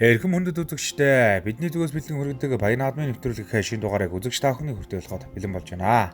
Хэрхэн хүндэт үзэгчтэй бидний зүгээс бэлэн хүргэдэг баян наадмын нэвтрүүлгийн шинэ дугаарыг үзэгч та бүхний хүртэл болгоод бэлэн болж байна.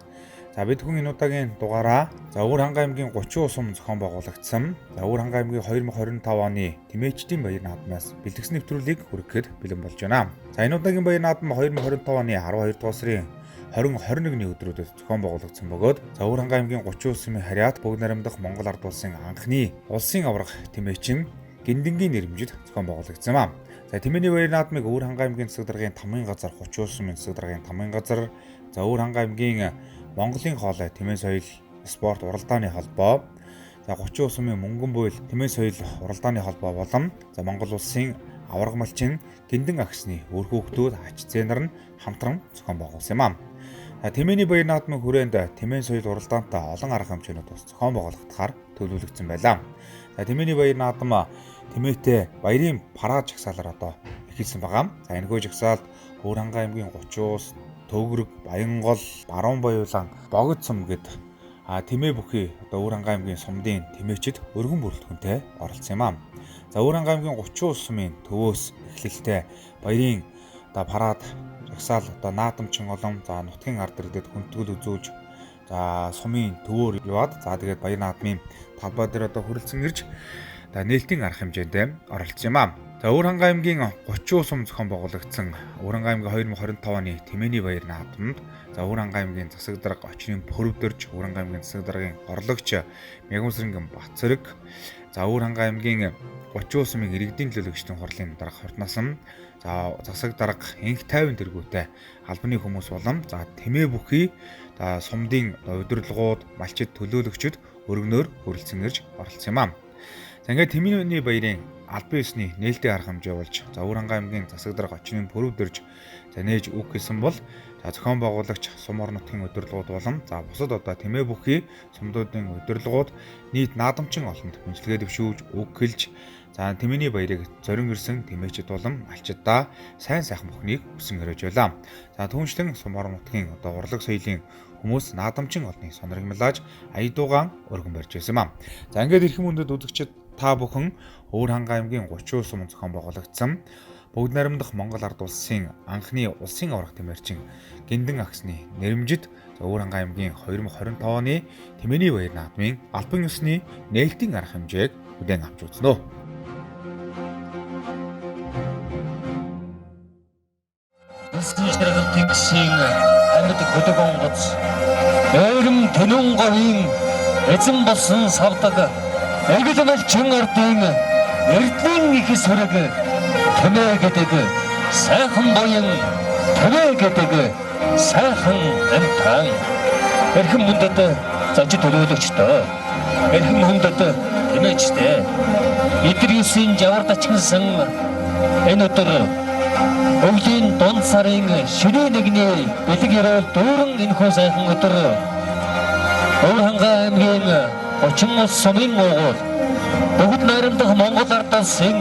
За бид хүн энэ удаагийн дугаараа Өвөр хангай аймгийн 30 ус сум зохион байгуулагдсан Өвөр хангай аймгийн 2025 оны тэмээчдийн баян наадмаас бэлтгэсэн нэвтрүүлгийг хүргэхэд бэлэн болж байна. За энэ удаагийн баян наадам 2025 оны 12 дугаар сарын 20-21-ний өдрүүдэд зохион байгуулагдсан бөгөөд Өвөр хангай аймгийн 30 ус сумын харьяат бүгд наримдах Монгол ард улсын анхны улсын аврах тэмээчин Гиндэнгийн нэрмжид зохион байгуулагдсан юм. За тэмээний баяр наадмыг Өвөр хангай аймгийн засаг даргын тамгын газар 30 ус сумын засаг даргын тамгын газар, за Өвөр хангай аймгийн Монголын хоолой Тэмээ соёл спорт уралдааны холбоо, за 30 ус сумын мөнгөн буйл Тэмээ соёл уралдааны холбоо болон за Монгол улсын авраг малчин Гиндэн агсны үр хүүхдүүд ач зээнэр нь хамтран зохион байгуулсан юм. Тэмээний баяр наадмын хүрээнд Тэмээ соёл уралдаантай олон арга хэмжээнүүд бас зохион байгуулагдахаар төлөвлөгдсөн байлаа. Тэмээний баяр наадам Тэмээтэй баярын парад жагсаалаар одоо эхэлсэн байгаа. За энэхүү жагсаалд Өвөр хангай аймгийн 30 ус, Төвгөрөг, Баянгол, Баруун Баяулан, Богд сум гэд Тэмээ бүхий одоо Өвөр хангай аймгийн сумдын тэмээчид өргөн бүрэлдэхүүнтэй оролцсон юм. За Өвөр хангай аймгийн 30 ус сумын төвөөс эхлэлтэй баярын одоо парад жагсаал одоо наадамчин олон за нутгийн ард иргэдэд хүндэтгэл үзүүлж за сумын төвөөр яваад за тэгээд баяр наадмын талбай дээр одоо хүрэлцэн ирж нээлтийн арга хэмжээнд оролцсон юм. За Өвөр хангай аймгийн 30 ус сум зохион байгуулагдсан Өвөр хангай аймгийн 2025 оны тэмээний баяр наадамд за Өвөр хангай аймгийн засаг дарга очны пөрөвдөрж Өвөр хангай аймгийн засаг даргын орлогч Мягмасранган Бацэрэг, за Өвөр хангай аймгийн 30 ус сумын иргэдийн төлөөлөгчдийн хурлын дарга Хуртнасан, за засаг дарга инх тайван тэргүүтэй албаны хүмүүс болон за Тэмээ бүхий сумдын удирдлагууд, малчид төлөөлөгчд өргөнөөр хүрэлцэн ирж оролцсон юм. За ингээд Тэмээний баярын албан ёсны нээлтийн арга хэмжээ болж за Өвөр хангай аймгийн засаг дарга очны пөрөвдөрж за нээж үг гэсэн бол за зохион байгуулагч сум орон нутгийн удирдлагууд болон за бусад одоо Тэмээ бүхий сумдуудын удирдлагууд нийт наадамчин олонд мэдлэгээ дэвшүүлж үг хэлж за Тэмээний баярыг зорин ирсэн тэмээчид болон малчидаа сайн сайхан бүхнийг хүсэн өрөөж байлаа. За түүнчлэн сум орон нутгийн одоо урлаг соёлын хүмүүс наадамчин олныг сонирхмлааж аядуугаан өргөн барьж байсан юм. За ингээд эрхэм хүндэт үзэгчид та бүхэн Өвөр хангай аймгийн 30 ус сум зохион байгуулагдсан бүгд наримдах Монгол ард улсын анхны улсын аврах тэмээрчин Гиндэн агсны нэрмжид Өвөр хангай аймгийн 2025 оны Тэмээний баяр наадмын албан ёсны нээлтийн арга хэмжээг хүлээн авч үзнэ. Эсвэргэл тэгшийн амьд хөдөг онгоц ойром тэнүүн говийн эзэн болсон савдаг эгэл малчин ардын эрдмийн их сүрэг Тэмээ гэдэг сайхан буян Тэмээ гэдэг сайхан амтан эрхэм хүндэт зочид төлөөлөгчдөө эрхэм хүндэт тэмээчтэй эдрийн жавардачсан энэ өдөр өвлийн дунд сарын шөнийн нэгний бэлэг ёроол дүүрэн энэхүү сайхан өдөр Өвөр хангай аймгийн 30 ус сумын уугуул бүгд наримдах Монгол ард улсын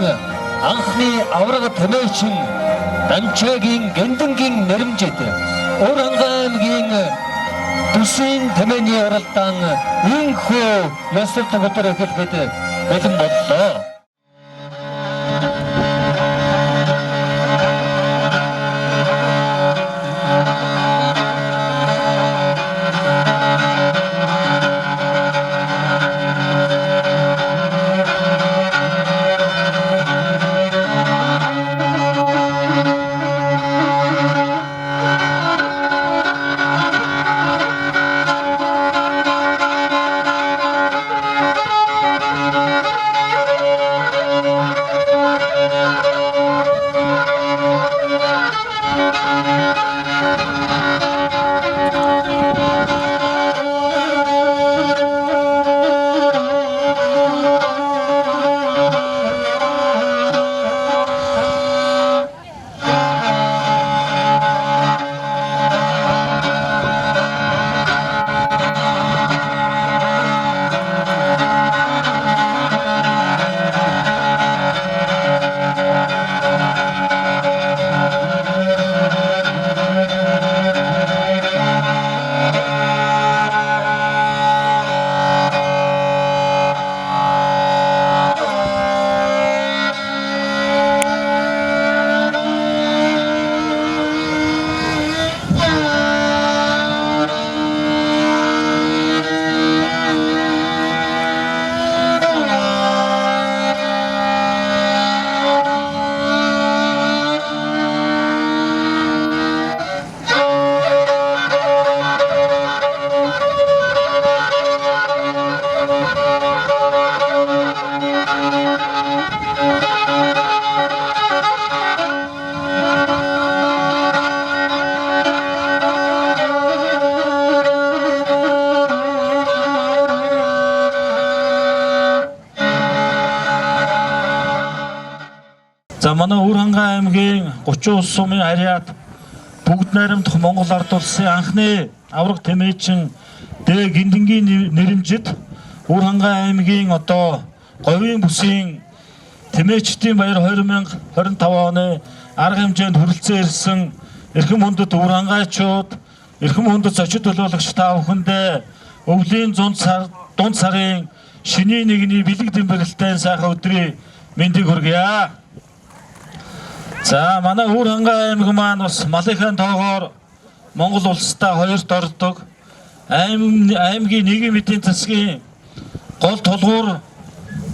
анхны авраг тэмээчин Данчаагийн Гиндэнгийн нэрмжид Өвөр хангай аймгийн төсвийн тэмээний уралдаан энэхүү ёслолт өдөр эхлэхэд бэлэн боллоо. За манай Өвөрхангай аймгийн 30 улс сумын харьяат бүгд найрамдах Монгол ард улсын анхны авраг тэмээчин Дэ Гиндэнгийн нэрэмжид Өвөрхангай аймгийн одоо говийн бүсийн тэмээчдийн баяр 2025 оны арга хэмжээнд хүрэлцэн ирсэн эрхэм хүндэт Өвөрхангайчууд, эрхэм хүндэт зочид төлөөлөгч та бүхэндээ өвлийн дунд сарын шинийн нэгний бэлэг дэмбэрэлтэй сайхан өдрийн мэндийг хүргье. За манай Өвөрхангай аймаг маань бас малынхаа тоогоор Монгол улстай хоёрт ордог. Аймгийн нийгмийн эдийн засгийн гол тулгуур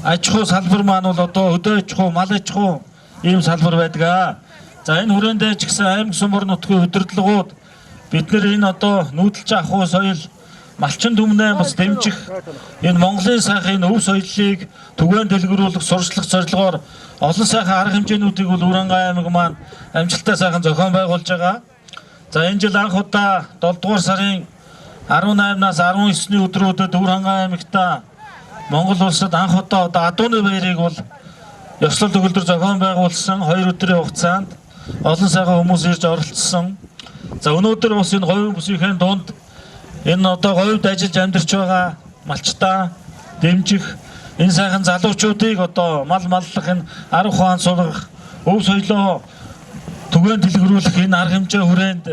аж ахуй салбар маань бол одоо хөдөө аж ахуй, мал аж ахуй ийм салбар байдаг. За энэ хүрээндээ ч гэсэн аймаг сумар нутгийн удирдлагууд бид нэр энэ одоо нүүдэлж ахуй соёл, малчин түмнээ бас дэмжих энэ Монголын сайхан өв соёлыг түгээн дэлгэрүүлэх сурчлах зорилгоор олон сайхан арга хэмжээнүүдийг бол Өвөрхангай аймаг маань амжилттай сайхан зохион байгуулж байгаа. За энэ жил анх удаа 7 дугаар сарын 18-наас 19-ний өдрүүдэд Өвөрхангай аймагта Монгол улсад анх удаа адууны баярыг бол ёслол төгөлдөр зохион байгуулсан 2 өдрийн хугацаанд олон сайхан хүмүүс ирж оролцсон. За өнөөдөр бас энэ говийн бүсийн дунд энэ одоо говьд ажиллаж амьдарч байгаа малчтаа дэмжих энэ сайхан залуучуудыг одоо мал маллах энэ арга ухаан сулгах өв соёлоо түгээн дэлгэрүүлэх энэ арга хэмжээ хүрээнд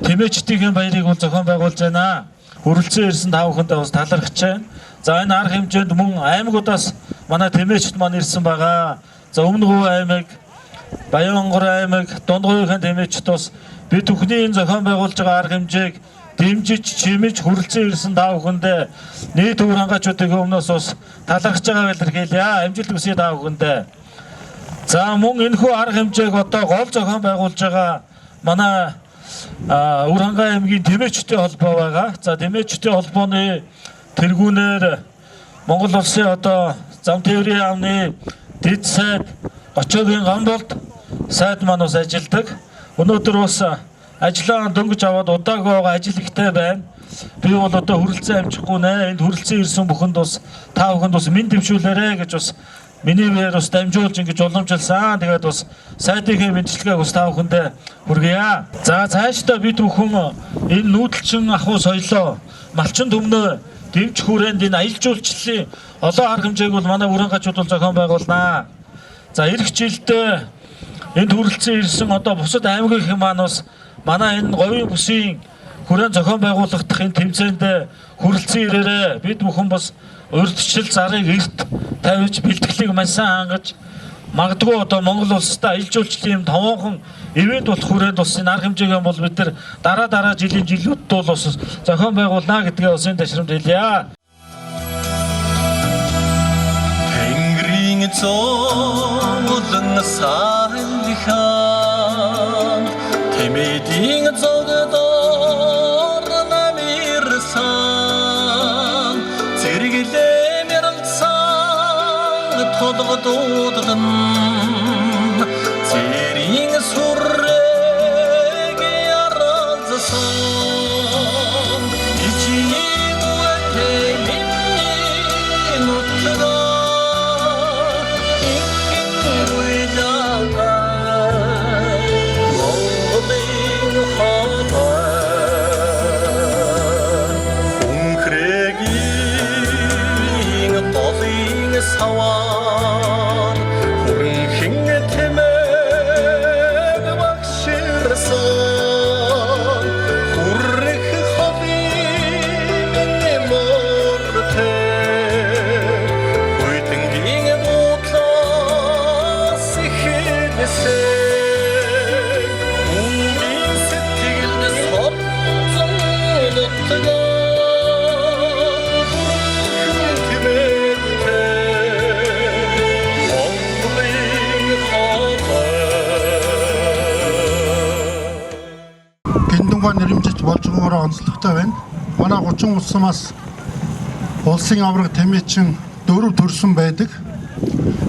тэмээчдийн баярыг бол зохион байгуулж байна. Хүрэлцэн ирсэн та бүхэндээ бас талархаж байна. За энэ арга хэмжээнд мөн аймагудаас манай тэмээчд маань ирсэн байгаа. За Өмнө Говь аймаг, Баянгор аймаг, Дунд Говийн тэмээчд бас бид бүхний энэ зохион байгуулж байгаа арга хэмжээг дэмжиж, чимэж хүрэлцэн ирсэн та бүхэндээ нийт Өвөрхангайчуудын өмнөөс бас талархаж байгаа илэрхийлье. Амжилт хүсье та бүхэндээ. За мөн энэхүү арга хэмжээг одоо гол зохион байгуулж байгаа манай Өвөрхангай аймгийн тэмээчдийн холбоо байгаа. За тэмээчдийн холбооны тэргүүнээр Монгол улсын одоо зам тээврийн яамны дэд сайд Очоогийн Гамболд сайд маань бас ажилладаг. Өнөөдөр бас ажлаа дөнгөж аваад удаагүй байгаа ажил ихтэй байна. Би бол одоо хүрэлцэн амжихгүй нэ. Энд хүрэлцэн ирсэн бүхэнд бас та бүхэнд бас минь дэвшүүлээрэ гэж бас миний биеэр бас дамжуулж ингэж уламжилсан. Тэгээд бас сайдынхаа мэдчилгээг бас та бүхэндээ хүргье. За цаашдаа бид бүхэн энэ нүүдэлчин ахуй соёлоо, малчин төмнөө дэмжих хүрээнд энэ аялал жуулчлалын олон арга хэмжээг бол манай Өвөрхангайчууд бол зохион байгуулнаа. За эх жилд энд хүрэлцэн ирсэн одоо бусад аймгийн маань бас манай энэ говийн бүсийн хүрээнд зохион байгуулагдах энэ тэмцээнд хүрэлцэн ирээрээ бид бүхэн бас урьдчил зарыг эрт тавьж бэлтгэлийг маш сайн хангаж магадгүй одоо Монгол улстай аялал жуулчлалын юм товоохон ивент болох хүрээнд бас энэ арга хэмжээгээ бол бид нар дараа жилийн жилүүд бол бас зохион байгуулнаа гэдгээ бас энэ ташрамд хэлье. Тэнгэрийн зовлон сайлхан тэмээдийн зогдоор намирсан зэрэглэм ярилцсан толгодуудан зэрийн сүрэг яралзсан ичийн үетэй нутгаа савар хүрхэн тэмэг багширсан хүрэх хавийн мөртэ хүйтэнгийн бодлоос ихэлсэн үнийн сэтгэлд содсон нутгаа нэрэмжиж болж байгаагаар онцлогтой байна. Манай 30 улсаас улсын авраг тэмээчин 4 төрсөн байдаг.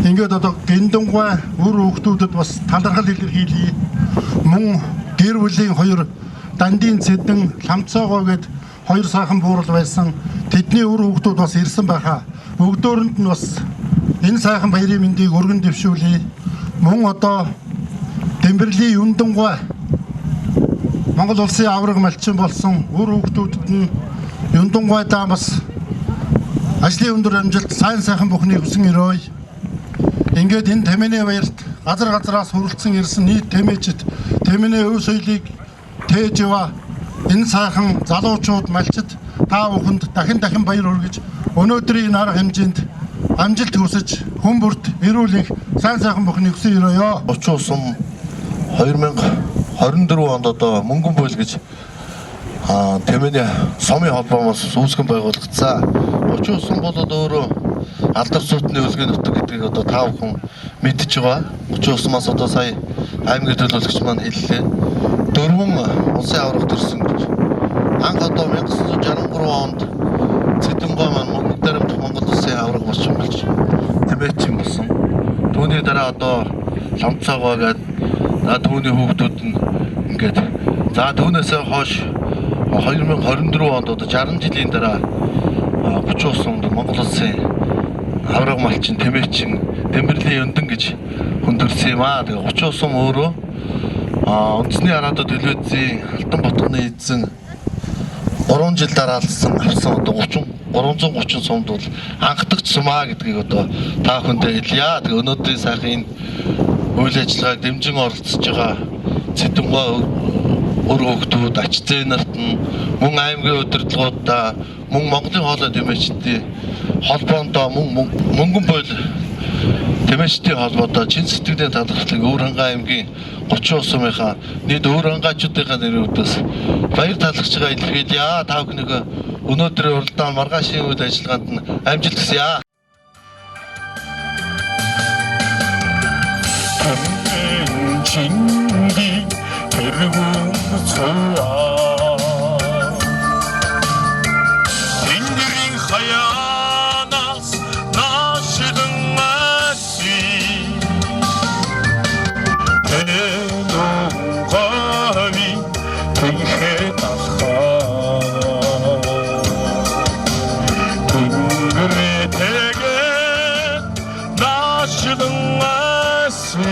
Ингээд одоо Гиндэнгүй үр хүүхдүүдэд бас талархал илэрхийлье. Мөн гэр бүлийн 2 Дандын Цэдэн, Ламцоогоо гээд 2 сайхан буурал байсан. Тэдний үр хүүхдүүд бас ирсэн байхаа. Бүгдөөрэнд нь бас энэ сайхан баярын мэндийг өргөн дэвшүүлье. мөн одоо Тэмбэрлийн Юндангой Монгол улсын авраг малчин болсон үр хүүхдүүдэд нь Юндангойдаа бас ажлын өндөр амжилт сайн сайхан бүхнийг хүсэн өрөөе. Ингээд энэ Тэмээний баярт газар газраас хүрэлцэн ирсэн нийт тэмээчд Тэмээний өв соёлыг тээж яваа энэ сайхан залуучууд малчид та бүхэнд дахин баяр хүргэж өнөөдрийн энэ арга хэмжээнд амжилт хүсэж хүн бүрт эрүүл их сайн сайхан бүхнийг хүсэн өрөөё. 30 усам 2024 онд одоо мөнгөн буйл гэж Тэмээний сумын холбоомоос үүсгэн байгуулагдсан. 30 усам бол өөрөө алдар суутны үлгийн нутаг гэдгийг одоо та бүхэн мэдж байгаа. 30 усмаас одоо сая аймгийн төлөөлөгч маань хэллээ. 4 улсын авраг төрсөн гэж. Анх одоо 1963 онд Цэдэнгой маань мөнгө дарамт Монгол улсын авраг болчихсон болж Тэмээчин болсон. Түүний дараа одоо Ломцоогоо гээд түүний хүүхдүүд нь ингээд за түүнээсээ хойш 2024 онд одоо 60 жилийн дараа 30 усанд Монгол улсын авраг малчин Тэмээчин Тэмбэрлийн Юндан гэж хүндэрсэн юм аа. Тэгээ 30 усам өөрөө үндэсний хараадад телевизийн Алтан батганы эзэн 3 жил дараалсан авсан одоо 330 сумд бол анхдагч сумаа гэдгийг одоо та бүхэндээ хэлье. Тэгээ өнөөдрийн сайхан энэ үйл ажиллагааг дэмжин оролцож байгаа Цэдэнгой өр хүүхдүүд ач зээ нарт нь мөн аймгийн удирдлагуудаа мөн Монголын хоолой тэмээчдийн холбоондоо мөн мөнгөн буйл тэмээчдийн холбоодоо чин сэтгэлийн талархлыг Өвөрхангай аймгийн 30 усмынхаа нийт Өвөрхангайчуудынхаа нэрүүдээс баяр талархж байгаа илэрхийлье. Та бүхнийг өнөөдрийн уралдаан маргаашийн үйл ажиллагаанд нь амжилт хүсье. 진기 데리고 서와 빙그링 하야나스 나시든 마시 대농감이 등해다가 빙그레 대게 나시든 마시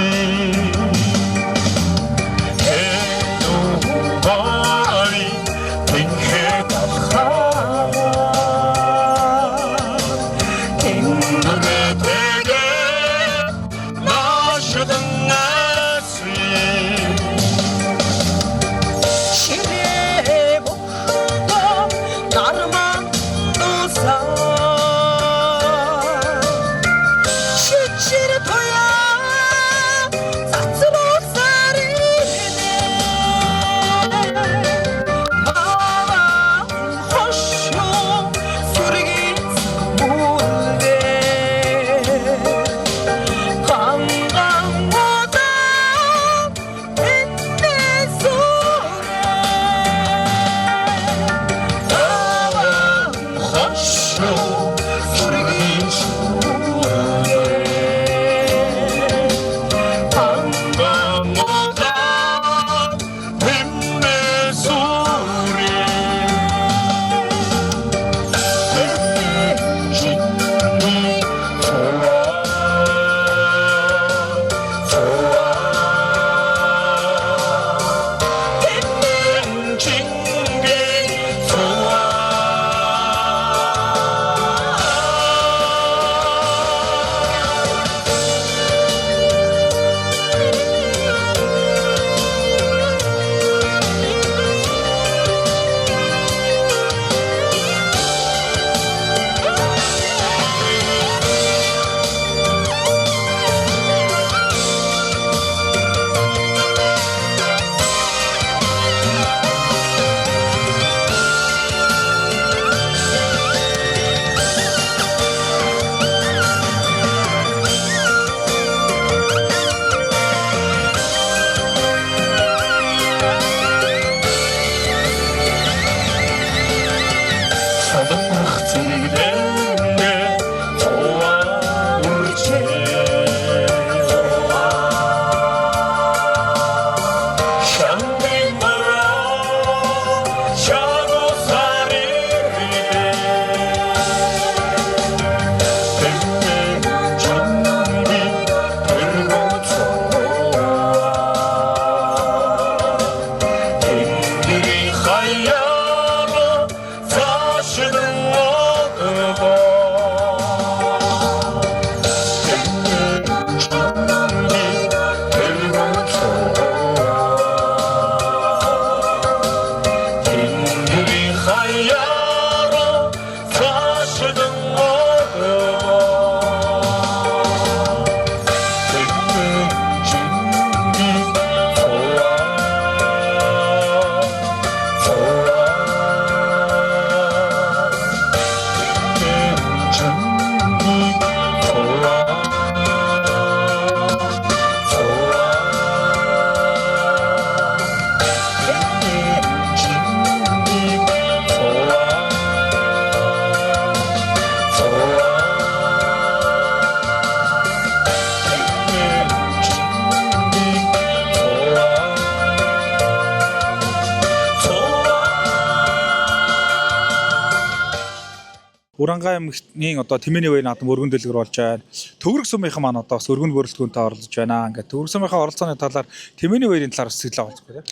Уранга аймгийн одоо Тэмээний баяр наадам өргөн дэлгэр болж байна. Төвөрг сумынхан маань одоо бас өргөн бүрэлдэхүүнтэй оролцож байна. Ингээд төвөрг сумынхаа оролцооны талаар Тэмээний баярын талаар сэтгэлээ олцгоо тийм.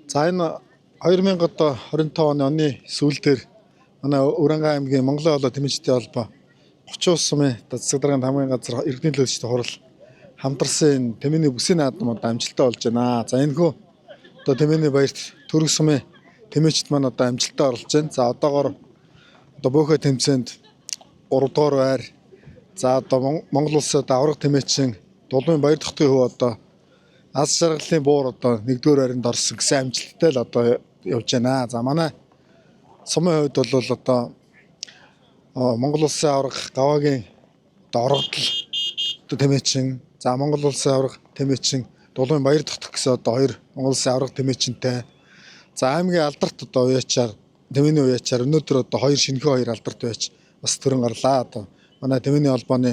За энэ 2025 оны сүүлдээр манай Уранга аймгийн Монголын хоолой тэмээчдийн холбоо 30 ус сумын засаг дарганы хамгийн газар иргэний төлөөлөлтөд хурал хамтарсан Тэмээний бүсийн наадам одоо амжилттай болж байна. За энэ хүү одоо Тэмээний баярт Төвөрг сумын тэмээчд маань одоо амжилттай оролцож байна. За одоогоор одоо бөөхө тэмцээнд 3 дугаар байр. За одоо Монгол улсад авраг тэмээчин Дулмын баяр дотгийн хөв одоо аз жаргалын буур одоо 1-р байранд орсон гэсэн амжилттай л одоо явж байна. За манай сумын хувьд бол одоо Монгол улсын авраг Гаваагийн одоо оргодол одоо тэмээчин, за Монгол улсын авраг тэмээчин Дулмын баяр дотг гэсэн одоо 2 Монгол улсын авраг тэмээчинтэй. За аймгийн алдарт одоо уяачаар Тэмээний уяачаар өнөөдөр одоо 2 шинэхэн 2 алдарт уяач бас төрөн гарлаа. Одоо манай Тэмээний холбооны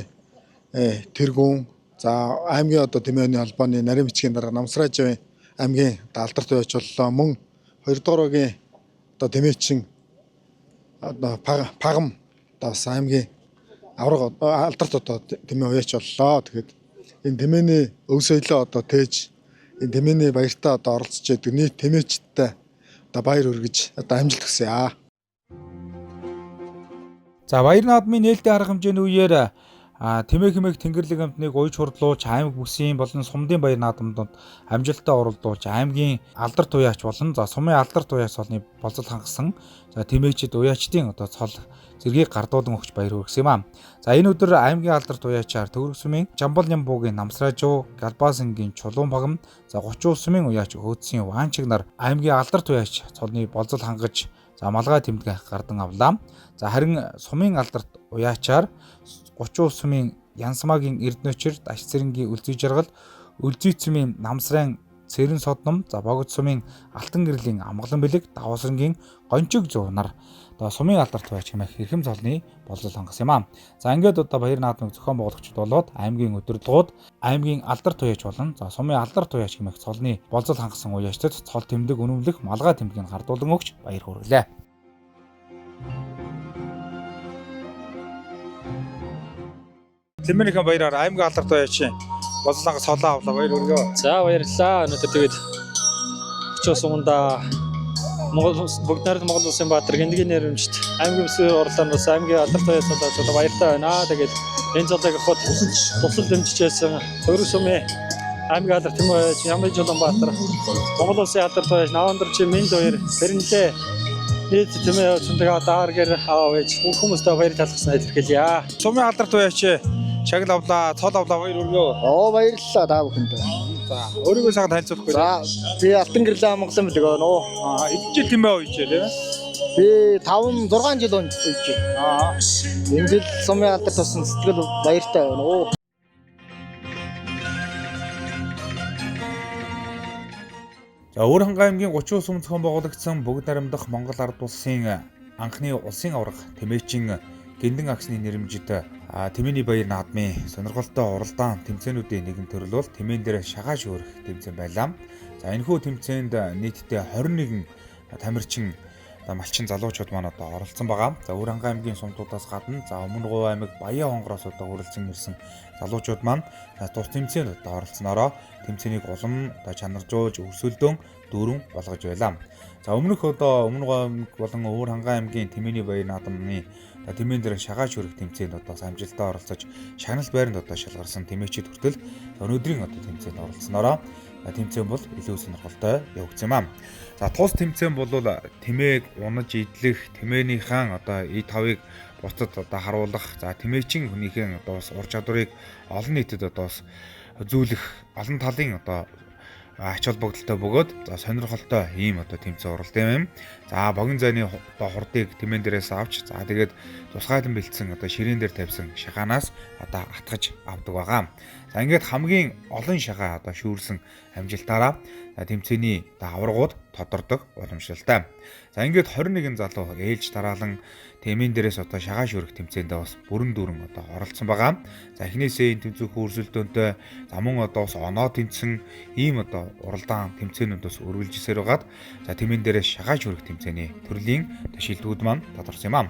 тэргүүн, за аймгийн одоо Тэмээний холбооны нарийн бичгийн дарга Намсраажийн аймгийн одоо алдарт уяач боллоо. Мөн 2 дугаар угийн одоо тэмээчин одоо Пагам одоо бас аймгийн авраг алдарт одоо Тэмээ уяач боллоо. Тэгэхээр энэ Тэмээний өв соёлоо одоо тээж энэ Тэмээний баяртаа одоо оролцож байдаг нийт тэмээчдтэй одоо баяр хүргэж одоо амжилт хүсье. За баяр наадмын нээлттэй арга хэмжээний үеэр Тэмээ хэмээх Тэнгэрлэг амтныг уйж хурдлуулж аймаг бүсийн болон сумдын баяр наадамд амжилттай оролдуулж аймгийн алдарт уяач болон за сумын алдарт уяач цолны болцол хангасан за тэмээчд уяачдын одоо цол зэргийг гардуулан өгч баяр хүргэсэн юм аа. За энэ өдөр аймгийн алдарт уяачаар Төвөрг сумын Жамбал Нямбуугийн Намсраажуу, Галбаасангийн Чулуун багам, за 30 сумын уяач Хөөцсийн Ваанчиг нар аймгийн алдарт уяач цолны болцол хангаж за малгай тэмдэг гардан авлаа. За харин сумын алдарт уяачаар 30 сумын Янсмаагийн Эрдэнэчир, Даш цэрэнгийн Үлзий жаргал, Үлзий цумын Намсрайн Цэрэн содном, за Богд сумын Алтан гэрлийн Амгалан бэлэг, Даваасрангийн Гончиг зур нар одоо сумын алдарт уяач хэмээх эрхэм цолны болцол хангасан юм аа. За ингээд одоо баяр наадмыг зохион байгуулагчид болоод аймгийн удирдлагууд аймгийн алдарт уяач болон за сумын алдарт уяач хэмээх цолны болцол хангасан уяачдад цол тэмдэг үнэмлэх малгай тэмдгийг гардуулан өгч баяр хүргэлээ. Тэмээнийхэн баяраар аймгийн алдарт уяачийн болцол хангас цолоо авлаа, баяр хүргэе. За баярлалаа. Өнөөдөр тэгээд очиж суманда бүгд найрамд Монгол улсын баатар гиндгийн нэрмжт аймгийн бүсийн орлооноос аймгийн алдарт уяач цолоо баяртай байна. Тэгээд энэ цолыг авахд тусал дэмжижсэн Төвөрг сумын аймгийн алдарт Тэмээ уяач Ямбай Жуланбаатар, Монгол улсын алдарт уяач Навандарчин Минд баяр тэрнлээ нийт Тэмээ уяачтай дааргэр аваач бүх хүмүүстээ баяр талхсан илэрхийлье. Сумын алдарт уяач шагнал авлаа, цол авлаа, баяр хүргэе. Баярлалаа та бүхэнд. За өөрийгөө сайхан танилцуулахгүй. За би Алтан гэрлийн Амгалан бэлэг өнөө. Эдгээр жил Тэмээ уяач тийм ээ. Би 5 6 жил унж байна. Энэ жил сумын алдарт тусан сэтгэл баяртай байна. За Өөрхангай аймгийн 30 сум зохион байгуулагдсан бүгд найрамдах Монгол ард улсын анхны улсын авраг тэмээчин Гиндэн агсны нэрмжид Тэмээний баяр наадмын сонирхолтой уралдаан тэмцээнүүдийн нэгэн төрөл бол Тэмээн дээр шагаа шүүрэх тэмцээн байлаа. За энэхүү тэмцээнд нийтдээ 21 тамирчин малчин залуучууд маань одоо оролцсон байгаа. За Өөрхангай аймгийн сумдуудаас гадна за Өмнө Говь аймаг Баян хонгороос одоо хүрэлцэн ирсэн залуучууд маань тус тэмцээнд одоо оролцсноороо тэмцээнийг улам одоо чанаржуулж өрсөлдөөн дүүрэн болгож байлаа. За өмнөх одоо Өмнө Говь аймаг болон Өөрхангай аймгийн Тэмээний баяр наадмын Тэмээн дээр шагаа шүүрэх тэмцээнд одоо амжилттай оролцож шагнал байранд одоо шалгарсан тэмээчид хүртэл өнөөдрийн одоо тэмцээнд оролцсноороо тэмцээн бол илүү сонирхолтой явагдсан юм аа. За тус тэмцээн бол Тэмээг унаж идлэх, Тэмээнийхэн одоо ий тавыг бусдад одоо харуулах, за тэмээчин хүнийхэн одоо ур чадварыг олон нийтэд одоо зүүлэх олон талын одоо ач холбогдолтой бөгөөд за сонирхолтой ийм одоо тэмцээн оролдсон юм. За богино зайны одоо хурдыг Тэмээн дээрээс авч за тэгээд тусгайлан бэлдсэн одоо ширээн дээр тавьсан шагаанаас одоо атгаж авдаг байгаа. За ингээд хамгийн олон шагаа одоо шүүрсэн амжилтаараа тэмцээний одоо аваргууд тодордог уламжлалтай. За ингээд 21 залуу ээлж дараалан Тэмээн дээрээс одоо шагаа шүүрэх тэмцээндээ бас бүрэн дүүрэн одоо оролцсон байгаа. За эхнээсээ энэ тэмцээх өрсөлдөөнтэй за мөн одоо бас оноо тэнцсэн ийм одоо уралдаан тэмцээнүүдээс үргэлжилсээр байгаад за Тэмээн дээрээс шагаа шүүрэх тэмцээний төрлийн шилдэгүүд маань тодорсон юм аа.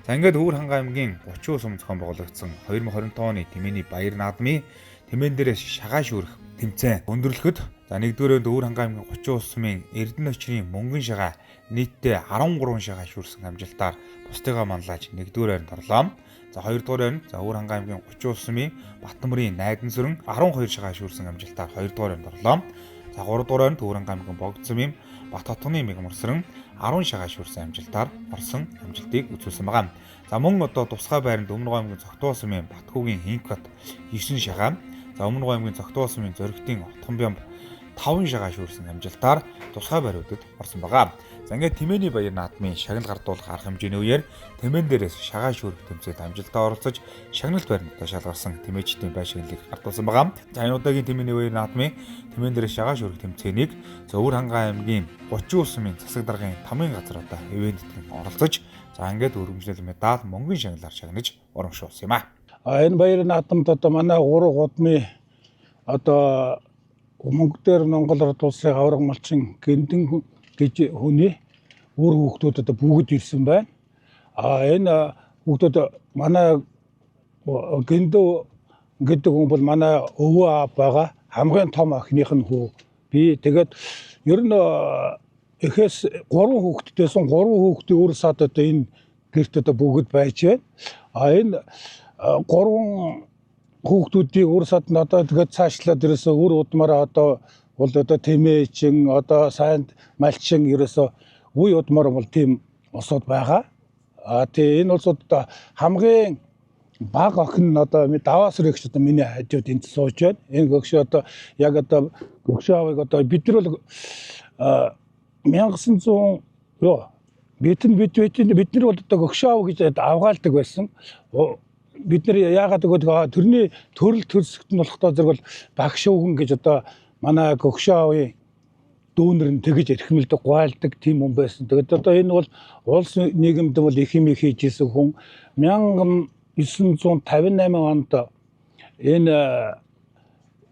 За ингээд Өвөр хангай аймгийн 30 сум зохион байгуулагдсан 2025 оны Тэмээний баяр наадмын тэмээн дээрээс шагаа шүүрэх тэмцээн өндөрлөхөд за нэгдүгээрээ Өвөр хангай аймгийн 30 сумын Эрдэнэ очрын мөнгөн шагаа нийтдээ 13 шагаа шүүрсэн амжилтаар бусдыгаа манлайлж нэгдүгээрээр нь торлоо. За хоёрдугаараар нь Өвөр хангай аймгийн 30 сумын Батнамрын Найдан сүрэн 12 шагаа шүүрсэн амжилтаар хоёрдугаараар нь торлоо. За гуравдугаараар нь Өвөр хангай аймгийн Богд сумын Бат хотгоны Мегмарсран 10 шагаа шүүрсэн амжилтаар орсон амжилтыг үзүүлсэн байгаа. За мөн одоо тусгай байранд Өмнөг аймгийн Цогтуу сумын Батхүүгийн Хинкбат 9 шагаа, за Өмнөг аймгийн Цогтуу сумын Зоригтын Отхон Бямб 5 шагаа шүүрсэн амжилтаар тусгай байруудад орсон байгаа. За ингээд Тэмээний баяр наадмын шагнал гардуулах арга хэмжээний үеэр тэмээн дээрээс шагаа шүүрэх тэмцээнд амжилтаа оролцож шагналт баримтаа шалгарсан тэмээчдийн байшинлыг гардуулсан байгаа. За энэ удаагийн Тэмээний баяр наадмын тэмээн дээрээс шагаа шүүрэх тэмцээнийг Өвөр хангай аймгийн 30 сумын засаг даргын тамгын газруудаа ивэнтэд оролцож за ингээд өргөмжлөл медаль мөнгөн шагналаар шагнаж урамшуулсан юм а. Энэ баяр наадамд одоо манай 3 гудмын одоо мөнгө дээр Монгол Орд улсын авраг малчин Гиндэн гэж хүний өөр хүүхдүүд одоо бүгд ирсэн байна. Энэ хүүхдүүд манай Гиндэн гэдэг хүн бол манай өвөө аав байгаа хамгийн том охиных нь хүү. Би тэгээд ер нь эхээс 3 хүүхдтэйсэн 3 хүүхдийн өрсөд одоо энэ гэрт одоо бүгд байж байна. Энэ 3 хүүхдүүдийн өрсөд нь одоо тэгээд цаашлаад ерөөсөө өр удмаараа одоо бол одоо тэмээчин одоо сайн малчин ерөөсөө үе удмаар бол тийм усуд байгаа. Тэгээ энэ улсууд одоо хамгийн баг охин нь одоо даваас рэгч одоо миний хажууд энд сууж байна. Энэ гөгшөө одоо яг одоо гөгшөө авыг одоо бид нар бол 1900 бид нар бол одоо гөгшөө ав гэж авгаалдаг байсан. Бид нар яагаад гэвэл тэрний төрөл төрсгт нь болохдоо зэрэг бол багш өвгөн гэж одоо манай гөгшөө авын дүүнэр нь тэгж эрхмэлдэг гуайлдаг тийм хүн байсан. Тэгээд одоо энэ бол улс нийгэмд бол их юм хийж исэн хүн 1958 онд энэ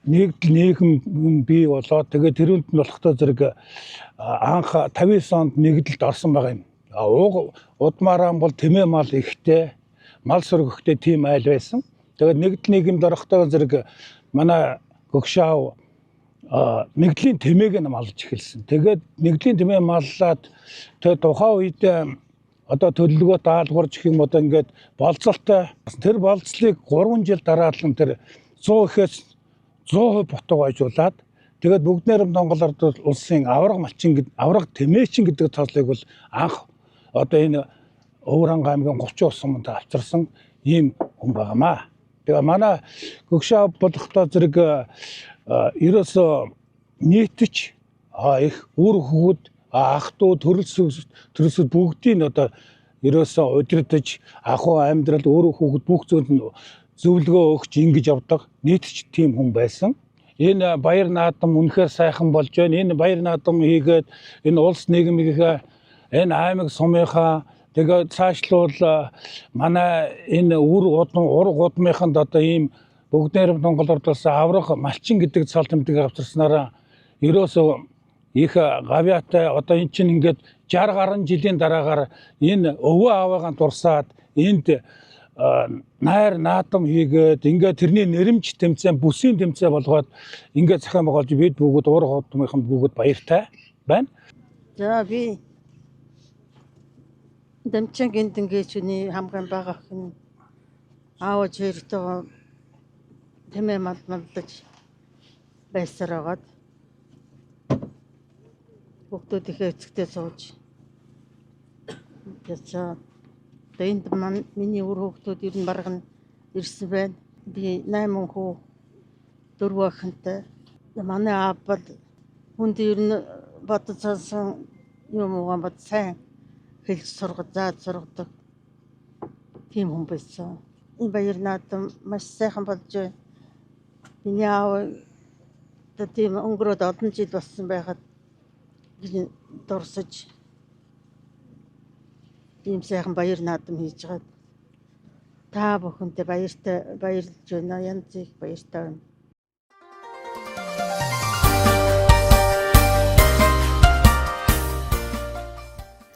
нэгдэл нийгэм бий болоод тэгээд тэрүүнд нь болохдоо зэрэг анх 59 онд нэгдэлд орсон байгаа юм. Удмаараа бол тэмээ мал ихтэй, мал сөргөхтэй тийм айл байсан. Тэгээд нэгдэл нийгэмд орохдоо зэрэг манай гөгшөө нэгдлийн тэмээг нь малж эхэлсэн. Тэгээд нэгдлийн тэмээ маллаад тэгээд тухайн үед одоо төлөвлөгөө даалгаварч гэх юм одоо ингээд болцолтой тэр болцлыг 3 жил дараалан тэр 100 ихээс 100% ботгойжуулаад тэгээд бүгд найрамд Монгол Орд улсын авраг малчин гэдэг авраг тэмээчин гэдэг тооцоолыг бол анх одоо энэ Өвөр хангай аймгийн 30 суманд авчирсан ийм хүн байгаамаа. Тэгээ манай гөгшөө болохдоо зэрэг ерөөсөө нийтч их үр хөвгүүд ах トゥ төрөлсөд бүгдийг одоо ерөөсөө удирдах ахуй амьдрал өөр хөвгүүд бүх зүйлд зөвлөгөө өгч ингэж явдаг нийтч тийм хүн байсан. Энэ баяр наадам үнэхээр сайхан болж байна. Энэ баяр наадам хийгээд энэ улс нийгмийнхээ энэ аймаг сумынхаа тэгээд цаашлуул манай энэ ур гудмынханд одоо ийм бүгд найрамд Монгол Орд улсын аврах малчин гэдэг цол тэмдгийг авчирснараа ерөөсөө их гавьяатай одоо эн чинь ингээд 60 гаруй жилийн дараагаар энэ өвөө аавыгаа дурсаад энд найр наадам хийгээд ингээд тэрний нэрэмж тэмцээн бүсийн тэмцээн болгоод ингээд захиан байгуулж бид бүгд ур гудмынханд бүгд баяртай байна. За би Дамчин Гиндэн гэж үний хамгийн бага охин аав жиртэй тэмээ малдаж байсараад бүгдүүд их эцэгтэй сууж яцаа энд миний өр хүүхдүүд ер нь бараг нь ирсэн байна. Би 8 хүү 4 охинтой. Манай аав бол хүнд ер нь бодож цаасан юм уу бод сайн хэлж сургаж сургадаг тийм хүн байсан. Энэ баяр наадам маш сайхан болж байна. Миний аав тийм өнгөрөөд олон жил болсон байхад дурсаж ийм сайхан баяр наадам хийж байгаа. Та бүхэндээ баярлж байна. Янз их баяртай байна.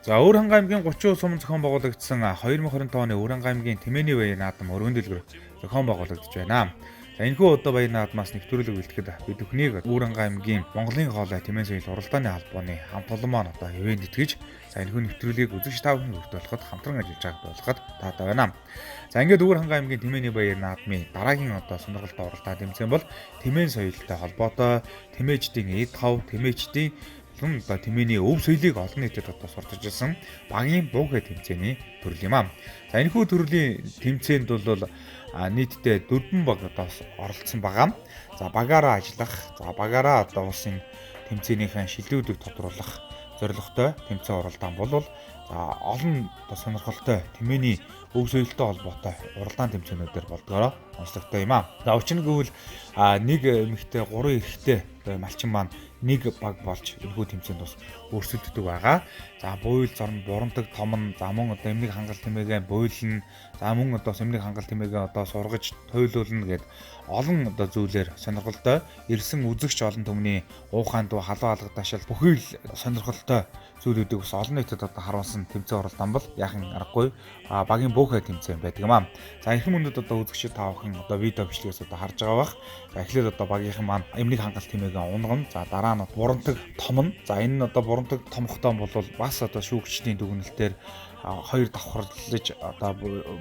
За Өвөрхангай аймгийн 30 сум зохион байгуулагдсан 2020 оны Өвөрхангай аймгийн Тэмээний баяр наадам өргөн дэлгэр зохион байгуулагдаж байна. За энэхүү удаа баяр наадмаас нэвтрүүлэг бэлтгэхэд бид бүхнийг Өвөрхангай аймгийн Монголын хоолой Тэмээн соёл уралдааны албаны хамт олон маань одоо ивент итгэж за энэхүү нэвтрүүлгийг үзэгч та бүхэн хүртүүлэхэд хамтран ажиллаж байгааг болгоход таатай байна. За ингээд Өвөрхангай аймгийн Тэмээний баяр наадмын дараагийн одоо сонирхолтой уралдаан тэмцээн бол Тэмээн соёлтой холбоотой тэмээчдийн эд хав тэмээчдийн одоо тэмээний өв соёлыг олон нийтэд одоо сурталж ирсэн багийн буухай тэмцээний төрөл юм аа. За энэхүү төрлийн тэмцээнд бол нийтдээ 4 баг одоо оролцсон байгаа. За багаараа ажиллах, за багаараа одоо улсын тэмцээнийхэн шилдэгдүүдийг тодруулах зорилготой тэмцээн уралдаан бол за олон одоо сонирхолтой тэмээний өв соёлтой холбоотой уралдаан тэмцээнүүдээр болдгоороо онцлогтой юм аа. За учир нь гэвэл нэг эмэгтэй 3 эрэгтэй малчин маань нэг баг болж энэхүү тэмцээнд бас өрсөлддөг байгаа. За буйл зорн бурамдаг том нь за мөн одоо эмнэг хангал тэмээгээ буйлна. За мөн одоо эмнэг хангал тэмээгээ одоо сургаж тойлуулна гэд олон одоо зүйлээр сонирхолтой ирсэн үзэгч олон түмний уухаан дуу халуун алга ташаал бүхий л сонирхолтой зүйлүүдийг бас олон нийтэд одоо харуулсан тэмцээн уралдаан бол яхан аргагүй багийн буухай тэмцээн байдаг юм аа. За их мөндөд одоо үзэгчид таавхан одоо видео бичлэгээс одоо харж байгаа бах. За эхлээд одоо багийнхан маань эмнэг хангал тэмээгээ унган за дараа нь бурамдаг том нь за энэ нь одоо бурамдаг томхтой бол бас одоо шүүгчдийн дүгнэлтээр хоёр давхарлаж одоо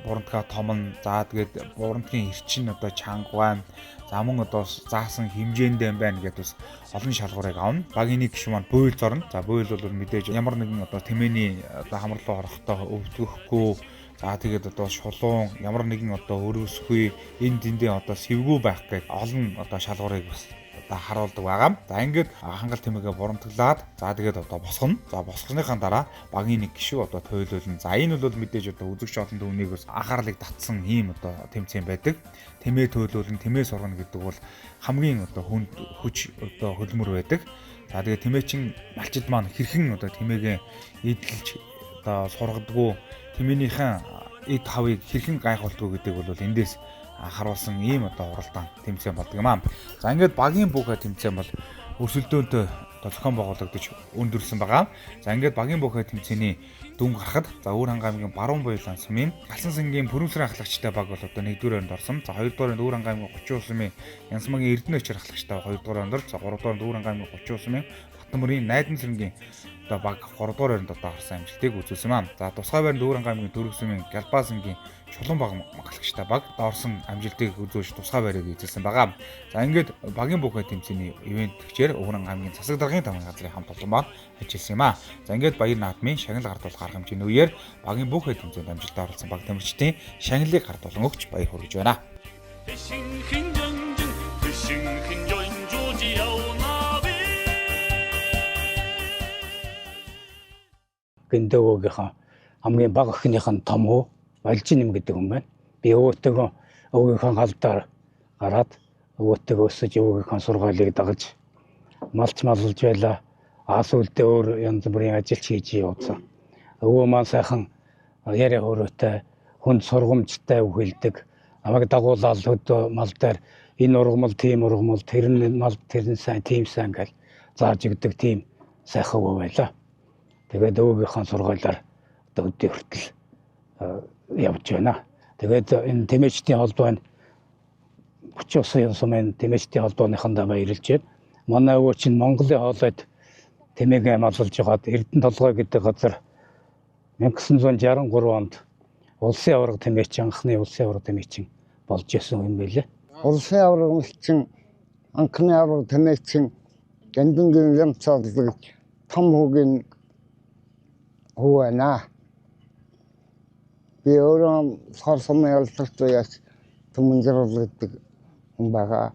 бурамтгаа том нь за тэгээд бурамтгийн эрчин одоо чанга байна. За мөн одоо заасан хэмжээндээ байна гэдээ бас олон шалгуурыг авна. Багийн нэг гишүүн маань буйл зорно. За буйл бол мэдээж ямар нэгэн одоо тэмээний одоо хамарлуу орохдоо өвдөхгүй. За тэгээд одоо шулуун ямар нэгэн одоо өрөөсгүй энэ дэндээ одоо сэвгүү байх гэх олон одоо шалгуурыг бас одоо харуулдаг байгаа. За ингээд хангал тэмээгээ бурамтаглаад за тэгээд одоо босгоно. За босгосныхаа дараа багийн нэг гишүү одоо тойлуулна. За энэ бол мэдээж одоо үзэгч олон төвнийг бас анхаарлыг татсан ийм одоо тэмцээн байдаг. Тэмээ тойлуулна, тэмээ сургана гэдэг бол хамгийн одоо хүнд хүч одоо хөдөлмөр байдаг. За тэгээд тэмээчин малчид маань хэрхэн одоо тэмээгээ эдэлж одоо сургадгүй тэмээнийхэн эд хавыг хэрхэн гайхуулдгүй гэдэг бол эндээс харуулсан ийм одоо уралдаан тэмцээн болдог юм аа. За ингээд багийн буухай тэмцээн бол өрсөлдөөнтэй зохион байгуулагдаж өндөрсөн байгаа. За ингээд багийн буухай тэмцээний дүн гарахад за Өвөрхангай аймгийн баруун буйлан сумын Галсан сэнгийн Пүрэмсрийн ахлагчтай баг бол одоо 1-р онд орсон. За 2-р онд Өвөрхангай аймгийн 30 сумын Янсмагийн Эрдэнэ очир ахлагчтай 2-р онд, за 3-р онд Өвөрхангай аймгийн 30 сумын Батмөрийн Найдан сэргийн одоо баг 3-р онд одоо харсан амжилтыг үзүүлсэн юм аа. За тусгай байранд Өвөрхангай аймгийн Дөрөв сумын Галбаасангийн Чулуун баг ахлагчтай баг доорсон амжилтыг үзүүлж тусгай байрыг эзэлсэн байгаа. За ингээд багийн буухай тэмцээний ивент гэгчээр Өвөрхангай аймгийн засаг даргын тамгын газрын хамт олон маань ажилласан юм аа. За ингээд баяр наадмын шагнал гардуулах арга хэмжээний үеэр багийн буухай тэмцээнд амжилтаа оруулсан баг тамирчдын шагналыг гардуулан өгч баяр хүргэж байна. Гэндээгийнхаа хамгийн бага охиных нь том хүү Балжинэм гэдэг хүн байна. Би өвөөтэйгөө өвгийнхээ галдаар гараад өвөөтэйгөө өсөж өвгийнхээ сургаалыг дагаж малч маллж байла. Асуултээ өөр янз бүрийн ажил хийж явуулсан. Өвөө маань сайхан яриа хөрөөтэй, хүнд сургамжтай үхэлдэг. Намайг дагуулаад хөдөө мал дээр энэ ургамал, тийм ургамал, тэр нь мал, тэр нь сайн, тийм сайн гэж зааж өгдөг тийм сайхан өвөө байлаа. Тэгээд өвгийнхээ сургаалаар одоо өдөө хүртэл явж байна. Тэгээд энэ тэмээчдийн холбоо нь 30 сумын тэмээчдийн холбооныхандаа баярлж байна. Манай өвөө чинь Монголын хоолойд тэмээгээ амлуулж байгаад Эрдэнэ толгой гэдэг газар 1963 онд улсын аварга тэмээчин, анхны улсын аварга тэмээчин болж исэн юм байлээ. Улсын аварга тэмээчин, анхны аварга тэмээчин Гэндэнгийн Ямцаалдаг том хүүгийн хүү байна. Би өөрөө сарсамын ялцалт яас төмөнжрөл гэдэг хүн байгаа.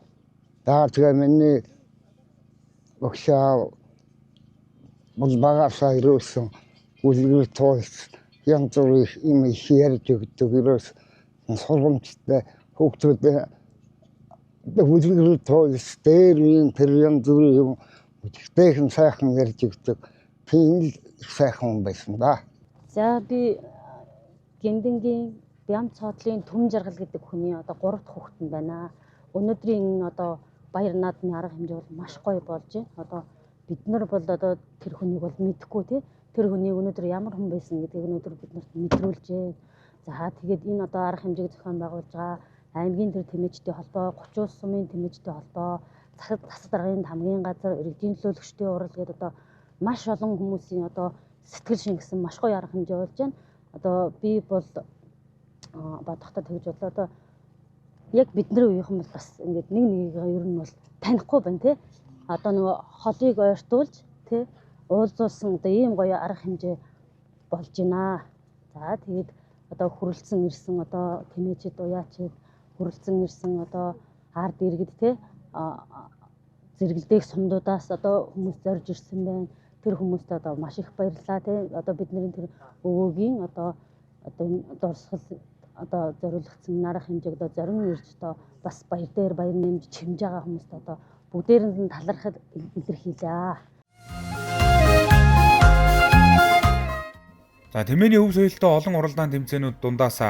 Тэгээ миний өгшөө бол багасаа ирсэн үлгэр тоос янз бүрийн юм ярьж өгдөг ерөөс сургамжтай хүүхдүүд үлгэр тоос дээр тэр янз бүрийн юм өчигтэйхэн сайхан ярьж өгдөг тийм сайхан байсан да. За би Гэндэнгийн Бямц хоодлын Түмэн жаргал гэдэг хүний одоо 3 дахь хүүхэд нь байна. Өнөөдрийн одоо баяр наадмын арга хэмжээ бол маш гоё болж байна. Одоо бид нар бол одоо тэр хүнийг бол мэдэхгүй тий. тэр хүний өнөөдөр ямар хүн байсан гэдгийг өнөөдөр биднэрт мэдрүүлж байна. За тэгээд энэ одоо арга хэмжээг зохион байгуулж байгаа аймгийн тэр тэмээчдийн холбоо, 30 улс сумын тэмээчдийн холбоо, засаг даргын хамгийн газар, иргэдийн төлөөлөгчдийн урал гэдэг одоо маш олон хүмүүсийн одоо сэтгэл шингэсэн маш гоё арга хэмжээ болж байна. Одоо би бол бодохдоо тэгж бодлоо одоо яг бидний үеийнхэн бол бас ингээд нэг нэгийгээ ер нь бол танихгүй байна тий. Одоо нөгөө холыг ойртуулж тий уулзуулсан одоо ийм гоё арга хэмжээ болж байна. За тэгээд одоо хүрэлцэн ирсэн одоо тэмээчд уяачид хүрэлцэн ирсэн одоо ард иргэд тий зэрэгэлдэх сумдуудаас одоо хүмүүс зорж ирсэн байна. Тэр хүмүүст одоо маш их баярлалаа тий. Одоо бидний тэр өвөөгийн одоо дурсгал одоо зориулагдсан арга хэмжээг одоо зарим ирж одоо бас баяр дээр баяр нэмж чимж байгаа хүмүүст одоо бүгдээрэнд нь талархал илэрхийлээ. За тэмээний өв соёлтой олон уралдаан тэмцээнүүд дундаас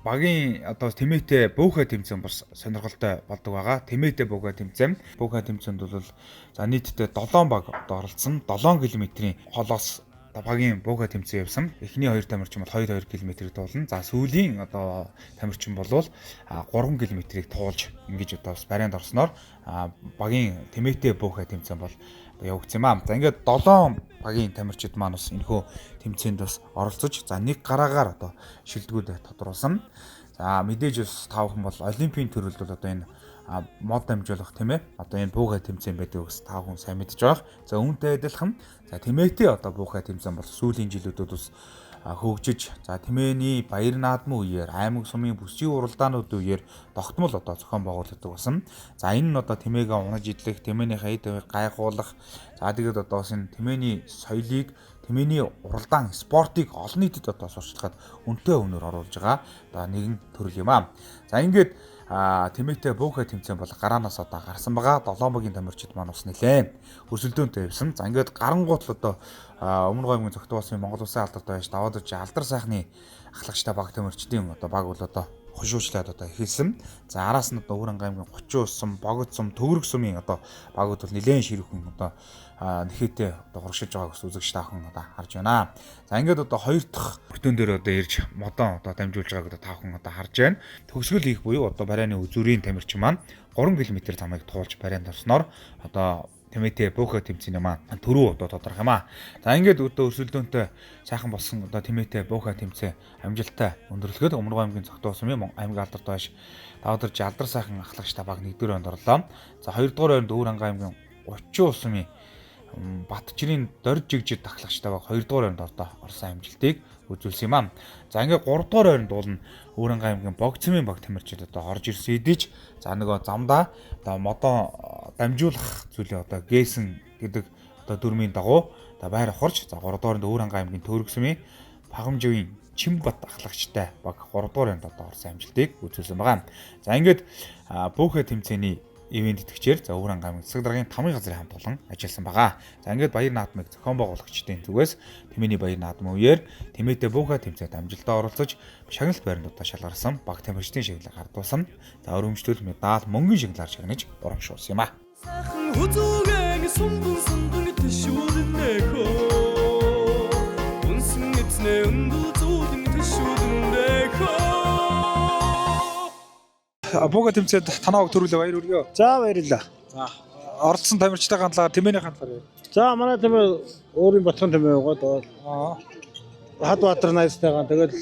багийн одоо тэмээтэй бөөхэ тэмцээн бас сонирхолтой болдог байгаа. Тэмээтэй бөөхэ тэмцээн. Бөөхэ тэмцээнд бол за нийтдээ 7 баг одоо оролцсон. 7 км-ийн холоос багийн бөөхэ тэмцээн явсан. Эхний 2 тамирчин бол 2 км-ийг туулна. За сүүлийн одоо тамирчин бол 3 км-ийг туулж ингэж одоо бас барайнд орсноор багийн тэмээтэй бөөхэ тэмцээн бол явагдсан юм аа. За ингээд 7 багийн тамирчид маань бас энэхүү тэмцээнд бас оролцож за нэг гараагаар одоо шилдэгүүд тодруулсан. За мэдээж бас таавхан бол олимпийн төрөлд бол одоо энэ мод дамжуулах тийм ээ. Одоо энэ бөөхэ тэмцээн байдаг бас таавхан сайн мэдж байгаа. За үүнтэй адилхан за тэмээтэй одоо бөөхэ тэмцээн бол сүүлийн жилүүдэд бас хөгжиж за тэмээний баяр наадмын үеэр аймаг сумын бүсгийн уралдаанууд үеэр тогтмол одоо зохион байгуулагддаг болсон. За энэ нь одоо тэмээгээ унаж идлэх, тэмээний хаяд гайхуулах, за тэгээд одоо бас энэ тэмээний соёлыг, тэмээний уралдаан спортыг олон нийтэд одоо сурчлахад үнэтэй өнөр оруулж байгаа. Одоо нэгэн төрөл юм аа. За ингээд тэмээтэй бөөхэ тэмцээн бол гараанаас одоо гарсан байгаа. 7 багийн тамирчид маань бас нэлээд өрсөлдөөнтэй явсан. За ингээд гарангуут л одоо өмнө гомгийн зөвхөн улсын Монгол Улсын алдартай байж даваад иж алдар сайхны ахлагчтай баг тамирчдын одоо баг бол одоо хошуучлаад одоо эхэлсэн. За араас нь одоо Өвөрангай аймгийн 30 ус сум, Богд сум, Төвөрг сумын одоо багууд бол нэлээд ширүүхэн одоо нэхэтээ одоо хуршиж байгааг ус үзэгч таахан одоо харж байна. За ингээд одоо 2 дахь бүртэн дээр одоо ирж модон одоо дамжуулж байгааг одоо таахан одоо харж байна. Төгсгөл хийх буюу одоо барайны үзүүрийн тамирчин маань 3 км замыг туулж барайнд орсноор одоо тэмээтэй бөөхэ тэмцээний маань төрөө одоо тодорх юм аа. За ингээд одоо өрсөлдөөнтэй сайхан болсон одоо тэмээтэй бөөхэ тэмцээн амжилттай өндөрлөхөд Өмнөг аймгийн Цогтуу сумын аймаг алдартай байж давдарж алдар сайхан ахлагчтай баг 1-р онд орлоо. За 2-р онд Өвөрангай аймгийн 30 улс сумын Батчирийн дорж жигжид ахлагчтай баг 2-р онд орсон амжилтыг үзүүлсэн юм аа. За ингээд 3-р онд бол Өвөрангай аймгийн Богд сумын баг тамирчид одоо орж ирсэн идэж за нөгөө замдаа одоо модон дамжуулах зүйлээ одоо гээсэн гэдэг одоо дүрмийн дагуу одоо байр авахарч за 3-р онд Өвөрангай аймгийн Төвөрг сумын Багамживын Чимбат ахлагчтай баг 3-р онд одоо орсон амжилтыг үзүүлсэн байгаа. За ингээд бөөхэ тэмцээний ивент итгэгчээр за Өвөрангай аймгийн засаг даргын 5 газрын хамт олон ажилласан байгаа. За ингээд баяр наадмыг зохион байгуулагчдын зүгээс тэмээний баяр наадмын үеэр тэмээтэй бөөхэ тэмцээнд амжилтаа оролцож шагналт байрнуудаа шалгарсан баг тамирчдын шагналыг гардуулсан. За өрөмжлөл медаль мөнгөний шагналаар шагнаж урамшуулсан юм аа. Бөөхэ тэмцээнд танаа төрүүлээ баяр хүргэе. За баярлалаа. За оролцсон тамирчтай гандлаар тэмээний хандлаар. За манай тэмээ өөрийн ботхон тэмээ угаад Хад Баатар найзтайгаа тэгэл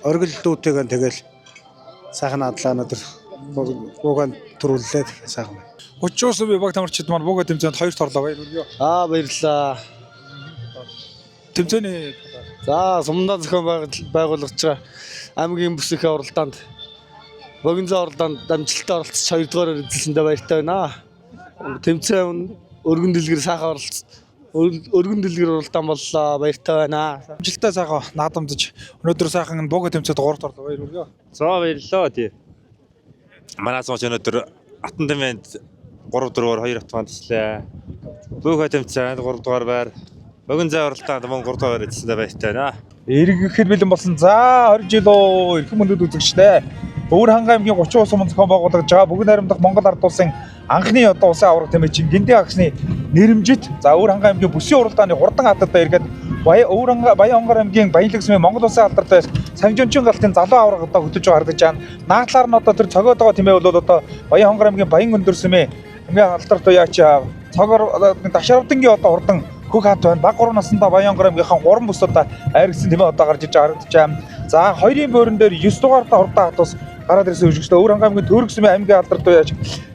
оргил дүүтэйгээ тэгэл сайхан надлаа өнөдөр бөөгөн төрүүллээ сайхан. 30 сая баг тамирчид маань бөөгө тэмцээнд 2-т орлоо баяр хүргэе. Баярлалаа. Тэмцээний за сумдаа зохион байгуулагдж байгаа аймгийн бүсийнхээ уралдаанд богинозын уралдаанд амжилттай оролцож 2-р эзэлсэндээ баяртай байна. Тэмцээн өргөн дэлгэр сайхан өргөн дэлгэр уралдаан боллоо баяртай байна. Амжилттай сайхан наадамдж өнөөдөр сайхан бөөгө тэмцээнд 3-т орлоо баяр хүргэе. За баярлалаа тий. Манай сонсч өнөөдөр Атан тэмээнд 3-4-оор 2 автомат ичлээ. Бөөгө тэмцээнд 3-р байр. Богинозын уралдаанд мөн 3-р эзэлсэндээ баяртай байна. Эргэхээр бэлэн болсон. За 20 жил эрхэм мөндөд үзэгчтэй. Өвөрангай аймгийн 30 улс сум зохион байгуулагдж байгаа бүгд найрамдах Монгол ард улсын анхны одоо улсын аварга тэмээчин Гиндэ агшны нэрэмжит за Өвөрангай аймгийн бүсийн уралдааны хурдан хатартай иргэд Баян хонгор аймгийн Баянлаг сүмийн Монгол Улсын алдартай Сангжончин галтын залуу авраг одоо хөтөж харагдаж байна. Наадлаар нь одоо тэр цогоод байгаа тийм ээ бол одоо Баян хонгор аймгийн Баян өндөр сүмийн хамгийн алдартай яач цогоор Дашаравдангийн одоо урдан Хөх хат байна. Баг 3 наснда Баян хонгор аймгийнхаа 3 бүс одоо айргсан тийм ээ одоо гарч иж харагдаж байна. За 2-ын буурин дээр 9 дугаартай хурдан хат бас гараад ирсэн үжигчтэй өөр ханга аймгийн Төрөг сүмийн аймгийн алдартай яач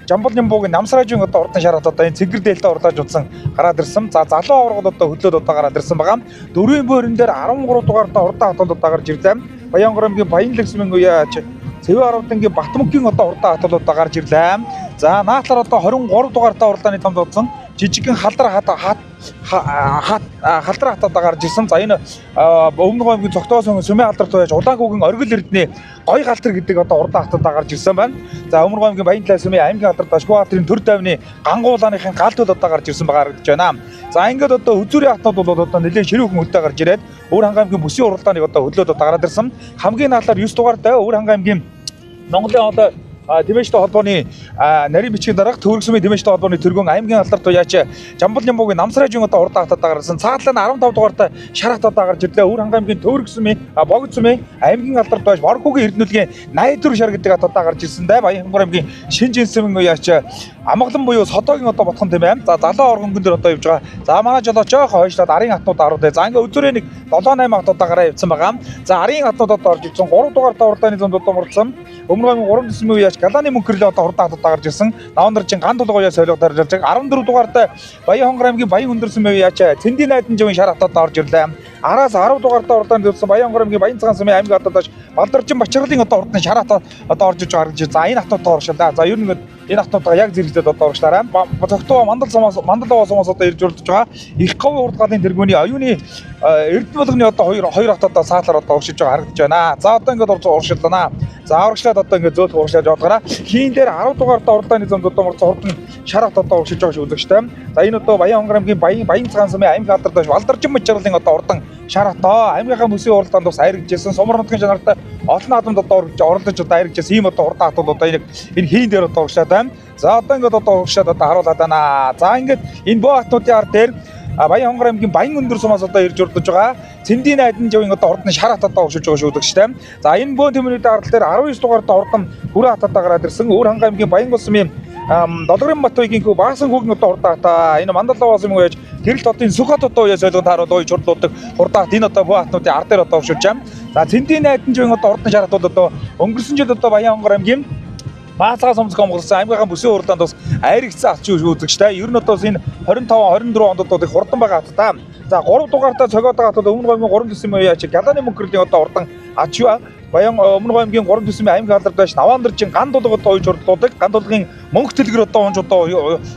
Жамбал Нямбуугийн Намсраажийн одоо урдан шарат одоо энэ цэгэр дээлтэй урлааж удсан гараад ирсэн. За залуу аврагууд одоо хөдлөөд одоо гараад ирсэн байгаа. 4-ийн буурин дээр 13 дугаартай урдан хатууд одоо гарч ирлээ. Баян хонгор аймгийн Баянлаг сүмийн яач Цэвэн Аравдангийн Батмөнгийн одоо урдан хатууд одоо гарч ирлээ. За наатлаар одоо 23 дугаартай урдааны тамд удсан жижигхэн халдар халдар хат одоо гарч ирсэн. За энэ Өмнөг аймгийн Цогтоосон сүмийн алдартай байж Улаангүйгийн Оргил эрдэнэ Гой галтар гэдэг одоо урдан хатад гарч ирсэн байна. За Өмнөг аймгийн Баянлаг сүмийн аймгийн алдартай Шгуугатрын төр тайвны гангуулааныхын галтууд одоо гарч ирсэн байгаа харагдаж байна. За ингээд одоо үзүүрийн хатнууд бол одоо нэлээд ширүүхэн хөдөө гарч ирээд Өөр ханга аймгийн бүсийн уралдааныг одоо хөдлөөд одоо гараад ирсэн. Хамгийн наалаар 9 дугаартай Өөр ханга аймгийн Монголын одоо Дэмэжтэй холбооны нарийн бичгийн дараах Төрөг сүмийн Дэмэжтэй холбооны тэргүүн аймгийн алдартай яач Жамбал Нямбуугийн Намсраажийн одоо урдан хатад гарсан. Цаатлаа нь 15 дугаартай шар хатад гарч ирлээ. Өөр ханга аймгийн Төрөг сүмийн Богд сүмийн аймгийн алдартай Боргуугийн Эрдэнэлгийн 84 шар гэдэг хатад гарч ирсэн дээ. Баян хонгор аймгийн Шинжин сүмийн яач Амгалан буюу Содогийн одоо ботхон тийм ээ. За залуу оргонгон дээр одоо явж байгаа. За манай жолооч жоохон хойшлоод арын хатнууд арууд ээ. За ингээ өдөрөө нэг 7-8 хатуудаа гараа явцсан байгаа. За арын хатнууд одоо орж ирсэн. 3 дугаартай урдааны зам одоо мурдсан. Өмнөг аймгийн 3 сүмийн яач Галааны мөнхөрлөө одоо урдан хатууд гарч ирсэн. Навандарчин ган тулгууяа солиог дарж ирж байгаа. 14 дугаартай Баян хонгор аймгийн Баян өндөр сүмийн яач Цэндийн найдан живийн шар хатууд орж ирлээ. Араас 10 дугаартай урдаанд явсан Баян хонгор аймгийн Баян цагаан сүмийн аймгийн хатууд Балдарчин Бачралын одоо урдан шар хатууд одоо орж иж байгаа гэж. За энэ хатууд оршилаа. За ер нь энэ хатнуудаа яг зэрэгцээд одоо оршлаарай. Цогтоо мандал овоо сумаас одоо ирж урдж байгаа. Их говь урд галын тэргүүний оюуны Эрдэнэ болгоны одоо хоёр хатуудаа саалаар одоо уршиж байгаа харагдаж байна. За одоо ингээд уршилдана. За урагшлаад одоо ингээд зөөлх урагшлаад явуулгараа. Хийн дээр 10 дугаартай урдааны зам одоо урдан шар хат одоо уршиж байгаа шүү үзэгчтэй. За энэ одоо Баян хонгор аймгийн Баян цагаан сүмийн аймгийн алдартай Балдарчин Бачралын одоо урдан шар хатаа аймгийнхаа бүсийн уралдаанд бас айргажсэн. Сумар нутгийн жанартай олон наадамд одоо оролдож одоо айргажсэн. Ийм одоо урдан хатууд одоо энэ хийн дээр одоо урагшлаад байна. За одоо ингээд одоо урагшаад одоо харуулаад байна. За ингээд энэ боо хатнуудын ар дээр Баян хонгор аймгийн Баян өндөр сумаас одоо ирж урдж байгаа. Цэндийн найдан живийн одоо урдан шар хатад одоо уршиж байгаа шүү үзэгчтэй. За энэ бөөн төмөрийн арал дээр 19 дугаартай урдан хүрээ хатад гараад ирсэн. Өөр ханга аймгийн Баян гол сүмийн Долгорын Батбаягийн хүү Баасан хүүгийн одоо урдан хатаа энэ Мандалаваас юм гэж гэрэлт хотын сүх хот одоо яа солигод харуул ой чурлуудаг урдан хат энэ одоо бөө хатнуудын ар дээр одоо уршиж байна. За Цэндийн найдан живийн одоо урдан шар хатууд одоо өнгөрсөн жил одоо Баян хонгор аймгийн Баацаа сумцг омголсон аймгийнхаа бүсийн уралдаанд бас айргцсан алч үзэгчтэй. Ер нь одоо энэ 25 24 онд одоо их хурдан байгаа хат та. За 3 дугаартай цогоод байгаа хатууд Өмнөг аймгийн 3 төсөв яач Галааны мөнхөрлөлийн одоо урдан ач Баян Өмнөг аймгийн 3 төсвийн аймгийн алдартай Навандарчин ган тулгад одоо ойж урдлуудаг. Ган тулгын мөнгө тэлгэр одоо унж одоо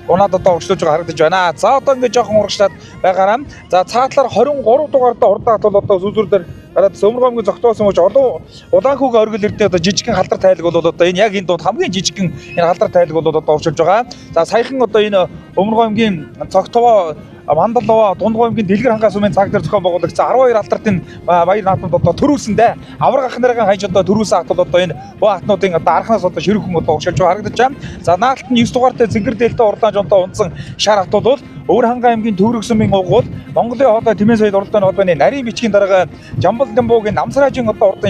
унаад одоо урагшлуулж байгаа харагдаж байна. За одоо ингээд жоохон урагшлаад байгаараа. За цаатлаар 23 дугаартай урдан хат бол одоо сүзүр дээр гараад Өмнөг аймгийн Цогтоосон мөч олон Улаанхүүгийн Оргил эрдэнэ одоо жижигхэн халдар тайлг бол одоо энэ яг энэ дунд хамгийн жижигхэн энэ халдар тайлг бол одоо уршилж байгаа. За саяхан одоо энэ Өмнөг аймгийн Цогтоо Мандалова Дундгой аймгийн Дэлгэр хангаа сүмийн цаг дээр зохион байгуулагчсан 12 алдартын баяр наадмад одоо төрүүлсэндээ авраг ах нарын хаяж одоо төрүүлсэн хат бол одоо энэ боо хатнуудын одоо архнаас одоо ширүүхэн одоо уршилж байгаа харагдаж байна. За наалт нь 9 дугаартай цэнгэр дээлтэй урдаан жонтой унтсан шар хатууд бол Өөр ханга аймгийн Төрөг сүмийн угуул Монголын хоолой Тэмээ соёл уралдааны холбооны нарийн бичгийн дарга Жамбал Нямбуугийн Намсраажийн одоо урдан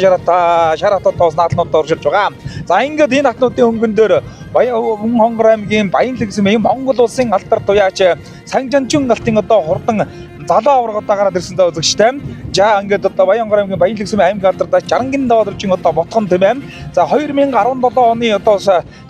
шар хатуудаас наалнууд оршилж байгаа. За ингээд энэ хатнуудын хөнгөн дээр Баян хонгор аймгийн Баянлаг сүмийн Монгол улсын алдар туяач Сангжончин галтын одоо хурдан залуу авраг одоо гараад ирсэндээ үзэгчтэй. За ингээд одоо Баян хонгор аймгийн Баянлаг сүмийн аймгийн алдартай Жарангийн даваалжийн одоо ботхон тийм ээ. За 2017 оны одоо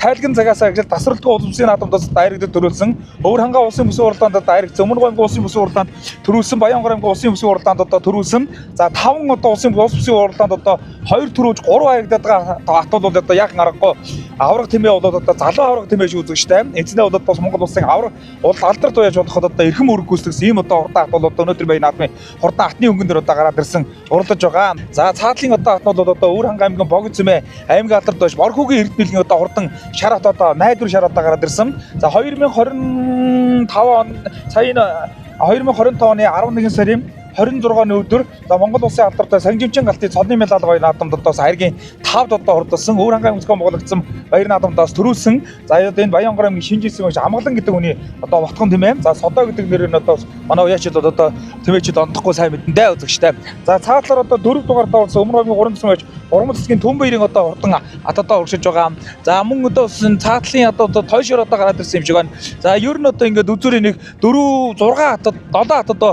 тайлгын цагаас ажил тасралтгүй улсын наадамдаас дайрагдад төрүүлсэн. Өөр ханга улсын бүсийн уралдаанд дайрагдсан. Өмнөг аймгийн улсын бүсийн уралдаанд төрүүлсэн. Баян хонгор аймгийн улсын бүсийн уралдаанд одоо төрүүлсэн. За 5 одоо улсын бүсийн уралдаанд одоо 2 төрүүлж 3 хаягдаад байгаа хатууд бол одоо яахан аргагүй авраг тэмээ бол одоо залуу авраг тэмээ шүү үзэгчтэй. Эцнээ бол бас Монгол улсын авраг алдар туяаж бодоход одоо эрхэм өрг гүйцэтгэсэн ийм одоо урдан хат бол одоо өнөөдөр Баян наадмын хурдан хатны өнгөн дээр одоо гараад ирсэн уралдаж байгаа. За цаатлын одоо хатнууд бол одоо Өөр ханга аймгийн Богд сүмээ аймгийн алдар туяаж Борхүүгийн Эрдэнэлгийн одоо хурдан шар хат одоо найдвар шар одоо гараад ирсэн. За 2025 он сая 2025 оны 11 сарын 26-ны өдөр за Монгол Улсын алдартай Сангижимчин галтын цодны медаль гоё наадамд одоо харгийн 5-д одоо хурдсан Өвөр хангаан зохион байгуулагдсан баяр наадамдаас төрүүлсэн. За энэ Баянгор аймгийн Шинжээсэн багш Амгалан гэдэг хүний одоо ботхон тийм ээ. За Содоо гэдэг нэрээр нь одоо манай уяачид одоо тэмээчд ондохгүй сайн мэдэндээ үзэгчтэй. За цаатлаар одоо 4 дугаар давуулсан Өмнө аймгийн 3 төсөн байж уран цэцгийн Түн баярын одоо хурдан атадаа урагшиж байгаа. За мөн одоо цаатлын одоо тойшоор одоо гараад ирсэн юм шиг байна. За ер нь одоо ингээд үзүүрийн нэг 4 6 атад 7 атад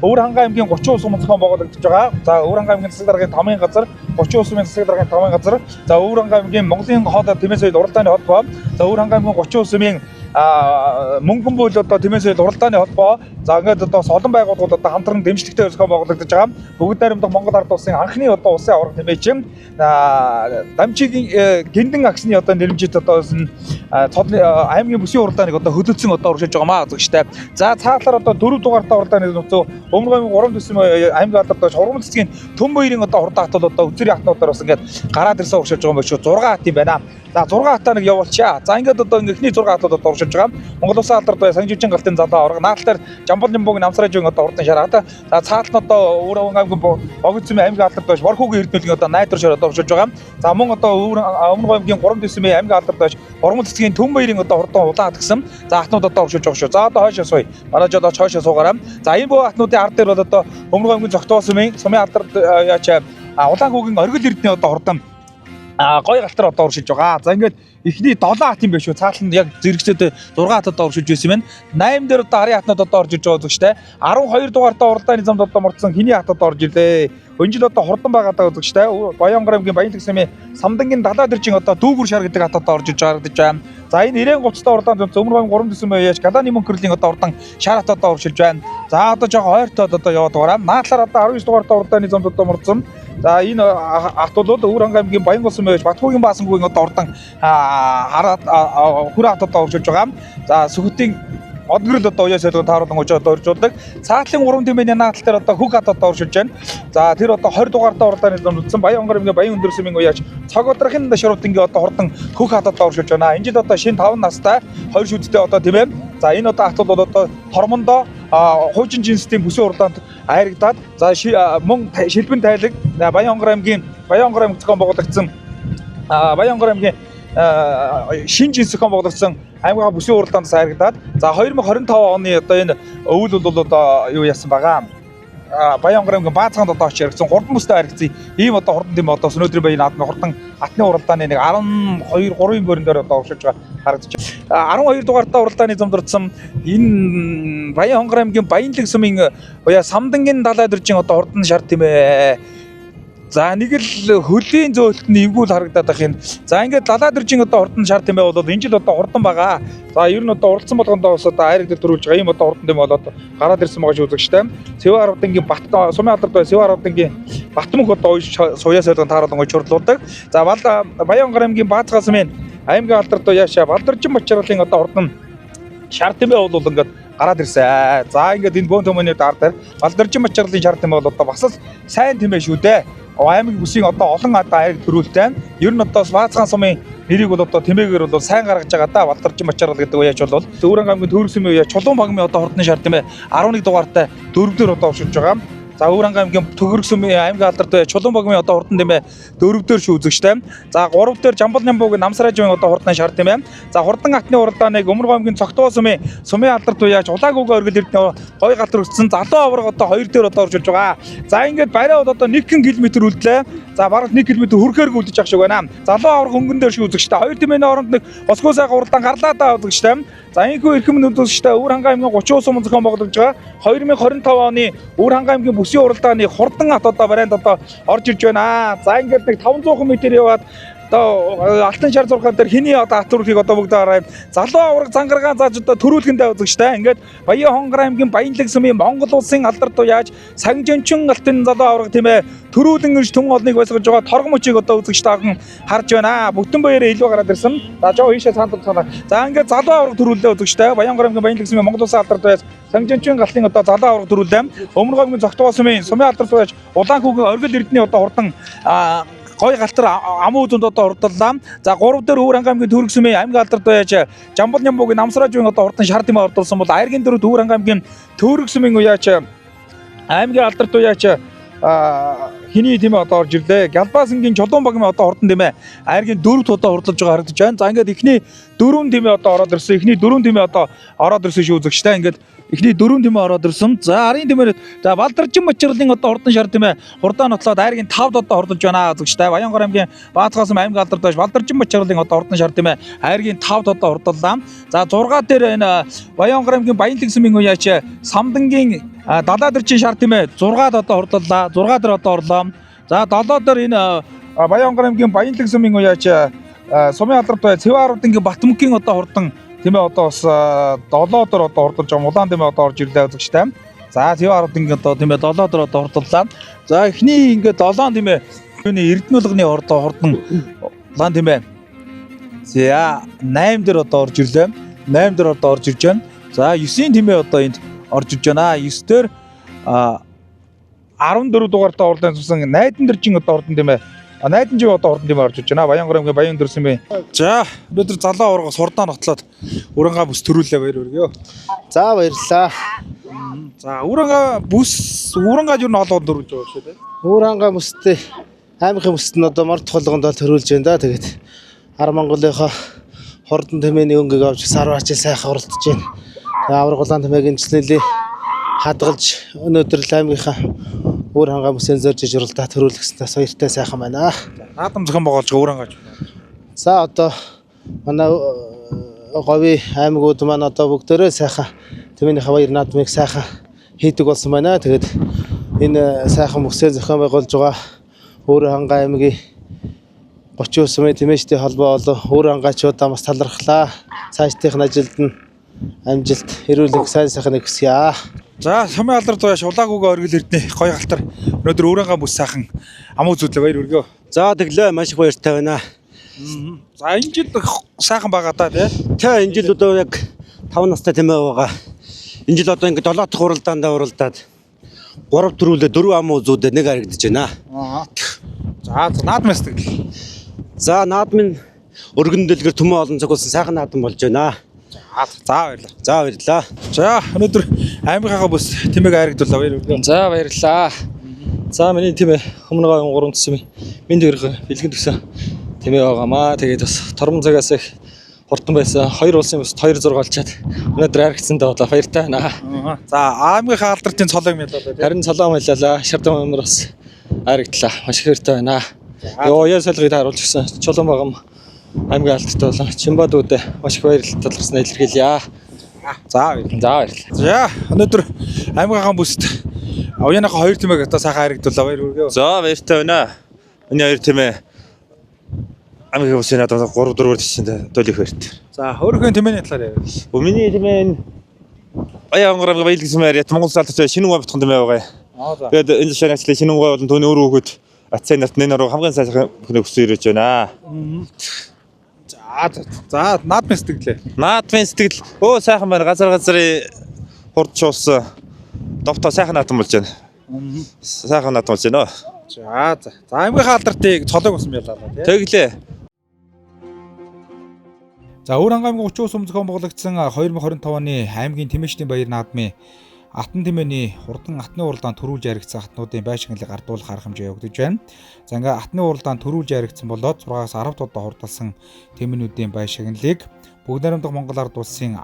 Өвөр хангаан аймгийн 30 улс зохион байгуулагдаж байгаа. За Өвөр хангаан аймгийн засаг даргын 5-ын газар 30 улсын засаг даргын 5-ын газар. За Өвөр хангаан аймгийн Монголын хоол тэмээс соёл уралдааны холбоо. За Өвөр хангаан аймгийн 30 улсын мөнгөн бүл одоо тэмээс соёл уралдааны холбоо. За ингээд одоо олон байгууллагууд одоо хамтран дэмжлэгтэй зохион байгуулагдаж байгаа. Бүгд найрамдах Монгол ард улсын анхны одоо улсын аварга тэмээчин дамжигийн гиндэн агсны одоо нэрмжит одоо аймгийн бүсийн уралдааныг одоо хөдөлсөн одоо урагшиж байгаа маа үзэгчтэй. За цаатлаар одоо 4 дугаартай уралдааны нөхцөө Өмнө аймгийн 3 төсөн аймгийн алдартай уран цэцгийн Түн баярын одоо хурдан хатууд одоо үзүүрийн хатнуудаар бас ингээд гараад ирсэн урагшиж байгаа юм биш үү? 6 хат юм байна. За 6 хатаа нэг явуулчаа. За ингээд одоо эхний 6 хатууд одоо урагшиж байгаа. Монгол Улсын алдартай Сангижимчин галтын залуу аварга наалтаар Жамбал Нямбогийн намсраажийн одоо урдан шараад. За цаатал нь одоо Өвөр аймгийн Богдцэм аймгийн алдартай Борхуугийн эрдэнэлгийн одоо найдвар шар одоо урагшиж байгаа. За мөн одоо Өмнө аймгийн 3 төсөн аймгийн алдартай уран цэцгийн Түн баярын одоо хурдан улаан атгсан. За хатнууд одоо урагшиж байгаа шүү. За одоо хойшоо сууя. Манай жоо хойшоо суугаараа. За энэ бүх хатнуудын ард дээр бол одоо Өмнө аймгийн Зогтоосмын сумын алдарт яач улаан хүүгийн оргил эрдэнэ одоо хурдан гой галтар одоо урагшиж байгаа. За ингээд эхний 7 хат юм биш үү? Цаатал нь яг зэрэгцээд 6 хат одоо урагшиж байсан юм. 8 дээр одоо арын хатнууд одоо орж иж байгаа үзэгчтэй. 12 дугаартаа уралдааны замд одоо мордсон хиний хат одоо орж ирлээ. Өнжил одоо хурдан байгаа даа үзэгчтэй. Баянгор аймгийн Баянлаг сумын Самдангийн далаа дэржин одоо Дүүгүр шар гэдэг хат одоо орж иж байгаа. За энэ 93 та уралдаанд Өмнө аймгийн 3 төсөн байж Галааны мөнгөрлөлийн одоо уралдаан шар хат одоо урагшилж байна. За одоо жоо ойртоод одоо яваад байгаа. Наадлаар одоо 19 дугаартаа уралдааны замд одоо мордсон. За энэ хатууд Өвөр хангаан аймгийн Баянгол сум байж Батхуугийн Баасангийн одоо уралдаан хараад хүрээ хат одоо урагшилж байгаа. За Сүхтийн Одгөрл одоо уяа солиго тааруулан очоод оржуулдаг. Цаатлын 3 тэмээний наадал дээр одоо Хүг хат одоо оршиж байна. За тэр одоо 20 дугаартаа уралдааны зам үтсэн Баянгор аймгийн Баян өндөр сүмийн уяач цаг одрахын шаруудынгийн одоо хурдан Хүг хат одоо оршиж байна. Энэ жил одоо шинэ 5 настай 2 шүдтэй одоо тийм ээ. За энэ одоо хатууд бол одоо Тормондоо хуучин жинсийн бүсийн уралдаанд айрагдаад за мөн шилбэн тайлаг Баянгор аймгийн зохион байгуулагдсан Баянгор аймгийн шинэ жинс зохион байгуулагдсан аймгийн бүсийн уралдаанд сайрагдаад за 2025 оны одоо энэ өвөл бол одоо юу яасан байгаа. Баянгор аймгийн Баацгаанд одоо очиж яригдсан хурдан бүстэй харигдсан ийм одоо хурдан тийм одоо өнөөдрийн баян наадмын хурдан атны уралдааны нэг 12 3-ын бүрэн дээр одоо урагшиж байгаа харагдаж байна. 12 дугаартаа уралдааны замд орсон энэ Баянгор аймгийн Баянлаг сумын уяа Самдангийн далай дэржин одоо хурдан шар тийм ээ. За нэг л хөлийн зөөлт нь эвгүүл харагдаад байх юм. За ингээд далаа дэржин одоо хурдан шар тийм ээ бол энэ жил одоо хурдан байгаа. За ер нь одоо уралдсан болгондоо бас одоо айраг дээр төрүүлж байгаа юм одоо хурдан тийм болоод гараад ирсэн байгаа шүү үзэгчтэй. Цэвэ арвдангийн сумын алдартай Цэвэ арвдангийн Батмөнх одоо суяа солион тааруулан очирлуулдаг. За Баянгор аймгийн Баацгаа сумын аймгийн алдартай яашаа Балдаржин Бачаарлын одоо хурдан шар тийм ээ бол ингээд гараад ирсэн. За ингээд энэ бөөн төмөний даар Балдаржин Бачаарлын шар тийм ээ бол одоо бас л сайн тийм ээ шүү дээ. Аймгийн бүсийн одоо олон адаа айраг төрүүлтэй. Ер нь одоо Баацгаан сумын нэрийг бол одоо тэмээгээр бол сайн гаргаж байгаа да. Балдаржин Бачаарал гэдэг уяач бол Өвөр аймгийн Төвөрг сумын уяач Чулуун багмын одоо хурдны шар тийм ээ 11 дугаартай 4-дөр одоо оршиж байгаа. За Өвөр аймгийн Төгөрг сумын аймгийн алдартай Чулуун багмын одоо хурдан тийм ээ 4-дөр шүү үзэгчтэй. За 3-дөр Жамбал Нямбогийн намсраажийн одоо хурдан шар тийм ээ. За хурдан атны уралдааныг Өмнө аймгийн Цогтоо сумын алдарт уяач Улаагүйгийн оргил эрдэнэ гой галтар өссөн залуу аварга одоо 2 дээр одоо оршиж байгаа. За ингээд барай бол одоо 1 км үлдлээ. За бараг 1 км хүрхээр үлдэж ах шиг байна. Залуу аварга хөнгөн дээр шүү үзэгчтэй. 2 тэмээний оронд нэг Осгоо сайхан уралдаан гарлаа даа үзэгчтэй. За энэхүү эрхэм нүдүүстэй Өвөр хангаан аймгийн 30 сум зохион байгуулагдж байгаа. 2025 оны Өвөр хангаан аймгийн бүсийн уралдааны хурдан ат одоо барайнд одоо орж ирж байна. За ингээд нэг 500 м яваад одоо алтан шар зургаан дээр хиний одоо атуурхийг одоо бүгд хараа. Залуу аварга зангаргаан зааж одоо төрүүлгэндээ үзэгчтэй. Ингээд Баянгор аймгийн Баянлаг сумын Монгол улсын алдарт уяач Сангижимчин галтын залуу аварга тийм ээ төрүүлэн ирж түн олныг байсгаж байгаа торгом мөчийг одоо үзэгчтэй харж байна. Бүтэн баяраа илүү гараад ирсэн. За жоо ийшээ цаанд цаана. За ингээд залуу аварга төрүүлээ үзэгчтэй. Баянгор аймгийн Баянлаг сумын Монгол улсын алдарт уяач Сангижимчин галтын одоо залуу аварга төрүүлээ. Өмнө аймгийн Зогтоо сумын алдарт уяач Улаан хүүгийн оргил эрдэнэ одоо хурдан гой галтар амуу үзэнд одоо хурдлаа. За 3 дээр Өвөр хангаан аймгийн Төвөрг сумын аймгийн алдарт уяач Жамбал Нямбогийн намсраажийн одоо хурдан шар тийм ордулсан бол Айргийн 4 Өвөр хангаан аймгийн Төвөрг сумын уяач аймгийн алдарт туяач хиний тийм ээ одоо орж ирлээ. Галбаасангийн Чулуун багийн одоо хурдан тийм ээ айргийн 4 удаа хурдалж байгаа харагдаж байна. За ингээд эхний 4 тийм ээ одоо ороод ирсэн. Эхний 4 тийм ээ одоо ороод ирсэн шүү үзэгчтэй. Ингээд эхний 4 тийм ээ ороод ирсэн. За арын тийм ээ за Балдарчин Мачралын одоо хурдан шар тийм ээ хурдан нотлоод айргийн 5 удаа хурдалж байна үзэгчтэй. Баянгор аймгийн Баатгаас аймгийн алдарт туяач Балдарчин Мачралын одоо хурдан шар тийм ээ айргийн 5 удаа хурдаллаа. За 6 дээр энэ Баянгор аймгийн Баянлаг сүмийн уяач Самдангийн Далаадэрчин шар тийм ээ 6 одоо хурдаллаа. 6 дээр одоо орлоо. За 7 дээр энэ Баянгор аймгийн Баянлаг сүмийн уяач сумын алдарт туяач Цэвааруудын Батмөнхийн одоо хурдан тийм ээ одоо бас 7 дээр одоо хурдалж байгаа улаан тийм ээ одоо орж ирлээ үзэгчтэй. За Цэвааруудын одоо тийм ээ 7 дээр одоо хурдаллаа. За эхний ингээд 7 тийм ээ юуны Эрдэнэлгний хурдан улаан тийм ээ. За 8 дээр одоо орж ирлээ. 8 дээр одоо орж ирж байна. За 9-ийн тийм ээ одоо энд орж иж байна. 9 дээр 14 дугаартаа орлын цусан найдан дэржин одоо ордон тийм ээ. Найдан жив одоо ордон тийм орж иж байна. Баянгор аймгийн Баян дэрсэн бэ. За өнөөдөр залуу ургаас хурдаа нотлоод урангаа бүс төрүүлээ баяр өргөө. За баярлалаа. За урангаа бүс урангаа юу н олоод дөрвж байгаа шүү дээ. Урангаа бүстэй аймгийн бүст нь одоо морд толгонд төрүүлж байна да. Тэгээд Ар Монголынхоо хурдан тэмээний өнгөг авч сарваач сайхан оролдож байна. Авраг улаан тэмээгийн жилнэлээ хадгалж өнөөдөр л аймгийнхаа өөр хангаа бүсээн зорж иж уралдаа төрүүлгэснээр баяртай сайхан байна. Наадам зохион байгуулж байгаа урангааж. За одоо манай говийн аймагуд маань одоо бүгдээрээ сайхан тэмээнийхээ баяр наадмыг сайхан хийдэг болсон байна. Тэгээд энэ сайхан бүсээн зохион байгуулж байгаа өөр хангаа аймгийн 30 сумын тэмээчдийн холбоо болон өөр хангаачуудаа бас талархлаа. Цаашдынх нь ажилд нь амжилт эрүүлэг сайн сайхныг хүсье. За сумын алдарт туяач Улаагүйгээ оргил эрдэнэ гоё галтар өнөөдөр урангаа бүс сайхан амуу зүтлээ баяр өргөө. За тэглээ маш их баяртай байна. За энэ жил сайхан байгаа да тий. Тэ энэ жил одоо яг 5 настай тэмээ байгаа. Энэ жил одоо ингэ 7 дахь уралдаандаа уралдаад 3 төрүүлээ 4 амуу зүүдээ нэг харагдаж байна. За наадмаас тэгэл. За наадмын өргөн дэлгэр төмөө олон цагуулсан сайхан наадам болж байна. За баярлалаа. За баярлалаа. За өнөөдөр аймгийнхаа бүс тэмээг харагдуулаа баяр өргөө. За баярлалаа. За миний тэмээ өмнөгийн 3 төсөмийн минь дэрэг бэлгэн төсөн тэмээ байгаамаа. Тэгээд бас торон цагаас их хурдан байсан 2 улсын бүс 2-6 олчаад өнөөдөр харагдсандаа бодлоо баяртай байна. За аймгийнхаа алдартын цолыг мэлээ. Харин цолоо мэлээ. Шардан өмөр бас харагдлаа. Маш их баяртай байна. Йоо яа солигыг харуулж гисэн Чулуун багам аймгийн алдартай болон Чимбадуудад маш их баярлалт талархсан илэрхийлье. За баярлалаа. За өнөөдөр аймгийнхаа бүст уяаныхаа 2 тэмээг одоо сайхан харагдуулаа баяр өргөө. За баяртай байна. Миний 2 тэмээ аймгийн бүсийн одоо 3-4-р тийшээ тоол их баяртай. За өөрийнхөө тэмээний талаар яриа. Миний тэмээ нь Баянгор аймгийн Баянлаг сүмээр ят Монгол алдарт шинэ угаа битгэн тэмээ байгаа. Тэгээд энэ шанагчлаа шинэ угаа болон түүний өөр хүүхэд Ацаа нарт нэр хамгийн сайхан хүнээ өсөж ирж байна. За наадмын сэтгэлээ. Наадмын сэтгэл өө сайхан байна. Газрын хурд шуусан довтоо сайхан наадам болж байна. Сайхан наадам болж байна. За аймгийнхаа алдартыг цолог болсон байлаа тий. Тэглээ. За өөр аймгийн 30 сум зохион байгуулагдсан 2025 оны аймгийн тэмээчдийн баяр наадмын Атан тэмээний хурдан атны уралдаан төрүүлж яригдсан хатнуудын байшинлыг ардуулах арга хэмжээ өгдөж байна. За ингээ атны уралдаан төрүүлж яригдсан болоод 6-аас 10 удаа хурдалсан тэмээнүүдийн байшинлыг Бүгд найрамдах Монгол ард улсын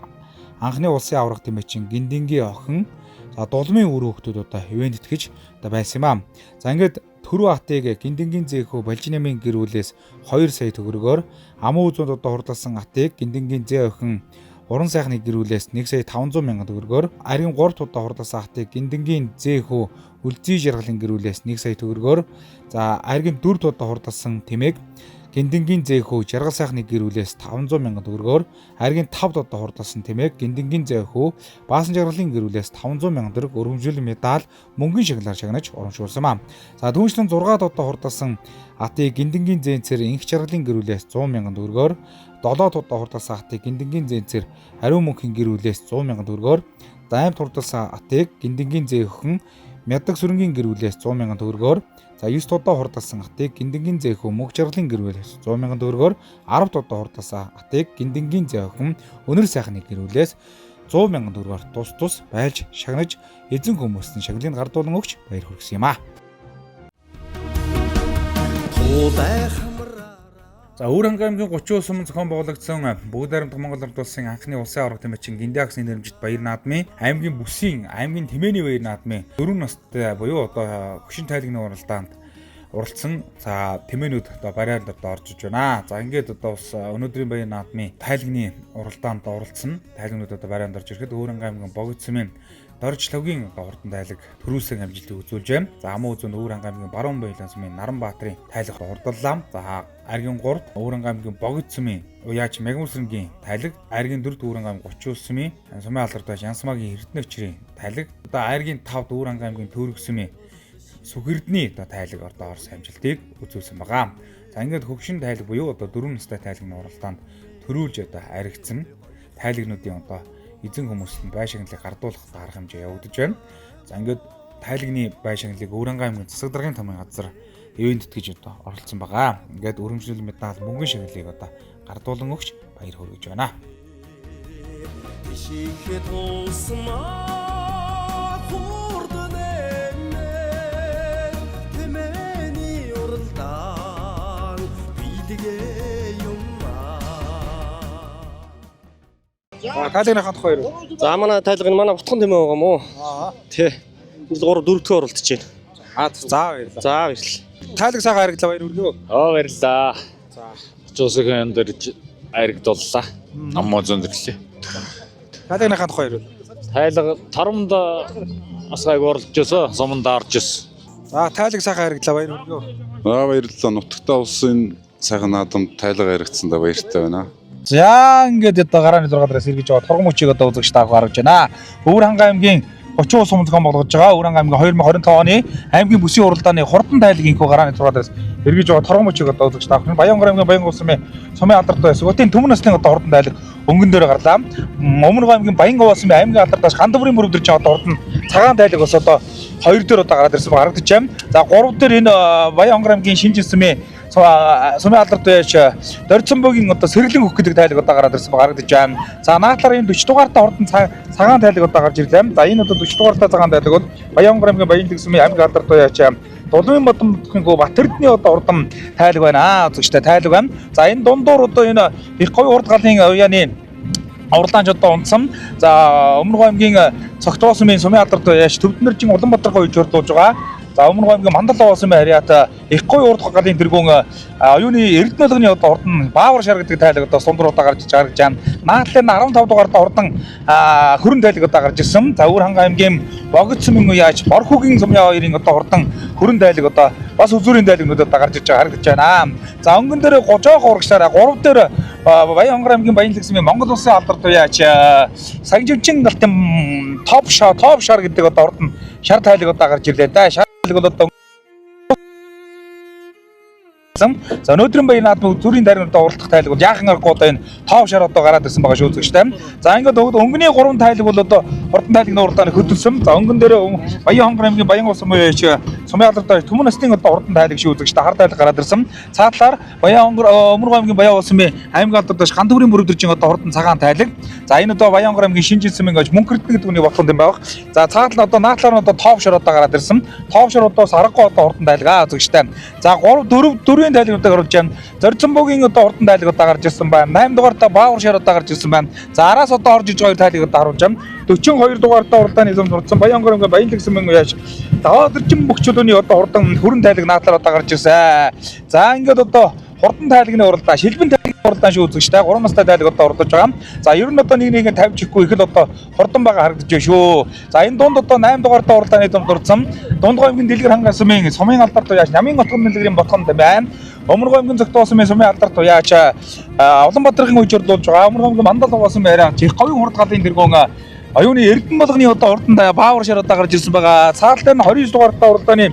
анхны улсын аврах тэмээчин Гиндингийн охин дулмын үр хөвгтүүд одоо ивент итгэж байсан юм аа. За ингээд Төрөө хатыг Гиндингийн зэөхөө Балжинамын гэр бүлээс 2 сая төгрөгөөр амуу үзүүнд одоо хурдалсан хатыг Гиндингийн зээ охин Уран сайхны гэр бүлээс 1 сая 500 мянган төгрөгөөр Арийн 3 удаа хурдалсан хатыг Гиндингийн зэөхөө Үлзий жаргалын гэр бүлээс 1 сая төгрөгөөр за Арийн 4 удаа хурдалсан тэмээг Гиндингийн зэөхөө жаргал сайхны гэр бүлээс 500 мянган төгрөгөөр Арийн 5 удаа хурдалсан тэмээг Гиндингийн зэөхөө Баасан жаргалын гэр бүлээс 500 мянган төгрөг өргөмжлөл медаль мөнгөний шагналаар шагнаж урамшуулсан юм. За түүнчлэн 6 удаа хурдалсан хатыг Гиндингийн зээнцэр инх жаргалын гэр бүлээс 100 мянган төгрөгөөр 7 удаа хурдалсан хатыг Гиндингийн зээнцэр хариу мөнхийн гэр бүлээс 100 мянган төгрөгөөр даймт хурдалсан хатыг Гиндингийн зэөхөн Мядаг сүрэнгийн гэр бүлээс 100 мянган төгрөгөөр за 9 удаа хурдалсан хатыг Гиндингийн зэөхөн Мөнх жаргалын гэр бүлээс 100 мянган төгрөгөөр 10 удаа хурдалсан хатыг Гиндингийн зэөхөн Өнөр сайхны гэр бүлээс 100,000 төгрөгөөр тус байлж шагнаж эзэн хүмүүст нь шагналыг гардуулан өгч баяр хүргэсэн юм а. За Өвөрхангай аймгийн 30 ус өмнө зохион байгуулагдсан Бүгд найрамдах Монгол Ард улсын анхны улсын аварга тэмээчин Гиндиаксны нэрмжит Баяр наадмын аймгийн бүсийн аймгийн тэмээний Баяр наадмын 4 настай буюу одоо хөшин тайлгны уралдаанд уралдсан за тэмээнүүд одоо барайнд одоо орж иж байна. За ингээд одоо бас өнөөдрийн Баяр наадмын тайлгны уралдаанд оролцсон тайлгнууд одоо барайнд орж ирэхэд Өвөрхангай аймгийн Богд цэмийн Доржлогийн хурдан тайлаг төрүүлсэн амжилтыг үзүүлж байна. За амун үзүүнд Өвөрхангай аймгийн Баруун Баялан сумын Наранбаатарын тайлаг хурдаллаа. За Аргийн 3-т Өвөрхангай аймгийн Богд цэмийн Уяач Мягмүсрэнгийн тайлаг, Аргийн 4-т Өвөрхангай аймгийн 30 сумын Сумын алдартай Янсмагийн Эрдэнэвчрийн тайлаг, одоо Аргийн 5-т Өвөрхангай аймгийн Төрөг сумын Сүхэрдний одоо тайлаг ордоо орсон амжилтыг үзүүлсэн байгаа. За ингээд хөгшин тайлаг буюу одоо 4 настай тайлагны уралдаанд төрүүлж одоо аригдсан тайлагнуудын одоо эзэн хүмүүст нь бай шагналыг гардуулах арга хэмжээ явагдаж байна. За ингээд тайлагны бай шагналыг Өвөрхангай аймгийн засаг даргын тамгын газар ивент гэж одоо оролцсон байгаа. Ингээд өргөмжлөл медаль мөнгөн шагналыг одоо гардуулан өгч баяр хүргэж байна. Тайлагныхаа тухай юу? За манай тайлгын манай бутхан тэмээ байгаа мó. Тий. 3 4-р оролдож байна. За баярлалаа. За баярлалаа. Тайлаг сайхан харагдлаа баяр хүргэв. Баярлалаа. За. Жосгийн өндөрж харагдууллаа. Аммаа зөндөрлөө. Тайлагныхаа тухай юу? Тайлаг тарамд асгайг оролцожсоо, суманд орж ирсэн. За тайлаг сайхан харагдлаа баяр хүргэв. Баярлалаа. Нутагтаа улсын сайхан наадамд тайлаг харагдсандаа баяртай байна. За ингээд одоо гарааны 6 дараас эргэж байгаа торгон мөчийг одоо үзэгч таах гаргаж байна. Өвөрхангай аймгийн 30 ус өмнө зохион болгож байгаа Өвөрхангай аймгийн 2025 оны аймгийн бүсийн уралдааны хурдан тайлагийнхөө гарааны 6 дараас эргэж байгаа торгон мөчийг одоо үзэгч таах. Баянгор аймгийн Баян улсын сумын алдартай Сүгтийн Төмөн насны одоо хурдан тайлаг өнгөн дээр гарлаа. Өвөрхангай аймгийн Баянгор улсын аймгийн алдартай Гандаврын мөрөвдөрж байгаа хурдан цагаан тайлаг бас одоо 2 дээр одоо гараад ирсэн харагдаж байна. За 3 дээр энэ Баянгор аймгийн Шинжин сумын сумын алдартай Дорцомбогийн одоо сэрлэн хөх гэдэг тайлаг одоо гараад ирсэн харагдаж байна. За наадлаар энэ 40 дугаартай хурдан цагаан тайлаг одоо гарч ирлээ. За энэ одоо 40 дугаартай цагаан тайлаг бол Баянгор аймгийн Баянлаг сумын аймгийн алдартай Дулмын Бадамтхын Батэрдний одоо хурдан тайлаг байна. Үзэгчтэй тайлаг байна. За энэ дундуур одоо энэ их говь урд галын уяаны уралдаанч одоо унтсан. За Өмнөг аймгийн Цогтгоо сумын сумын алдартай Төвднөржин Улаанбаатар говьж урдуулж байгаа. За Өмнөг аймгийн Мандал сумын харьяат их говь урд галын тэргүүн оюуны Эрдэнэлгний одоо хурдан Баавар шар гэдэг тайлаг одоо сундруудаа гарч гарч байна. Наадлын 15 дугаартай хурдан хөрөн тайлаг одоо гарч ирсэн. За Өвөрхангай аймгийн Богд цэмийн Уяач Борхүүгийн сумын хоёрын одоо хурдан хөрөн тайлаг одоо бас үзүүрийн тайлагнууд одоо гарч ирж байгаа харагдаж байна. За өнгөн дээр 30 урагшаараа 3 дээр Баянгор аймгийн Баянлаг сумын Монгол улсын алдартай Уяач Сагживчин галтын топ шар гэдэг одоо хурдан шар тайлаг одоо гарч ирлээ да. Шар тайлаг бол одоо За өнөөдрийн Баяр наадмын зүрийн даримтаа уралдах тайлаг бол яахан аргагүй одоо энэ топ шар одоо гараад ирсэн байгаа шүү үзэгчтэй. За ингээд өнгөний 3 тайлаг бол одоо хурдан тайлагны уралдааны хөдөлсөн. За өнгөн дээр Баянгор аймгийн Баян улсын буюуч сумын алдартай Төмөн насны одоо хурдан тайлаг шүү үзэгчтэй хар тайлаг гараад ирсэн. Цаатлаар Баянгор Өмнөг аймгийн Баян улсын аймгийн алдартай Гандаврын мөрөвдөржин одоо хурдан цагаан тайлаг. За энэ одоо Баянгор аймгийн Шинжин сумын Мөнхөрдөн гэдэг үний ботхон юм байх. За цаатлаар одоо наадлаар одоо топ шар одоо гараад ирсэн. Топ шар одоо аргагүй одоо хурдан тайлаг үзэгчтэй. За 4 тайлгуудаа гарч байна. Зорцомбогийн одоо хурдан тайлаг одоо гарч ирсэн байна. 8 дугаартай Баавар шар одоо гарч ирсэн байна. За араас одоо орж иж 2 тайлаг одоо харуулж байна. 42 дугаартай уралдааны эзэм сурцсан Баянгор аймгийн Баянлаг сумын Уяач Даваадэрчин бөхчөлөөний одоо хурдан хөрөн тайлаг наадлаар одоо гарч ирсэн. За ингээд одоо хурдан тайлагны уралдаан шилбэн тайлагны уралдаан шүү үзэгчтэй 3 настай тайлаг одоо урдаж байгаа. За ер нь одоо нэг 50 чихгүй их л одоо хурдан байгаа харагдаж байна шүү. За энэ дунд одоо 8 дугаартай уралдааны эзэм дурдсан Дундгой аймгийн Дэлгэр хангай сумын сумын алдартай Уяач Намын отгон дэлгэрийн ботхонд байна. Өмнөг аймгийн Цогтгоо сумын сумын алдартай Уяач Улаанбаатарын үеж урдуулж байгаа. Өмнөг аймгийн Мандал сумын харьяат их говийн хурд галын тэргүүн оюуны Эрдэнэ болгоны одоо хурдан Баавар шар одоо гарч ирсэн байгаа. Цаатлаар нь 29 дугаартай уралдааны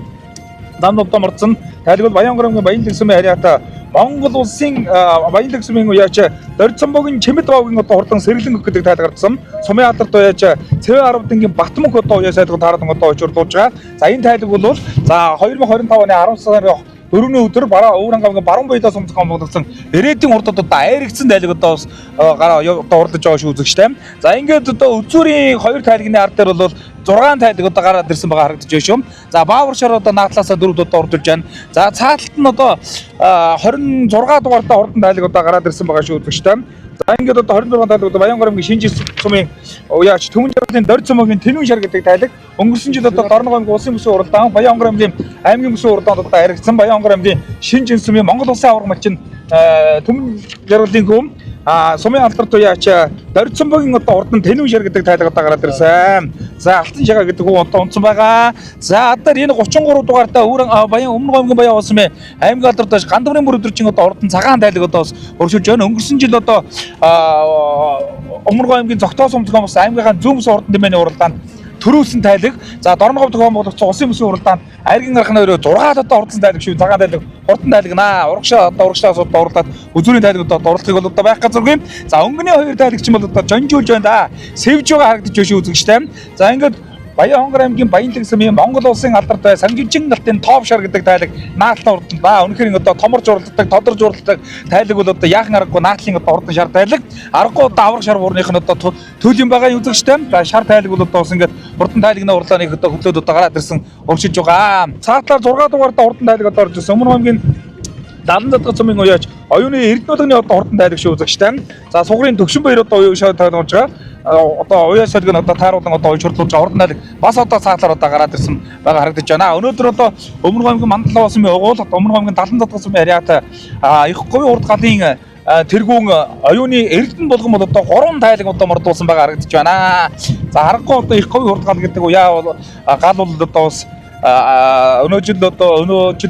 зам одоо мордсон. Тайлбар Баянгор аймгийн Баянлаг сумын харьяат Монгол улсын Баянлаг сумын Уяач Дорцомбогийн Чимэд баагийн одоо хурдан сэрлэн хөх гэдэг тайлаг гарсан. Сумын алдартай Уяач Цэвэ 10 дэнгийн Батмөнх одоо Уяач сайлгад хараад одоо учруулж байгаа. За энэ тайлаг бол за 2025 оны 10 сарын 4-ний өдөр бараа Өвөр ангамгийн баруун боёдоос онцгой болгосон ирээдүйн урд одоо айрэгдсэн тайлаг одоо бас гараа урдж байгаа шүү үзэгчтэй. За ингээд одоо үзүүрийн 2 тайлагны ард дээр бол 6 тайлаг одоо гараад ирсэн байгаа харагдаж байна шүү. За Бааваршаар одоо наадлаасаа 4 удаа урд ирж байна. За цааталт нь одоо 26 дугаартаа урдан тайлаг одоо гараад ирсэн байгаа шүү үзэгчтэй. За ингээд одоо 26 тайлаг одоо Баянгоромгийн Шинжис сумын уяач Төмөн жаргалын Дорж цомогийн Тэнүүн шар гэдэг тайлаг өнгөрсөн жил одоо Дорногомгийн улсын бүсийн уралдаан Баянгоромгийн аймгийн бүсийн уралдаанд одоо харигдсан Баянгоромгийн Шинжис сумын Монгол улсын аварга малчин Төмөн жаргалын хүм сумын алдарт уяач Дорж цомогийн одоо урдан Тэнүүн шар гэдэг тайлаг одоо гараад ирсэн. За Алтан шагаа гэдэг хүн одоо унтсан байгаа. За одоо энэ 33 дугаартаа Өмнө Гомгийн Баян улсын аймгийн алдарт Гандаврын бүр өдрчин одоо урдан цагаан тайлаг одоо өршөлж байна. Өнгөрсөн жил одоо Өмнө Гомгийн Зогтоос өмцгөн бас аймгийнхаа зүүн бүсийн урдан тэмээний уралдаанд төрүүлсэн тайлаг. За Дорногов төхөөн болгоцсон улсын бүсийн уралдаанд Айргийн гарахны өрөө 6 одоо урдсан тайлаг шүү. Цагаан тайлаг, хурдан тайлаг наа. Урагшлаас одоо урлаад үзүүрийн тайлаг одоо дурлахыг бол одоо байх газаргүй. За өнгөний 2 тайлаг ч юм бол одоо жонжуулж байна да. Сэвж байгаа харагдаж байна шүү үзэгчтэй. За ингээд Баянгор аймгийн Баянлаг сумын Монгол улсын алдарт бай Сангижин галтын Топ шар гэдэг тайлаг наадлан урдан ба үнэхээр одоо томорж уралдаг, тодорж уралдаг тайлаг бол одоо яахан аргагүй наадлын одоо урдан шар тайлаг. Аргагүй одоо авраг шар буурных нь одоо төлөм байгаа үзэгчтэй. За шар тайлаг бол одоо бас ингээд урдан тайлагны урлааныг одоо хөдлөөд одоо гараад ирсэн уршиж байгаа. Цаатлаар 6 дугаартаа урдан тайлаг одоо орж ирсэн. Өмнө аймгийн Далан задгал цомын уяач оюуны Эрдэнэтийн одоо урдан тайлаг шүү үзэгчтэй. За сугрын төгшин баяр одоо оюун шар тайлаг болж байгаа. Одоо уяа солиг нь одоо тааруулан одоо ойчрлуулж урдан тайлаг бас одоо цаатлаар одоо гараад ирсэн байгаа харагдаж байна. Өнөөдөр одоо Өмнө Гомгийн Мандалаа улсын уулт Өмнө Гомгийн Далан задгал цомын ариат их говийн урд галын тэргүүн оюуны Эрдэнэ болгон бол одоо 3 тайлаг одоо мордуулсан байгаа харагдаж байна. За харахгүй одоо их говийн урд гал гэдэг уяа гал бол одоо бас өнөө жил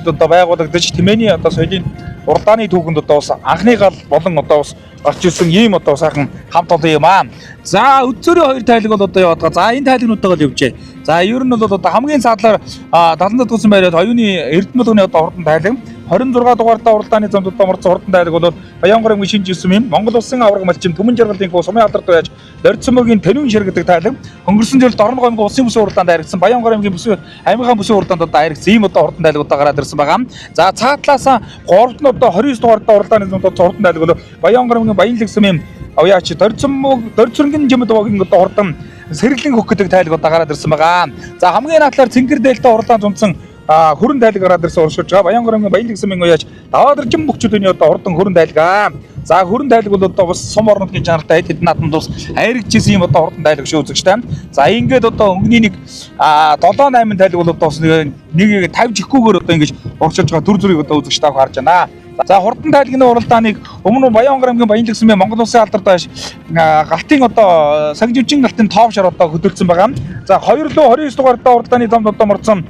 одоо байгуулагдаж тэмээний одоо соёлын уралдааны түүхэнд одоо бас анхны гал болон одоо бас гарч ирсэн ийм одоо сайхан хамт олон юм аа. За өдөрийн 2 тайлаг бол одоо яваад байгаа. За энэ тайлагнуудтайгаа л явжээ. За ер нь бол одоо хамгийн цаадлаар Далан задгал цомын байраад оюуны Эрдэнэ болгоны одоо урдан тайлаг 26 дугаартаа уралдааны замд одоо морцсон урдан тайлаг бол Баянгор аймгийн Шинжис сумын Монгол улсын аварга малчин Төмөн жаргалын хүү сумын алдарт байж Дорж цомогийн Тэнүүн шар гэдэг тайлаг өнгөрсөн жил Дорногов аймгийн улсын бүсийн уралдаанд харигдсан Баянгор аймгийн бүсийн аймгийн бүсийн уралдаанд одоо харигдсан ийм одоо урдан тайлаг одоо гараад ирсэн байгаа. За цаатлаасаа 3-т нь одоо 29 дугаартаа уралдааны замд одоо урдан тайлаг бол Баянгор аймгийн Баянлаг сумын уяач Дорж цомогийн Жимэдвогийн одоо урдан Сэрэглэн хөх гэдэг тайлаг одоо гараад ирсэн байгаа. За хамгийн наадлаар Цэнгэр дээлтэй уралдаанд унтсан хүрэн тайлаг гараад ирсэн уршиж байгаа. Баянгор аймгийн Баянлаг сумын уяач Даваадаржин бөхчүүдийн одоо урдан хүрэн тайлаг. За хүрэн тайлаг бол одоо бас сум орнуудын чанартай хэд наадмад бас хайргажсэн юм одоо урдан тайлаг шүү үзэгчтэй. За ингээд одоо өнгөний нэг 7-8 тайлаг бол одоо бас нэг 50 жихгүйгээр одоо ингэж уршиж байгаа төр зүрийг одоо үзэгчтэй харж байна. За хурдан тайлагны уралдааныг өмнө Баянгор аймгийн Баянлаг сумын Монгол улсын алдарт байж галтын одоо Сангижин галтын Топ шар одоо хөдөлсөн байгаа. За 2-р 29 дугаартаа уралдааны замд одоо морцсон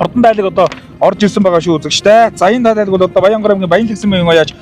урдан тайлаг одоо орж ирсэн байгаа шүү үзэгчтэй. За энэ тайлаг бол одоо Баянгор аймгийн Баянлаг сумын уяач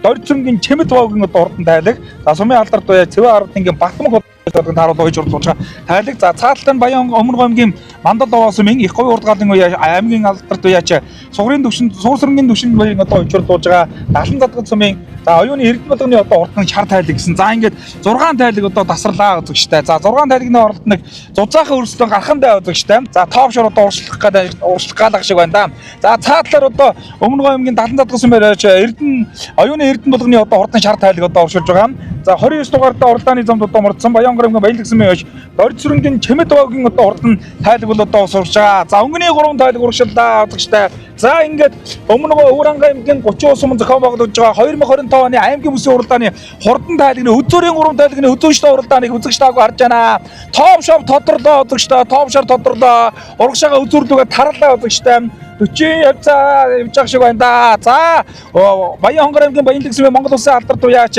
Дорж цомгийн Чимэдвогийн одоо урдан тайлаг. За сумын алдарт уяач Цэвэн ардынгийн Балтмаг тааруулж ойжруулж байгаа тайлаг. За цаатлаа нь Баян Өмнө Гомгийн Мандалаа сумын их говийн урд галын уяач аймгийн алдарт уяач сугрын төвшин суусрынгийн төвшин баярыг одоо ойжруулж байгаа Далан задгал цомын за оюуны Эрдэнэ болгоны одоо урдан шар тайлаг гэсэн. За ингээд 6 тайлаг одоо тасарлаа үзэгчтэй. За 6 тайлагны оролт нэг зузаахан өрсөлдөөн гарахандаа үзэгчтэй. За Топ шар одоо уршлах гаалах шиг байна да. За цаатлаар одоо Өмнө Гомгийн Далан задгал сумын Эрдэнэ оюуны Эрдэнэ болгоны одоо урдан шар тайлаг одоо уршилж байгаа. За 29 дугаартаа уралдааны замд одоо мордсон Баянгор аймгийн Баянлаг сумын уяач Дорж цомгийн Чимэдвогийн одоо урдан тайлаг бол одоо сурж байгаа. За өнгөний 3 тайлаг уршиллаа үзэгчтэй. За ингээд Өмнө Өвөр аймгийн 30 сум зохион байгуулж байгаа 2025 оны аймгийн бүсийн уралдааны хурдан тайлагны өдөрийн 3 тайлагны өдөөштэй уралдааныг үзэгчтэйг харж байна. Топ шоп тодорлоо үзэгчтэй. Топ шар тодорлоо. Урагшаага үзүүрлүүгээ тарлаа үзэгчтэй. 40 явцаа явж байгаа шиг байна да. За Баянгор аймгийн Баянлаг сумын Монгол улсын алдарт уяач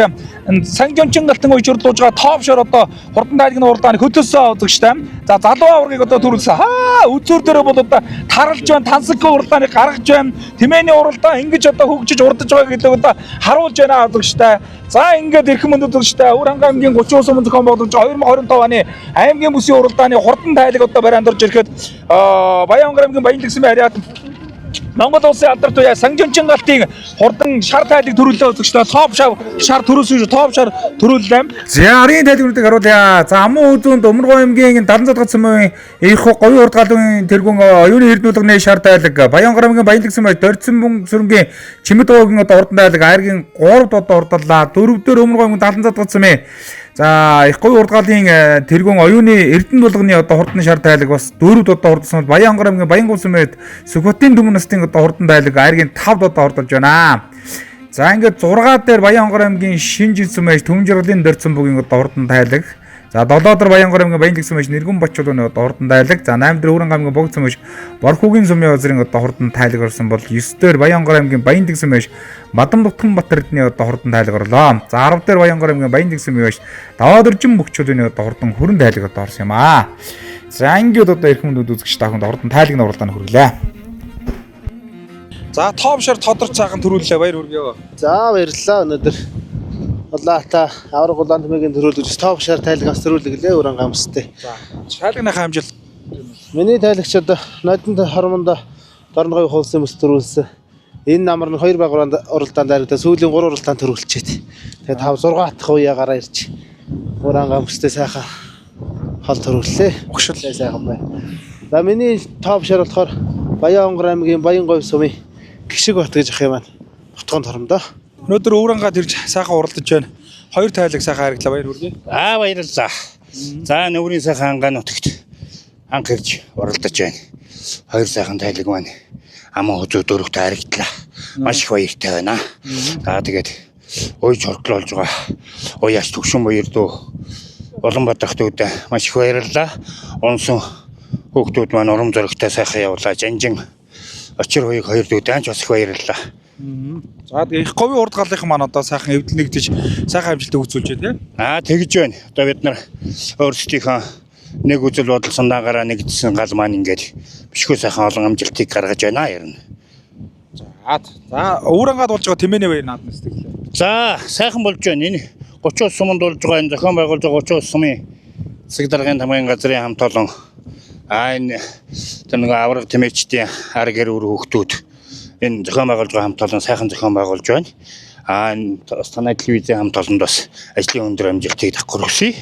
Сангижин галтын ойжруулж байгаа Топ шар одоо хурдан тайлагны уралдааныг хөдөлсөн үзэгчтэй. За залуу аваргыг одоо төрүүлсэн. Үзүүр дээр бол одоо таралж байна. Тансаг уралдааныг гаргаж байна. Тэмээний уралдаан ингэж одоо хөгжиж урдж байгаа гэдэг одоо харуулж байна үзэгчтэй. За ингээд эрхэм мөндөд үзэгчтэй Өвөр аймгийн 30 сум зохион байгуулж 2025 оны аймгийн бүсийн уралдааны хурдан тайлаг одоо барианд орж ирэхэд Баянгор аймгийн Баянлаг сумын ариат Монгол улсын алдар туяа Сангжинчингалтын хурдан шар тайлыг төрүүлээ үзэгчдээ топ шар төрүүлсэн топ шар төрүүллээ. За арын тайлбаруудыг харуулъя. За амун үзүүнд Өмнөг аймгийн 77 дахь цэмийн их говийн урд галын тэргүүн оюуны эрдүүлэгний шар тайлаг, Баянгар аймгийн Баянлаг цэмээ Дорцсон бун сүрэнгийн Чимэд уугийн одоо урдан тайлаг, Айргийн 3 дод урдаллаа. 4 дээр Өмнөг аймгийн 77 дахь цэмээ. За их говийн урд галын тэргүүн оюуны эрдэнэ булганы одоо хурдан шар тайлаг бас 4 дод урдсан. Баянгар аймгийн Баянгал цэмээ Сүхбатын дүмэн настын одоо хурдан тайлаг, Айргийн 5 дод урдалж байна. За ингээд 6 дээр Баянгар аймгийн Шинжин цэмээ Түмжирлын Дорцсон бүгийн одоо хурдан тайлаг. За 7 дээр Баянгар аймгийн Баянлаг цэмээ Нэргэн Бочулууны одоо хурдан тайлаг. За 8 дээр Өврөн аймгийн Бог цэмээ Борхуугийн цэмээ озрын одоо хурдан тайлаг орсон бол 9 дээр Баянгар аймгийн Баянлаг цэмээ Мадам Дутхан Батэрдний одоо хурдан тайлаг орлоо. За 10 дээр Баянгар аймгийн Баянлаг цэмээ Даваадөржин Бөхчүүлүний одоо хурдан хүрэн тайлаг одоо орсон юм аа. За ингээд одоо эрхэм хүнд үзэгч тааханд хурдан тайлагны уралдаанд хүрлээ. За топ шар тодорч цаахан төрүүллээ баяр хүргэе. За баярлалаа. Өнөөдөр Улаата авраг улаан тэмээгийн төрүүлж топ шар тайлгаас төрүүлгэлээ өрөн гамстай. За тайлгныхаа амжилт. Миний тайлагч одоо нодонд хормонд дорногой хуулсан мэс төрүүлсэн. Энэ намар нь 2 байгууллаганд уралдаанд дайрагдаа сүүлийн 3 уралдаанд төрүүлчихэд. Тэгээд 5 6 дахь үеэ гараа ирж өрөн гамстай сайхан хол төрүүллээ. Огшиллээ сайхан бай. За миний топ шар болохоор Баянгар аймгийн Баянговь сумын Гişиг бат гэж ах юм байна. Утганд хоромдоо. Өнөөдөр Өврангад ирж сайхан уралдаж байна. 2 тайлаг сайхан харагдлаа баяр хүргэе. Баярлалаа. За нүүрийн сайхан ангаан нутагт анх ирж уралдаж байна. 2 сайхан тайлаг байна. Аман хозуу дөрөвт харагдлаа. Маш их баяртай байна. За тэгээд ой чорклолж байгаа. Уяас төгшин баяр дөө. Улаанбаатарт маш их баярлалаа. Онсон хүүхдүүд маань урам зоригтой сайхан явуулаа. Жанжин очир хоёрыг 2 дүүд анч бас их баярлалаа. За тэгээ их говийн урд галынхан маань одоо сайхан эвдэл нэгдэж сайхан амжилтыг үзүүлж байна тий. Тэгж байна. Одоо бид нар өөрсдийнхөө нэг үзэл бодол сандаагараа нэгдсэн гал маань ингээд бишгүй сайхан олон амжилтыг гаргаж байна ярина. За Өврангад болж байгаа тэмээнэ баяр наадмын сэтгэлээ. За сайхан болж байна. Энэ 30 ус суманд болж байгаа энэ зохион байгуулж байгаа 30 ус сумын засаг даргын тамгын газрын хамт олон энэ нэг авраг тэмээгчдийн ар гэр үр хүүхдүүд энэ зохион байгуулж байгаа хамт олон сайхан зохион байгуулж байна. Энэ Станай телевизийн хамт олонд бас ажлын өндөр амжилтыг давхар хүсье.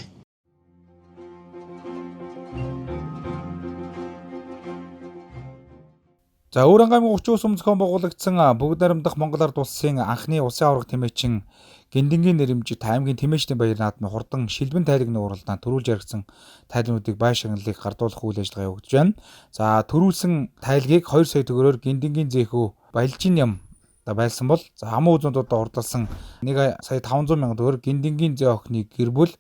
За Өврөн аймгийн 30 ус зохион байгуулагдсан бүгд найрамдах Монгол ард улсын анхны улсын авраг тэмээчин Гиндингийн нэрэмжит аймгийн тэмээчдийн баяр наадмын хурдан шилбэн тайлагны уралдаанд төрүүлж яригдсан тайлгнуудыг бай шагналыг гардуулах үйл ажиллагаа явагдаж байна. За төрүүлсэн тайлагийг 2 сая төгрөгөөр Гиндингийн зэхүү баялжин ям байсан бол за амун үзүүнд одоо хурдалсан 1 сая 500 мянган төгрөг Гиндингийн зэ охины гэр бүл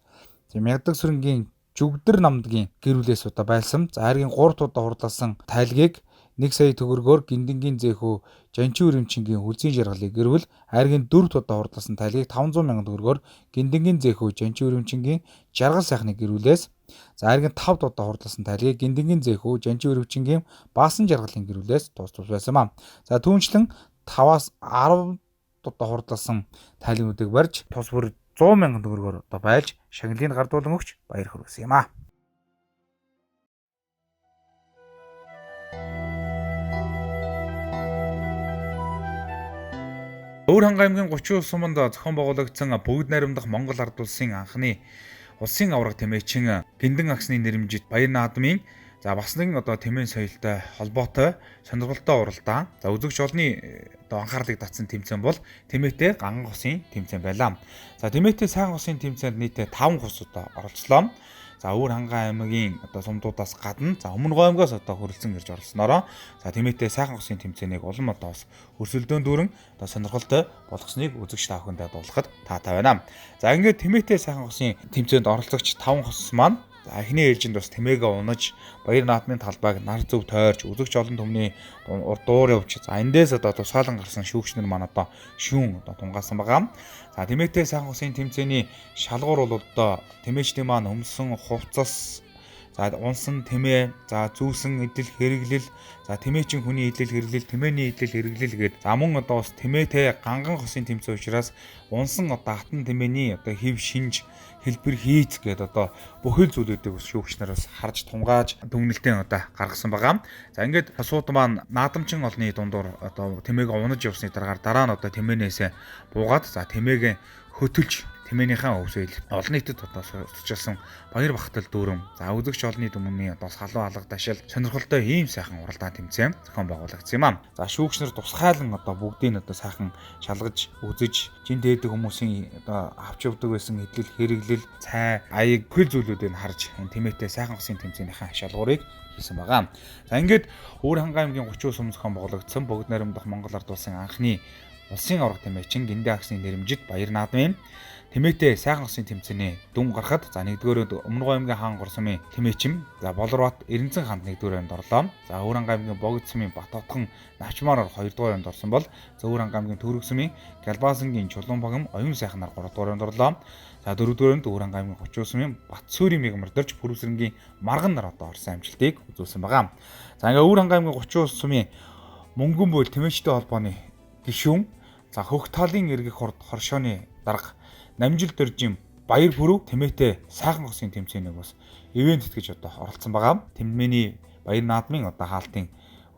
Мягдаг сүрэнгийн Жүгдэр намдгийн гэр бүлээс одоо байлсан. За Айргийн 3 удаа хурдалсан тайлагийг 1 сая төгрөгөөр Гиндингийн зэхүү Жанчин Өрөмчингийн үлзийн жаргалыг гэрвэл Айргийн 4 удаа хурдалсан тайлгийг 500 мянган төгрөгөөр Гиндингийн зэхүү Жанчин Өрөмчингийн жаргал сайхны гэрүүлээс за Айргийн 5 удаа хурдалсан тайлгийг Гиндингийн зэхүү Жанчин Өрөмчингийн Баасан жаргалын гэрүүлээс дуустал байсан юм. За түүнчлэн 5-аас 10 удаа хурдалсан тайлгнуудыг барьж тус бүр 100 мянган төгрөгөөр одоо байлж шагналыг гардуулан өгч баяр хүргэсэн юм аа. Өврөн аймгийн 30 ус суманд зохион байгуулагдсан бүгд найрамдах Монгол ард улсын анхны улсын авраг тэмээчин Гиндэн агсны нэрэмжит баяр наадмын за бас нэгэн одоо тэмээн соёлтой холбоотой сонирхолтой уралдаан. За үзэгч олны одоо анхаарлыг татсан тэмцээн бол тэмээтэй ганган хусын тэмцээн байлаа. За тэмээтэй сайхан хусын тэмцээнд нийтдээ 5 хус одоо оролцлоо. За Өвөр ханган аймгийн одоо сумдуудаас гадна за Өмнөг аймгаас одоо хөрөлцөн ирж оролцсноороо за тэмээтэй сайхан хусын тэмцээнийг улам одоо бас өрсөлдөөн дүүрэн одоо сонирхолтой болгосныг үзэгч та бүхэндээ дуулахад таатай байна. За ингээд тэмээтэй сайхан хусын тэмцээнд оролцогч 5 хус маань эхний ээлжинд бас тэмээгээ унаж баяр наадмын талбайг нар зөв тойрч үзэгч олон түмний дуур явж за эндээс одоо тусгаалan гарсан шүүгчнэр маань одоо шүүн одоо тунгаасан байгаа. За тэмээтэй сайхан хусын тэмцээний шалгуур бол одоо тэмээчдийн маань өмсөн хувцас За унсан тэмээ, за зүүсэн идэл хэрэглэл, за тэмээчин хүний идэл хэрэглэл, тэмээний идэл хэрэглэл гээд за мөн одоо бас тэмээтэй ганган хосын тэмцээн учраас унсан одоо хатан тэмээний одоо хэв шинж хэлбэр хийц гээд одоо бүхэл зүйлүүдийг бас шүүгч нар бас харж тунгааж дүгнэлтэн одоо гаргасан байгаа. За ингээд асуудал маань наадамчин олны дундуур одоо тэмээг унаж явсны дараа нь одоо тэмээнээс буугаад за тэмээг хөтөлж тэмээнийхээ өвсөйл олон нийтэд одоо суулжсан баяр багтал дүүрэн за үзэгч олны дүмний одоо халуун алга дашил сонирхолтой ийм сайхан уралдаан тэмцээн зохион байгуулагдсан юм аа. За шүүгчнэр тусгайлан одоо бүгдийг одоо сайхан шалгаж үзэж жин дээдэг хүмүүсийн одоо авч явдаг байсан эдлэл хэрэглэл цай аяг бүхэл зүйлүүдийг харж энэ тэмээтэй сайхан хосын тэмцээнийхээ шалгуурыг хийсэн байгаа. За ингээд Өвөр хангай аймгийн 30 сум зохион байгуулагдсан бүгд найрамдах Монгол ард улсын анхны улсын авраг тэмээчин Гиндэ агсны нэрэмжит Баяр наадмын тэмээтэй сайхан хосын тэмцээний дүн гарахад за 1-р Өмнөг аймгийн хаан гурсамын тэмээчин за Болорбат Эренцэн хаанд 1-р аймд орлоо. За Өвөр хангай аймгийн Богд сумын Батотхон Навчмаараар 2-р аймд орсон бол за Өвөр хангай аймгийн Төрөг сумын Галбаасангийн Чулуун багам Оюун сайхнаар 3-р аймд орлоо. За 4-р аймд Өвөр хангай аймгийн 30 сумын Батсүрийн мигмэрдэрч Пүрвсрэнгийн Марган нар одоо орсон амжилтыг үзүүлсэн байгаа. За ингээ Өвөр хангай аймгийн 30 сумын Мөнгөн буйл тэмээчтэй холбооны гишүүн за хөх талын эргэх хоршооны дарга намжил дөржим баяр бүрүү тэмээтэй сайхан хосын тэмцээнийг бас ивент гэж одоо оролцсон байгаа. Тэмээний баяр наадмын одоо хаалтын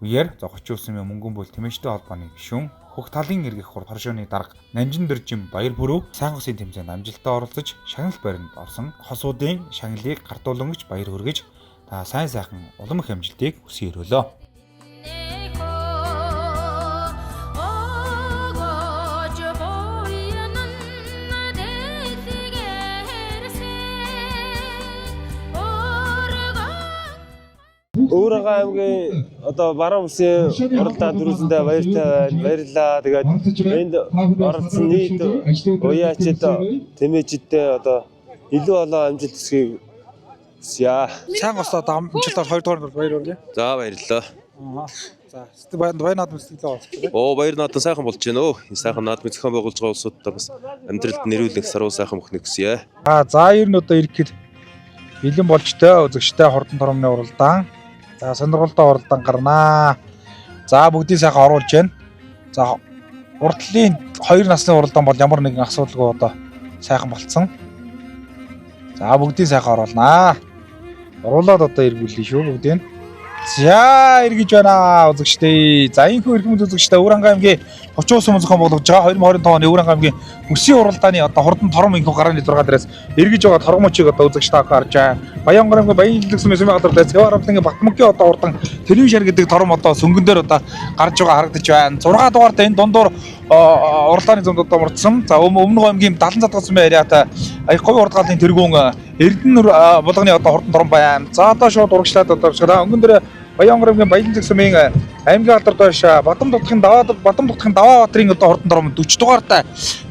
үеэр за 30 сумын Мөнгөн буйл тэмээчтэй холбооны гишүүн хөх талын эргэх хоршооны дарга намжил дөржим баяр бүрүү сайхан хосын тэмцээнд амжилттай оролцож шагнал баринд орсон хосуудын шагналыг гартуулангч баяр хүргэж та сайн сайхан улам их амжилтыг хүсье өрөөлөө. Өвөр хангай аймгийн одоо баруун улсын уралдаан дөрүүлсэндээ баяртай байна. Баярлалаа. Тэгээд энд оролцсон нийт уяачид тэмээчидтэй одоо илүү олон амжилт хүсье. Сайн госоо амжилтаар 2-р баяр хүргэе. За баярлалаа. За баяр наадмын сэтгэлээ олчихлоо. Оо баяр наадам сайхан болж байна өө. Энэ сайхан наадмыг зохион байгуулж байгаа улсуудаа бас амьдралд нэрүүлэх саруу сайхан мөхнө хүсье. За ер нь одоо ирэхэд бэлэн болж тээ үзэгчтэй хурдан тормны уралдаан. За сонирхолтой уралдаан гарнаа. За бүгдийг сайхан оруулж байна. За урдлын 2 насны уралдаан бол ямар нэгэн асуудалгүй одоо сайхан болцсон. За бүгдийг сайхан оруулнаа. Оруулаад одоо эргүүлээ шүү бүгдийг. За эргэж байна үзэгчтэй. За энэ хүү эргэмд үзэгчтэй Өвөр хангай аймгийн 30 сум зохион байгуулж байгаа 2025 оны Өвөр хангай аймгийн өсвийн уралдааны одоо хурдан тором инхүү гарааны 6 дээрээс эргэж байгаа торгомочийг одоо үзэгчтэй харж байгаа. Баянгор аймгийн Баянлаг сумын сумын газар дээр Цэварамлангийн Батмөнгийн одоо хурдан телевизээр гэдэг тором одоо сүнгэн дээр одоо гарч байгаа харагдаж байна. 6 дугаартай энэ дундуур уралдааны зам одоо мордсон. За Өмнөг аймгийн 70 задгал сумын ариата говь урдгаалын тэргүүн Эрдэнэ булганы одоо хурдан тором байна. За одоо шууд урагшлаад одоо өнгөн дээр Баянгор аймгийн Баянлаг сумын аймгийн алдар доош Бадам дутхын Даваа Баатрын одоо хурдан тором 40 дугаартай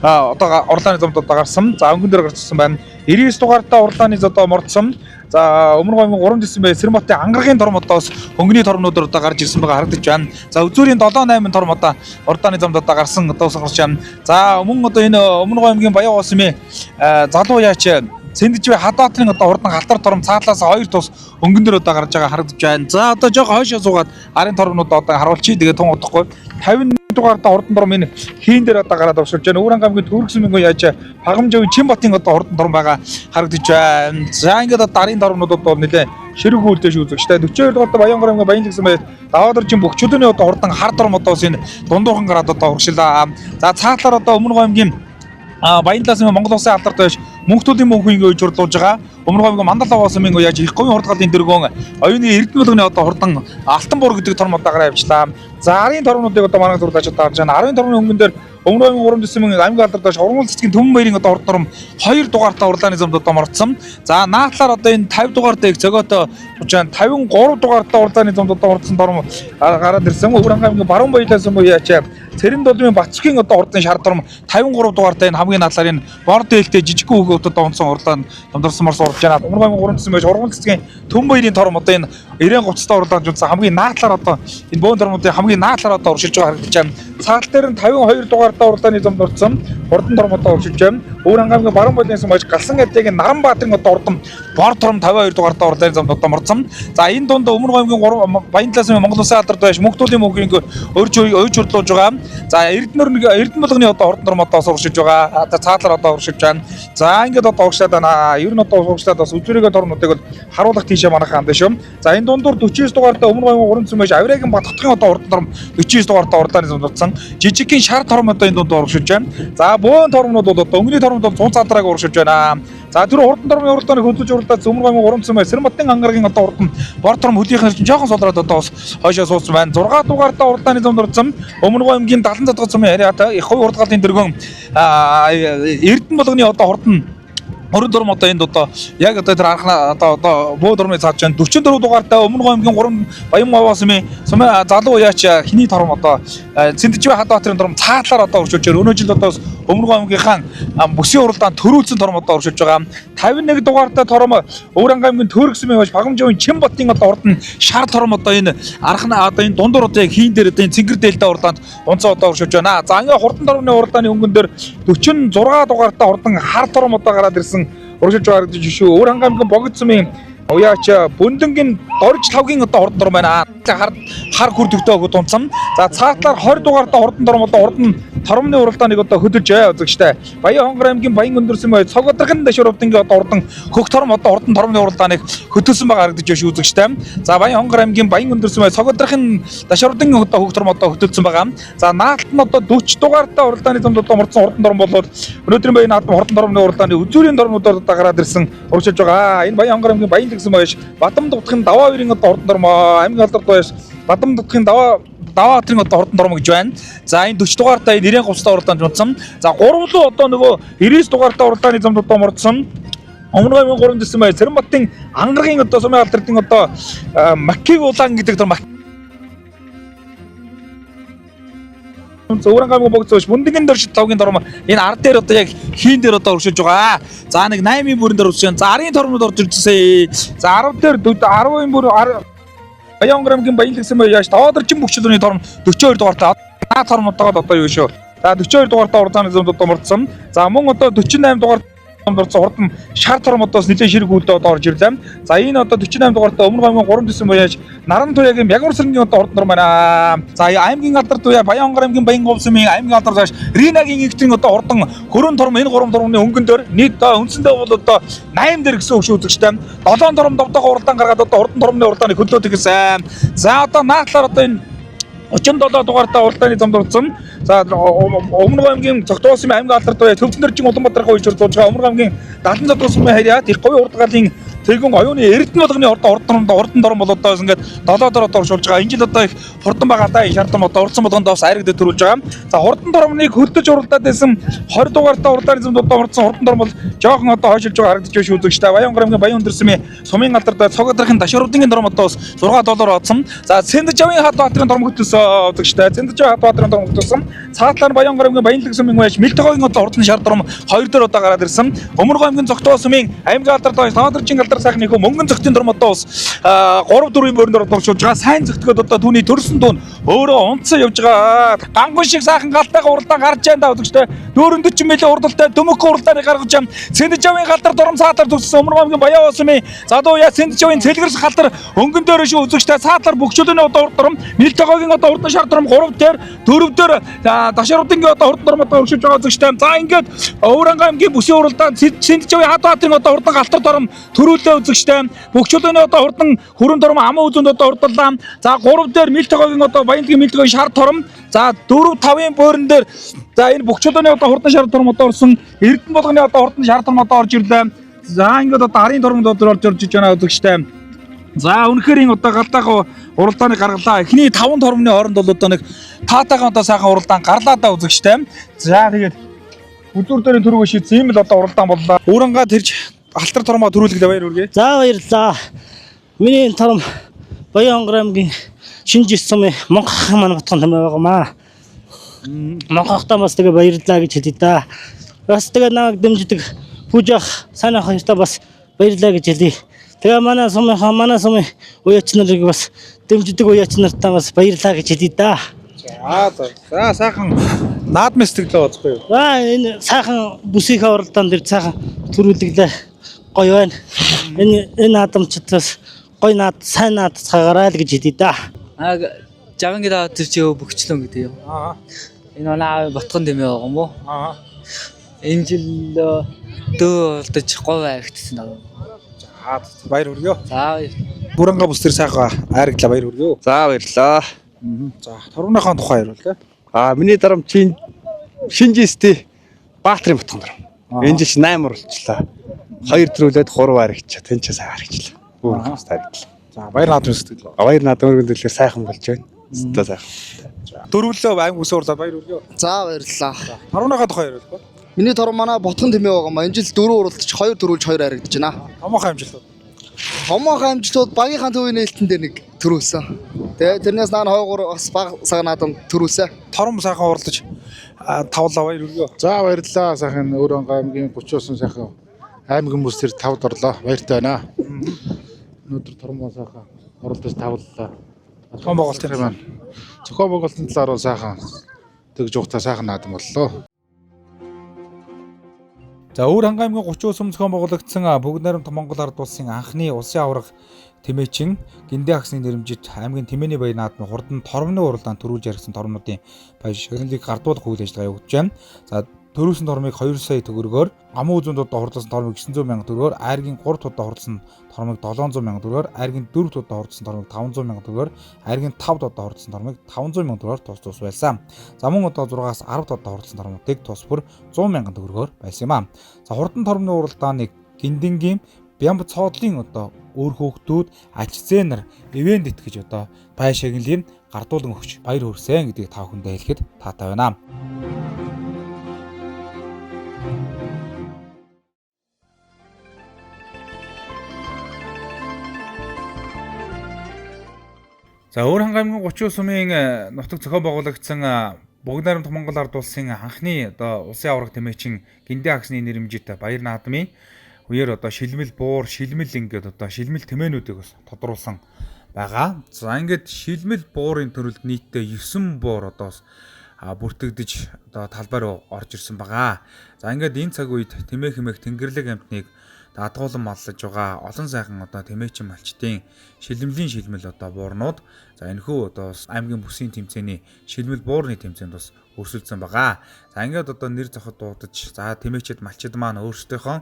одоо уралдааны замд одоо гарсан. За өнгөн дээр гарчсан байна. 99 дугаартай уралдааны зам одоо мордсон. За Өмнөг аймгийн 3 дэсмэ Сэрмотын ангаргийн тором одоо хөнгөний тормнуудаар одоо гарч ирсэн байгаа харагдаж байна. За Үзүүрийн 7-8 тором одоо уралдааны замд одоо гарсан одоо гарч байна. За мөн одоо энэ Өмнөг аймгийн Баян сумын залуу яач Сэндэж бай Хадбаатрын одоо хурдан галдар тором цаатлаас 2 тус өнгөн дээр одоо гарч байгаа харагдаж байна. За одоо жоо хойшоо суугаад арын тормнууд одоо харуулчих. Тэгээ тун удахгүй 50 дугаар одоо хурдан тором энэ хийн дээр одоо гараад авширж байна. Өвөр хангай аймгийн Төрөг сумын яаж Хагамжав Чимбатын одоо хурдан тором байгаа харагдаж байна. За ингээд одоо арын тормнууд бол нэлээ ширэг үйлдэж үзэгчтэй 42 дугаар Баянгор аймгийн Баянлаг сумын Даваадоржин бөхчүүдийн одоо хурдан хар тором одоо энэ дундуухан гараад одоо урагшлаа. За цаатлаар одоо Өмнөг аймгийн Баянлаг сумын Монгол улсын алдарт байж мөнхтүүдийн мөнхийг өөж хурлуулж байгаа. Өмнөг аймгийн Мандалаа сумын яаж их говийн хурдгалын дэргүүн оюуны Эрдэнэ булганы одоо хурдан Алтан буур гэдэг торм одоо гараа явчлаа. За арын тормнуудыг одоо манай зурлаж одоо харж байна. 10 тормны өнгөн дээр Өмнөг аймгийн 3 дэсмийн аймгийн алдарт байж ургуул цэцгийн Төмөн баярын одоо хурдан торм 2 дугаартай уралдааны замд одоо мордсон. За наадлаар одоо энэ 50 дугаартай зөгөөтэй 53 дугаартай уралдааны замд одоо мордсон торм гараад ирсэн. Өвөр хангай аймгийн Баруун Баялаа сум яаж Цэрэн долмын Бацгийн одоо хурдан шар торм 53 дугаартай энэ хамгийн наадлаар энэ борд ээлтэй жижиг хүүхэд одоо унсан уралдаанд дамдарсан морс урж байна. Өмнөг аймгийн 3 дэсмийн байж ургуул цэцгийн Төмөн баярын торм одоо энэ 93 дугаартай уралдаанд жунсан хамгийн наадлаар одоо энэ бөөн тормуудын хамгийн наадлаар одоо уршилж байгаа харагдаж байна. цаатал дээр нь 52 дугаартай уралдааны зам дурдсан хурдан тором одоо уршиж байна. Өвөр хангамгийн баруун болиос мэж галсан адгийн Наранбаатарын одоо урдан бор тором 52 дугаартай уралдааны зам одоо морцсон. За энэ дунд Өмнө Гомгийн Баян талаас Монгол Улсын алдарт байж Мөнхтөлийн мөнхийн ойж хурлуулж байгаа. За Эрдэнэ болгоны одоо хурдан тором одоо уршиж байгаа. Цаатлаар одоо уршиж байна. За ингээд одоо уршаад байна. Ер нь одоо уршаад бас үзүүрийн торнуудыг бол харуулах тийшээ манайхан андаа шүү. За энэ дундуур 49 дугаартай Өмнө Гомгийн уран цэм байж Авирагийн Батхтгийн одоо хурдан тором 49 дугаартай уралдааны зам дурдсан. Жижигхэн шар тором одоо энэ дунд уршиж байна. За бөөн тормнууд бол одоо өнгөний тормнууд бол 100 цаатрааг уршиж байна. За тэр хурдан тормны уралдааныг хөдөлж уралдаад Өмнө Гомгийн уран цэм Сэрматтын ангаргийн одоо хурдан бор тором хөдийнхэр чинь жоохон сулраад одоо хойшоо суудсан байна. 6 дугаартай уралдааны зам дурдсан Өмнө Гомгийн 70 цадгал цэм яриата их хувь уралдааны дэргэн Эрдэнэ болгоны одоо хурдан Орон дурм одоо энд одоо яг одоо тэр анхна одоо бөө дурмыг цааж байна. 44 дугаартай Өмнө Гомгийн 3 Баян Маваасмын сумын залуу яач хиний тором одоо Цэндчвэ Хадбаатарын тором цаатлаар одоо уршиж байна. Өнөө жил одоо Өмнө Гомгийнхаа бүсийн уралдаанд төрүүлсэн тором одоо уршиж байгаа. 51 дугаартай тором Өвөр Ангамгийн Төргсмийн байж Багамжийн Чимбатын одоо урд нь шар тором одоо энэ анхна одоо энэ дундуур одоо яг хийн дээр одоо энэ Цэнгэр дээлтэй уралдаанд онцоо одоо уршиж байна. За ингээ хурдан тормны уралдааны өнгөн дээр 46 дугаартай хурдан хар тором одоо гараад ирсэн уршиж байгаа гэж шүү. Өвөр Ангамгийн Богдсмын уяач Бүндэнгийн Дорж тавгийн одоо хурдан тором байна. Хар хүрдөгтэй өгд унцсан. За цаатлаар 20 дугаартай хурдан тором одоо урдан торомны уралдааныг одоо хөдөлж үзэгчтэй. Баян Хонгор аймгийн Баян өндөрсөн бай Цогодрын Дашуурвдынгийн одоо урдан хөх тором одоо урдан торомны уралдааныг хөдөлсөн байгаа харагдаж байна үзэгчтэй. За Баян Хонгор аймгийн Баян өндөрсөн бай Цогодрын Дашуурвдынгийн одоо хөх тором одоо хөдөлсөн байгаа. За наалт нь одоо 40 дугаартай уралдааны замд одоо морцсон хурдан тором болоод өнөөдрийн Баян наалт хурдан торомны уралдааны үзүүрийн тормнуудаар одоо гараад ирсэн уршиж байгаа. Энэ Баян Хонгор аймгийн Баян гэсэн байж Бадам дутхын даваа хоёрын одоо хурдан тором аймгийн алдарт байж Бадам дутхын даваа хатын одоо хурдан тором гэж байна. За энэ 40 дугаартай 93 уралдаанд унтсан. За 3 луу одоо нөгөө 99 дугаартай уралдааны замд одоо мордсон. Өмнө Гомгийн 3 дэсэн бай Сэрматтын ангаргийн одоо сумын алдрын одоо Макиг улаан гэдэг тэр Өвөр Ангамгийн Богдсооч Бүндэнгийн Дорж тавгийн тором энэ ард дээр одоо яг хийн дээр одоо уршиж байгаа. За нэг 8-ийн бүрэн дээр уршиж байна. За арын тормнууд орж иржсэн. За 10 дээр 10-ийн бүр Баян Хонгоргийн Баян гэсэн бай яаш таваарчин бөхчлөөний тором 42 дугаартай тормнуудаа одоо юу шүү. За 42 дугаартай уралдааны замд одоо мордсон. За мөн одоо 48 дугаар орсон хурдан шар тором одоос нэлээд ширэг үлдээ одоо орж ирлээ. За энэ одоо 48 дугаартай Өмнө Гомгийн 3 дэсэн бояж Наран туяагийн Мягмар сэргийн одоо хурдан тором байна. За аймгийн алдарт туяа Баян Хонгор аймгийн Баян говсмын аймгийн алдарт Ринагийн игтэн одоо хурдан хөрөн тором энэ 3 тормны өнгөн дээр нийт үндсэндээ бол одоо 8 дээр гэсэн үг шүү үзэгчтэй. 7 тором давтахаа уралдаан гаргаад одоо хурдан тормны уралдааныг хөдлөөд гэсэн. За одоо наадлаар одоо энэ 37 дугаартай уралдааны замд орсон. За Өмнө Гомгийн Цогтоосмын аймгийн алдарт бай Төвчнөржин Улаанбаатарын үеж дуулж байгаа Өмнө Гомгийн 70 цадгуусмын харьяат их говийн урдгаалын тэргүүн оюуны Эрдэнэ болгоны урдан тором бол одоо ингээд 7 дор одоо оршуулж байгаа. Энэ жил одоо их хурдан байгаа даа шаардсан одоо урдсан болгонд бас айрагдаж төрүүлж байгаа. За хурдан тормныг хөдөлж уралдаад байсан 20 дугаартай уралдааны замд одоо орсон хурдан тором бол жоохон одоо хойшилж байгаа харагдаж байна шүү үзэгчтэй. Баян Хонгор аймгийн Баян өндөрсмийн сумын алдарт Цогодрын Дашуурвдынгийн тором одоо $6 оцсон. За Цэндчвэ Хадбаатарын тором хөдөлсөн үзэгчтэй. Цэндчвэ Хадбаатарын тором хөдөлсөн. Цаатлаар Баян Хонгор аймгийн Баянлаг сумын байж Мэлтгогийн одоо хурдан шар тором 2 дээр одоо гараад ирсэн. Өмнө Гомгийн Цогтоосмын аймгийн алдарт Таваарчин алдар сайхны хөө мөнгөн зөгтийн тором одоо 3-4-ийн борьндор дуршуулж байгаа. Сайн зөгтгöd одоо түүний төрсөн дуун өөрөө унцсан явж байгаа. Гангун шиг сайхан галтайгаа уралдаан гарч байна да үзэгчтэй. 440 мөлийн урдалтай дөмөг уралдааны гаргаж ам Цэндчвийн галдар дурам цаатар төгссөн Өмнө Гомгийн Баян сумын задуу яа Цэндчвийн цэлгэрс галдар өнгөн дээр шүү үзэгчтэй. Цаатар бүгчлөөний одоо урд тором Мэлтгогийн одоо урдан шар тором 3 дээр 4 дээр Дашуурвдынгийн одоо хурдан тором одоо өршиж байгаа үзэгчтэй. За ингээд Өвөр Ангамгийн бүсийн уралдаан Цэндчвийн Хадбаатарын одоо хурдан галтар тором төрүүлээ үзэгчтэй. Бүгчлөөний одоо хурдан хүрэн тором амаа үзэнд одоо урдаллаа. За 3 дээр Мэлтгогийн одоо Баянлагийн Мэлтгогийн шар тором. За 4-5-ийн буурин дээр за энэ бүгчлөөний одоо хурдан шар тором одоо орсон. Эрдэнэ болгоны одоо хурдан шар тором одоо орж ирлээ. За ингээд одоо арын тормод одоо орж ирж байна үзэгчтэй. За үнэхээр энэ одоо галтайгаа уралдааныг гаргалаа. Эхний 5 тормны хооронд бол одоо нэг таатайгаа одоо сайхан уралдаан гарлаа да үзэгчтэй. За тэгээд үзүүр дээрийн төрөг шийдсэн ийм л одоо уралдаан боллоо. Өөрөнгөө тэрж алтар тормоо төрүүлэхдээ баяр хүргэе. За баярлалаа. Миний тором Баян Хонгор аймгийн Шинжис сумын Монхохын маань батхан том байгаамаа. Монхохтаа бас тэгээ баярлалаа гэж хэлье да. Бас тэгээ намайг дэмждэг Пүүжах санаа хоёртаа бас баярлалаа гэж хэлье. Тэгээ манай сумын уяач нарыг бас дэмждэг уяач нартаа бас баярлалаа гэж хэлье да. За сайхан наадмын сэтгэлээ боцгоо юу. За энэ сайхан бүсийнхээ уралдаан дээр сайхан төрүүлгэлээ гоё байна. Энэ наадамчдаас гоё сайн наадцгаагаарай л гэж хэлээ да. Жаван гэдэг тэр чи бөхчлөн гэдэг юм. Энэ манай ботхон дэмээ байгаа юм уу? Энэ жил дөө олдож говь авигдсан аа. За баяр хүргэе. За Бүрэнга бүс төр сайхан айрагдлаа баяр хүргэе. За баярлаа. За Торгоныхон тухай хариулъя. Миний дарамт шинжистэй Баатарын ботхон дарам. Энэ жил 8 уралчлаа. 2 төрүүлээд 3 харагчаа. Тэн ч сайн харагчлаа. Бүрэнга бүс харагдлаа. За баяр наадмын сэтгэл. Баяр наадмын өргөдлөө сайхан болж байна. Зөв сайхан. Дөрвөлөө аймаг бүс урлаад баяр хүргэе. За баярлалаа. Торгоныхон тухай хариулъя. Миний торон манай ботхон тэмээ байгаа маа. Энэ жил 4 уралдаж 2 төрүүлж 2 харагдаж байна. Томоохон амжилтууд. Томоохон амжилтууд багийнхаа төвийн нээлтэн дээр нэг төрүүлсэн. Тэгээ тэрнээс наан хойгоор бас баг сагнаадам төрүүлсэн. Торон сайхан уралдаж тавлаа баяр хүргэе. За баярлалаа сайхан Өөрөнгө аймгийн 30 сайхан аймгийн бүс төр 5-д орлоо. Баяртай байна. Өнөөдөр Торон сайхан уралдаж тавлаа. Зохион байгуулалтын маань. Зохион байгуулалтын талаар сайхан тэгж ухтаа сайхан наадам боллоо. За Өөр ханга аймгийн 30 сум зохион байгуулагдсан Бүгд найрамд Монгол ард улсын анхны улсын аварга тэмээчин Гиндэ агсны нэрмжит аймгийн тэмээний баяр наадмын хурдан тормны уралдаан төрүүлж яригдсан тормнуудын баяр шагналыг гардуулах үйл ажиллагаа явуулж байна. За төрүүлсэн тормыг 2 сая төгрөгөөр, амын үзүүн удаа хурдласан тормыг 900 сая төгрөгөөр, айргийн 3 удаа хурдласан тормыг 700 сая төгрөгөөр, айргийн 4 удаа хурдласан тормыг 500 сая төгрөгөөр, айргийн 5 удаа хурдласан тормыг 500 сая төгрөгөөр тус байсан. За мөн одоо 6-аас 10 удаа хурдласан тормуудыг тус бүр 100 сая төгрөгөөр байсан юм аа. За хурдан тормны уралдааныг Гиндэнгийн Бямб цоодлын одоо өөр хөөгтүүд ач зээнэр ивент итгэж одоо бай шагналыг гардуулан өгч баяр хүрсэн гэдгийг та бүхэндээ хэлэхэд таатай байна. За Өөр ханга аймгийн 30 сумын нутаг зохион байгуулагдсан Бүгд найрамд Монгол ард улсын анхны одоо улсын аварга тэмээчин Гиндэ агсны нэрмжит баяр наадмын үеэр одоо шилмэл буур, шилмэл ингээд одоо шилмэл тэмээнүүдийг бас тодруулсан байгаа. За ингээд шилмэл буурын төрөлд нийтдээ 9 буур одоо бүртгэгдэж одоо талбай руу орж ирсэн байгаа. За ингээд энэ цаг үед тэмээ хэмээх Тэнгэрлэг амтныг дадгуулан маллаж байгаа олон сайхан одоо тэмээчин малчдын шилмэл одоо буурнууд за энэхүү одоо аймгийн бүсийн тэмцээний шилмэл буурны тэмцээнд бас өрсөлдсөн байгаа. За ингээд одоо нэр зохиод дуудаж за тэмээчэд малчид маань өөрсдийнхөө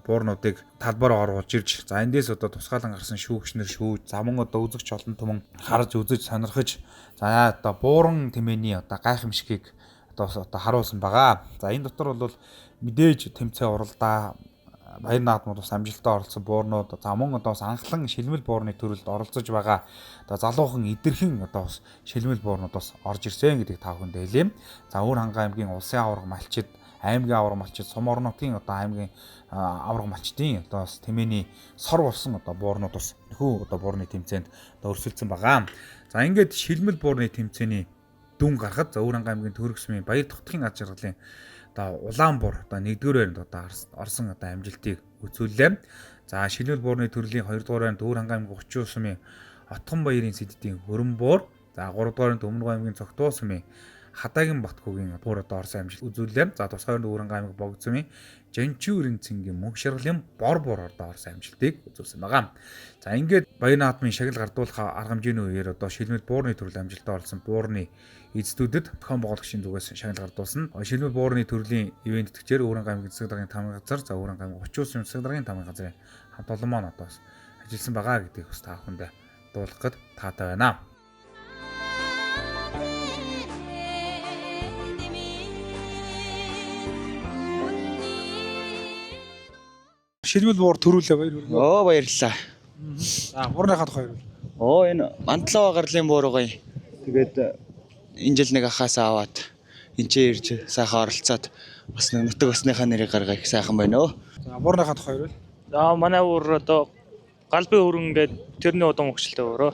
буурнуудыг талбараа оруулж ирж за эндээс одоо тусгаалan гарсан шүүгчнэр шүүж за мөн одоо үзэгч олон түмэн харж үзэж сонирхож за одоо бууран тэмээний одоо гайхамшигыг одоо харуулсан байгаа. За энэ дотор бол мэдээж тэмцээ уралдаа баяр наадмууд бас амжилттай оролцсон буурнууд за мөн одоо бас анхлан шилмэл буурны төрөлд оролцож байгаа одоо залуухан идэрхэн одоо бас шилмэл буурнууд бас орж ирсэн гэдгийг та бүхэнд хэлье. За Өөр ханга аймгийн улсын аварга малчид, аймгийн аварга малчид, сум орнотын одоо аймгийн аварга малчдын одоо бас тэмээний сор болсон одоо буурнууд бас нөхөө одоо буурны тэмцээнд одоо өрсөлдсөн байгаа. За ингээд шилмэл буурны тэмцээний дүн гарахад за Өөр ханга аймгийн Төрөг сумын Баяр Тогтхын аж аргалын одоо Улаанбуур одоо 1-р байранд одоо орсон одоо амжилтыг үзүүллээ. За шилмэл буурны төрлийн 2-р байранд Өөр ханга аймгийн 30 сумын Отхон баярын сэддийн Хөрөн буур, за 3-р байранд Өмнөг аймгийн Цогтуу сумын Хадаагийн Батгуугийн буур одоо орсон амжилт үзүүллээ. За тусгай байранд Өөр ханга аймгийн Богд сумын Жанчүүрийн цэнгийн Мөнх шаргалын бор одоо орсон амжилтыг үзүүлсэн байгаа. За ингээд баяр наадмын шагнал гардуулах арга хэмжээний үеэр одоо шилмэл буурны төрөл амжилттай орсон буурны эзэдүүдэд зохион байгуулагчийн зүгээс шагнал гардуулсан. Шилмэл буурны төрлийн ивент итгэжээр Өөр ханга аймгийн засаг даргын тамгын газар, за Өөр ханга аймгийн 30 сумын засаг даргын тамгын газрын хамт олон маань одоо ажилласан байгаа гэдгийг бас та бүхэндээ дуулгахад таатай байна. Шилмэл буур төрүүлээ баяр хүргэе. Баярлалаа. За буурныхаа тухай хариул. Энэ Мандлаа гарлын буур гоё. Тэгээд энэ жил нэг ахаасаа аваад энэ ирж сайхан оролцоод бас нэг нутаг басныхаа нэрийг гаргая их сайхан байна. За буурныхаа тухай хариул. За манай уур одоо галбын өрн гэдэг тэрний удаан хөгжилтэй өөрөө.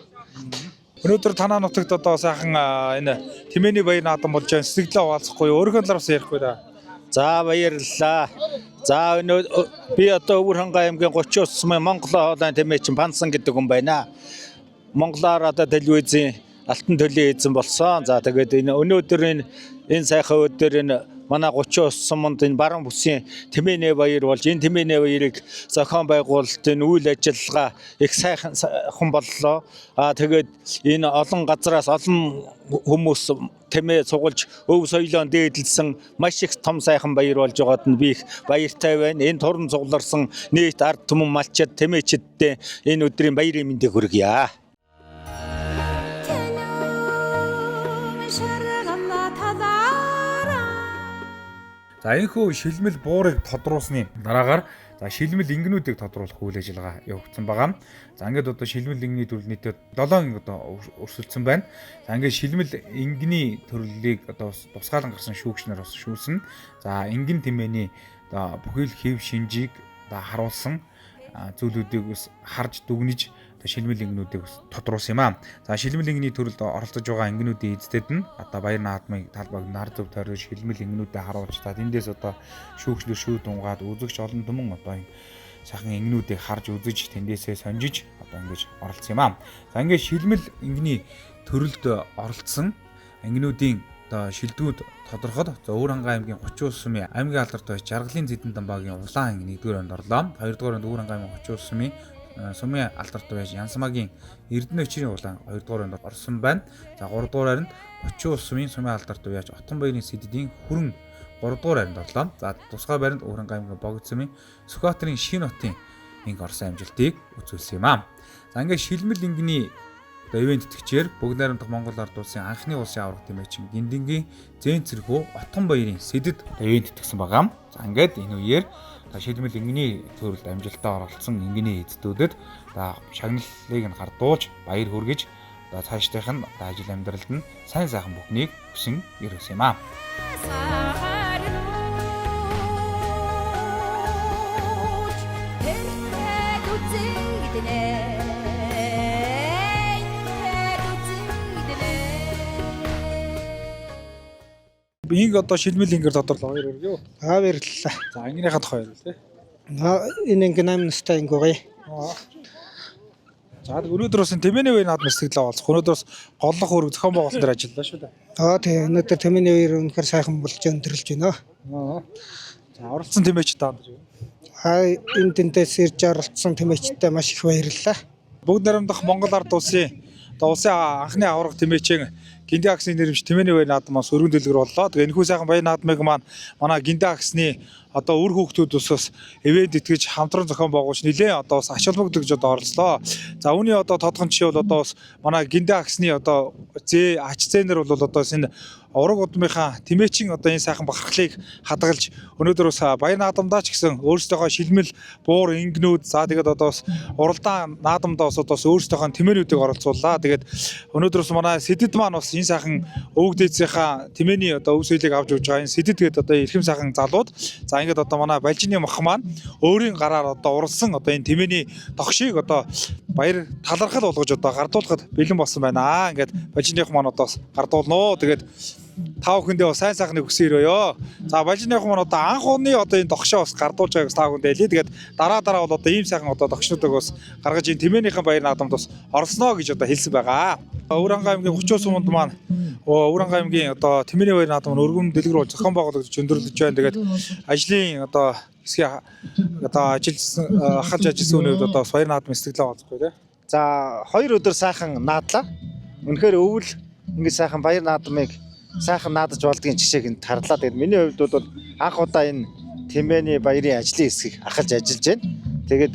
Өнөөдөр танаа нутагт одоо сайхан энэ тэмээний баяр наадам болж байгаа сэтгэлээ хуваалцахгүй өөрийнхөө талаар бас ярихгүй да. За баярлалаа. За би одоо Өөр ханга аймгийн 30 сумын Монгол хоолойн тэмээчин Пансан гэдэг хүн байна. Монголоор одоо телевизийн алтан төлөө эзэн болсон. За тэгээд энэ өнөөдөр энэ сайхан өдөр энэ манай 30 ус суманд энэ баруун бүсийн Тэмээний баяр болж энэ Тэмээний баярыг зохион байгуулалтын үйл ажиллагаа их сайхан боллоо. Тэгээд энэ олон газараас олон хүмүүс Тэмээ цугулж өв соёлоон дээдлсэн маш их том сайхан баяр болж байгаад нь би их баяртай байна. Энэ туран цугларсан нийт ард түмэн малчид Тэмээчидтэй энэ өдрийн баярын мэндийг хүргье. За энэхүү шилмэл буурыг тодруулсны дараагаар за шилмэл ингэнүүдийг тодруулах үйл ажиллагаа явагдсан байгаа. За ингээд одоо шилмэл ингэний төрөл нийтээ 7 одоо өрсөлдсөн байна. За ингээд шилмэл ингэний төрлийг одоо тусгаалan гарсан шүүгчнэр бас шүүсэн. За ингэн Тэмээний одоо бүхэл хэв шинжийг одоо харуулсан зүйлүүдийг бас харж дүгнэж шилмэл ингэнүүдийг тодруулсан юм аа. За шилмэл ингэний төрөлд оролцож байгаа ингэнүүдийн эздэд нь одоо баяр наадмыг талбайг нар зөв тойрож шилмэл ингэнүүдэд харуулж та тэндээс одоо шүүгчнэр шүү дунгаад үзэгч олон түмэн одоо энэ сайхан ингэнүүдийг харж үзэж тэндээсээ сонжиж одоо ингэж оролцсон юм аа. За ингээд шилмэл ингэний төрөлд оролцсон ингэнүүдийн одоо шилдэгүүд тодорхойд за Өвөрхангай аймгийн 30 улс сумын аймгийн алдартай Жаргалын Зэдэн дамбаагийн улаан анги 1-р онд орлоо. 2-р онд Өвөрхангай аймгийн 30 улс сумын сумын алдартай байж Янсмагийн Эрдэнэ өчрийн улаан 2-р онд орсон байна. За 3-р онд 30 улс сумын сумын алдартай байж Отгонбаярын Сэдэдийн хүрэн 3-р онд орлоо. За тусгай баримт Өвөрхангай аймгийн Богд сумын Сүхбаатарын Шинэ хотын инг орсон амжилтыг үзүүлсэн юм аа. За ингээд шилмэл ингэний ивент итгэгчээр бүгд найрамдах Монгол ард улсын анхны улсын авраг Тэмээчин Гиндингийн Зээн цэргүү Отгонбаярын Сэдэд ивент итгэсэн байгаа. За ингээд энэ үеэр шилмэл ингэний төрөлд амжилттай оролцсон ингэний эзэдүүдэд шагналыг нь гардуулж баяр хүргэж цаашдынх нь ажил амьдралд нь сайн сайхан бүхнийг хүсэн ирсэн юм аа. Инг одоо шилмэл ингээр тодорлоо хоёр өргөө. Баярлалаа. За ангийнхаа тухай ярил тий. Энэ инг 8 настай инг гоё. За өнөөдөр бас Тэмээний баяр наадмын сэтгэлээ олцох. Өнөөдөр бас голлох үүрэг зохион байгуулалт дээр ажиллалаа шүү дээ. Тийм өнөөдөр Тэмээний баяр үнэхээр сайхан болж өндөрлж байна. За оролцсон Тэмээчд таад. Энэ тэндээс ирж оролцсон Тэмээчдтэй маш их баярлалаа. Бүгд найрамдах Монгол ард улсын одоо улсын анхны авраг Тэмээчин Гиндэ агсны нэрмж Тэмээний баяр наадмаас өргөн дэлгэр боллоо. Тэгээ энэхүү сайхан баяр наадмыг манай Гиндэ агсны одоо үр хүүхдүүд ус ивент итгэж хамтран зохион байгуулж нэлээд одоо бас ач холбогдож одоо оролцлоо. За үүний одоо тодхон жишээ бол одоо бас манай Гиндэ агсны одоо ач зээнэр бол одоо энэ ураг удмынхаа Тэмээчин одоо энэ сайхан бахархлыг хадгалж өнөөдөр бас баяр наадамдаа ч гэсэн өөрсдийнхөө шилмэл буур ингэнүүд за тэгээд одоо бас уралдаан наадамдаа бас одоо өөрсдийнхөө Тэмээнүүдийг оролцууллаа. Тэгээд өнөөдөр бас манай Сэдэд маань бас энэ сайхан өвөг дээдсийнхаа Тэмээний одоо өв соёлыг авч явж байгаа энэ Сэдэд гээд одоо эрхэм сайхан залууд за ингээд одоо манай Балжины мах маань өөрийн гараар одоо уралсан одоо энэ Тэмээний тогшийг одоо баяр талархал болгож одоо гардуулахад бэлэн болсон байна. Ингээд Балжиных маань одоо гардуулноо. Тэгээд тав хүндээ сайн сайхныг хүсэн ирвэё. За Балжиных маань одоо анх оны одоо энэ тогшоо бас гардуулж байгааг тав хүндээ хэлээ. Тэгээд дараа бол одоо ийм сайхан одоо тогшнуудыг бас гаргаж энэ Тэмээнийхэн баяр наадамд бас орсноо гэж одоо хэлсэн байгаа. Өвөрхангай аймгийн 30 суманд маань Өвөрхангай аймгийн одоо Тэмээний баяр наадам нь өргөн дэлгэр болж зохион байгуулагдаж өндөрлөж байна. Тэгээд ажлын одоо хэсгийн одоо ахалж ажилласан үнэд одоо баяр наадмын сэтгэлээ олзохгүй тий. За 2 өдөр сайхан наадлаа. Үнэхээр өвөл ингэ сайхан баяр наадмыг сайхан наадаж болдгийн жишээг энд харлаа. Тэгээд миний хувьд бол анх удаа энэ Тэмээний баярын ажлын хэсгийг ахалж ажиллаж байна. Тэгээд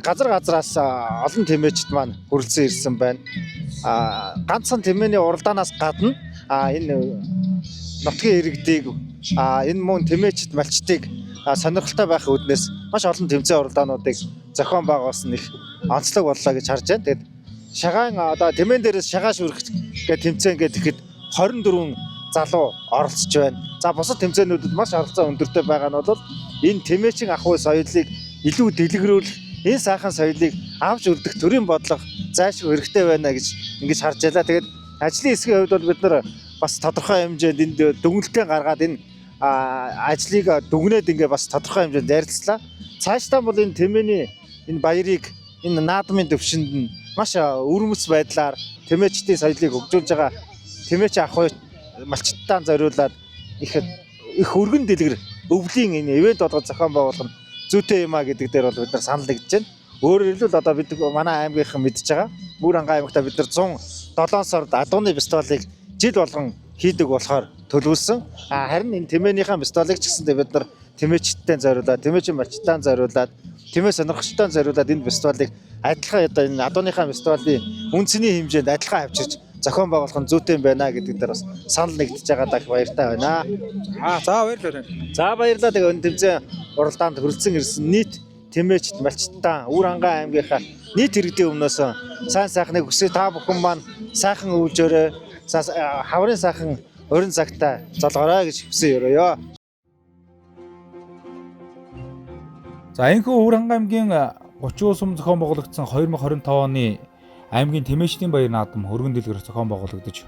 газраас олон Тэмээчд маань хүрэлцэн ирсэн байна. Ганцхан Тэмээний уралдаанаас гадна энэ нутгийн иргэдийг энэ мөн Тэмээчд малчдыг сонирхолтой байх үүднээс маш олон тэмцээн уралдаануудыг зохион байгуулсан их онцлог боллоо гэж харж байна. Тэгээд шагаан одоо Тэмээн дээрээс шагаа шүрэх гэх тэмцээн гэдэг ихэд 24 залуу оролцож байна. За бусад тэмцээнүүдэд маш оролцоо өндөртэй байгаа нь бол энэ Тэмээчин ах уй соёлыг илүү дэлгэрүүлэх, энэ сайхан соёлыг авч үлдэх төрийн бодлого зайлшгүй хэрэгтэй байна гэж ингэж харж байлаа. Тэгээд ажлын хэсгийн хувьд бол бид нар бас тодорхой хэмжээнд энд дүгнэлтээ гаргаад энэ ажлыг дүгнээд ингээ бас тодорхой хэмжээнд ярилцлаа. Цаашдаа бол энэ Тэмээний энэ баярыг энэ наадмын төвшөнд нь маш өвөрмөц байдлаар тэмээчдийн соёлыг хөгжүүлж байгаа тэмээч ах уу малчтаан зориулаад их өргөн дэлгэр өвлийн энэ ивент болгож зохион байгуулах нь зүйтэй юм а гэдэг дээр бол бид нар санал нэгдэж байна. Өөрөөр хэлбэл одоо бид манай аймгийнхан мэдж байгаа. Бүр ангаа аймагта бид нар 107 сард адууны фестивалыг жил болгон хийдэг болохоор төлөвлөсөн. Харин энэ тэмээнийхэн фестивалыг ч гэсэндээ бид нар тэмээчдтэй зориулаад, тэмээчийн малчтаан зориулаад, тэмээ сонирхолтой зориулаад энэ фестивалыг адилхан одоо энэ адууныхаа фестивалийн үнцний хэмжээнд адилхан авчирч зохион байгуулах нь зүйтэй юм байна гэдэг дээр бас санал нэгдэж байгаа даа баяртай байна. За баярлалаа. За баярлалаа. Тэгээ энэ тэмцээн уралдаанд хүрэлцэн ирсэн нийт тэмээчд малчтаан Үр Хангай аймгийнхаа нийт иргэдийн өмнөөс сайн сайхныг хүсье та бүхэн маань сайхан өвлжөөрэй. Хаврын сайхан урин цагтаа залгоорой гэж хүсье өрөөё. За энэхүү Үр Хангай аймгийн 30 сум зохион байгуулагдсан 2025 оны аймгийн тэмээчдийн баяр наадам хөргөн дэлгэр зохион байгуулагдаж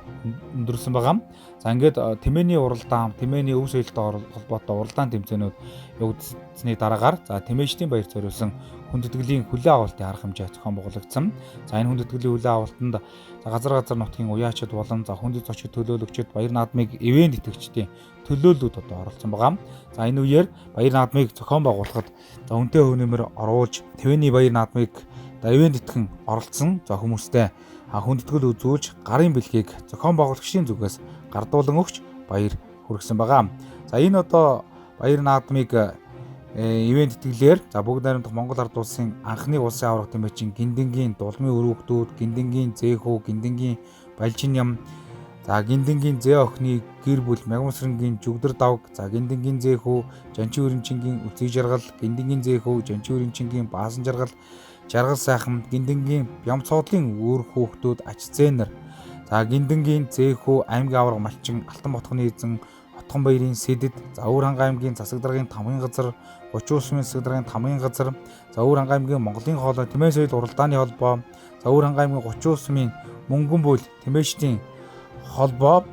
өндөрлсөн байгаа. За ингээд тэмээний уралдаан, тэмээний өв соёлтой холбоотой уралдаан тэмцээнүүд явагдсны дараагаар за тэмээчдийн баяр зориулсан хүндэтгэлийн хүлээн авалтын арга хэмжээ зохион байгуулагдсан. За энэ хүндэтгэлийн хүлээн авалтанд газар нутгийн уяачид болон за хүндэт зочид төлөөлөгчид баяр наадмыг ивент итгэгчдийн төлөөллүүд одоо оролцсон байгаа. За энэ үеэр баяр наадмыг зохион байгуулахад за үнэтэй хөнөмөр оруулж тэмээний баяр наадмыг ивент итгэн оролцсон за хүмүүстэй хүндэтгэл үзүүлж гарын бэлгийг зохион байгуулагчдын зүгээс гардуулан өгч баяр хүргэсэн байгаа. За энэ одоо баяр наадмыг ивент итгэлээр за бүгд найрамдах Монгол ард улсын анхны улсын аварга тэмээчийн Гиндэнгийн дулмын өрөөгдүүд, Гиндэнгийн зээхүү, Гиндэнгийн балжин ям, за Гиндэнгийн зээ охины гэр бүл Мягмасрангийн жүгдэр давг, за Гиндэнгийн зээхүү, Жанчин Өрөнчингийн үлцэг жаргал, Гиндэнгийн зээхүү, Жанчин Өрөнчингийн баасан жаргал, жаргал сайхан, Гиндэнгийн бям цоодлын өөр хүүхдүүд Ачцэнэр, за Гиндэнгийн зээхүү аймгийн аварга малчин Алтан ботхны эзэн Отгон баярын сэдэд, за Үр Хангай аймгийн засаг даргын тамгын газар, 30 сумын засаг даргын тамгын газар, за Үр Хангай аймгийн Монголын хоолой тэмээ соёл уралдааны холбоо, за Үр Хангай аймгийн 30 сумын мөнгөн бүл тэмээчдийн холбоо,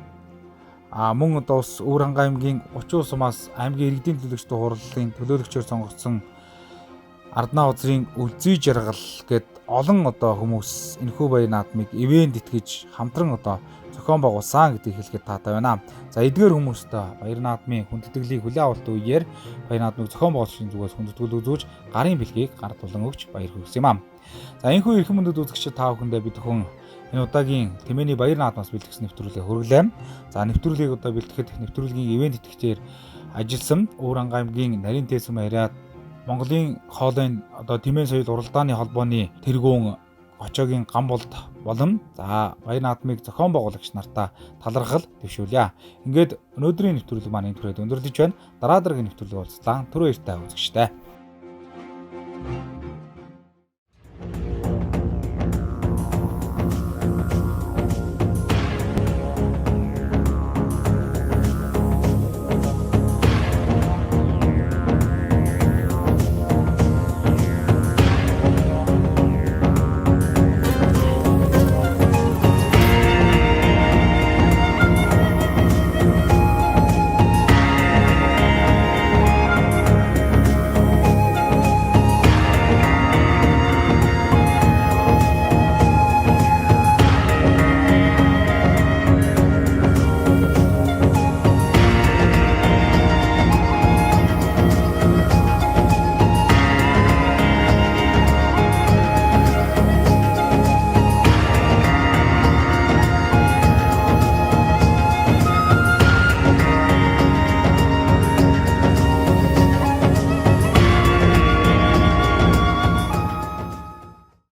мөн одоо Үр Хангай аймгийн 30 сумаас аймгийн иргэдийн төлөөлөгчдийн хурлын төлөөлөгчөөр сонгогдсон Арднаа узрын үлзий жаргал гэд олон одоо хүмүүс энэхүү баяр наадмыг ивент итгэж хамтран одоо зохион байгуулсан гэдгийг хэлэхэд таатай байна. За эдгээр хүмүүстээ баяр наадмын хүндэтгэлийг хүлээн авалтын үеэр баяр наадмыг зохион байгуулагчдын зүгээс хүндэтгэл үзүүлж гарын бэлгийг гардуулан өгч баяр хүргэсэн юм. За энэхүү эрхэм мөндөд үзэгчид та бүхэндээ бид хүн энэ удаагийн тэмээний баяр наадмаас бэлтгэсэн нэвтрүүлгийг хүргэлээ. За нэвтрүүлгийг одоо бэлтгэхэд нэвтрүүлгийн ивент итгэгчээр ажилласан Үр Хангай аймгийн нарийн тээсэм харьяат Монголын хоолойн одоо тэмээ соёл уралдааны холбооны тэргүүн очоогийн Гамболд болон за баяр наадмыг зохион байгуулагч нартаа талархал дэвшүүлье. Ингээд өнөөдрийн нэвтрүүлэг маань энэ түрээд өндөрлөж байна. Дараа дараагийн нэвтрүүлэг уулзлаа. Түр баяртай үзэгчтэй.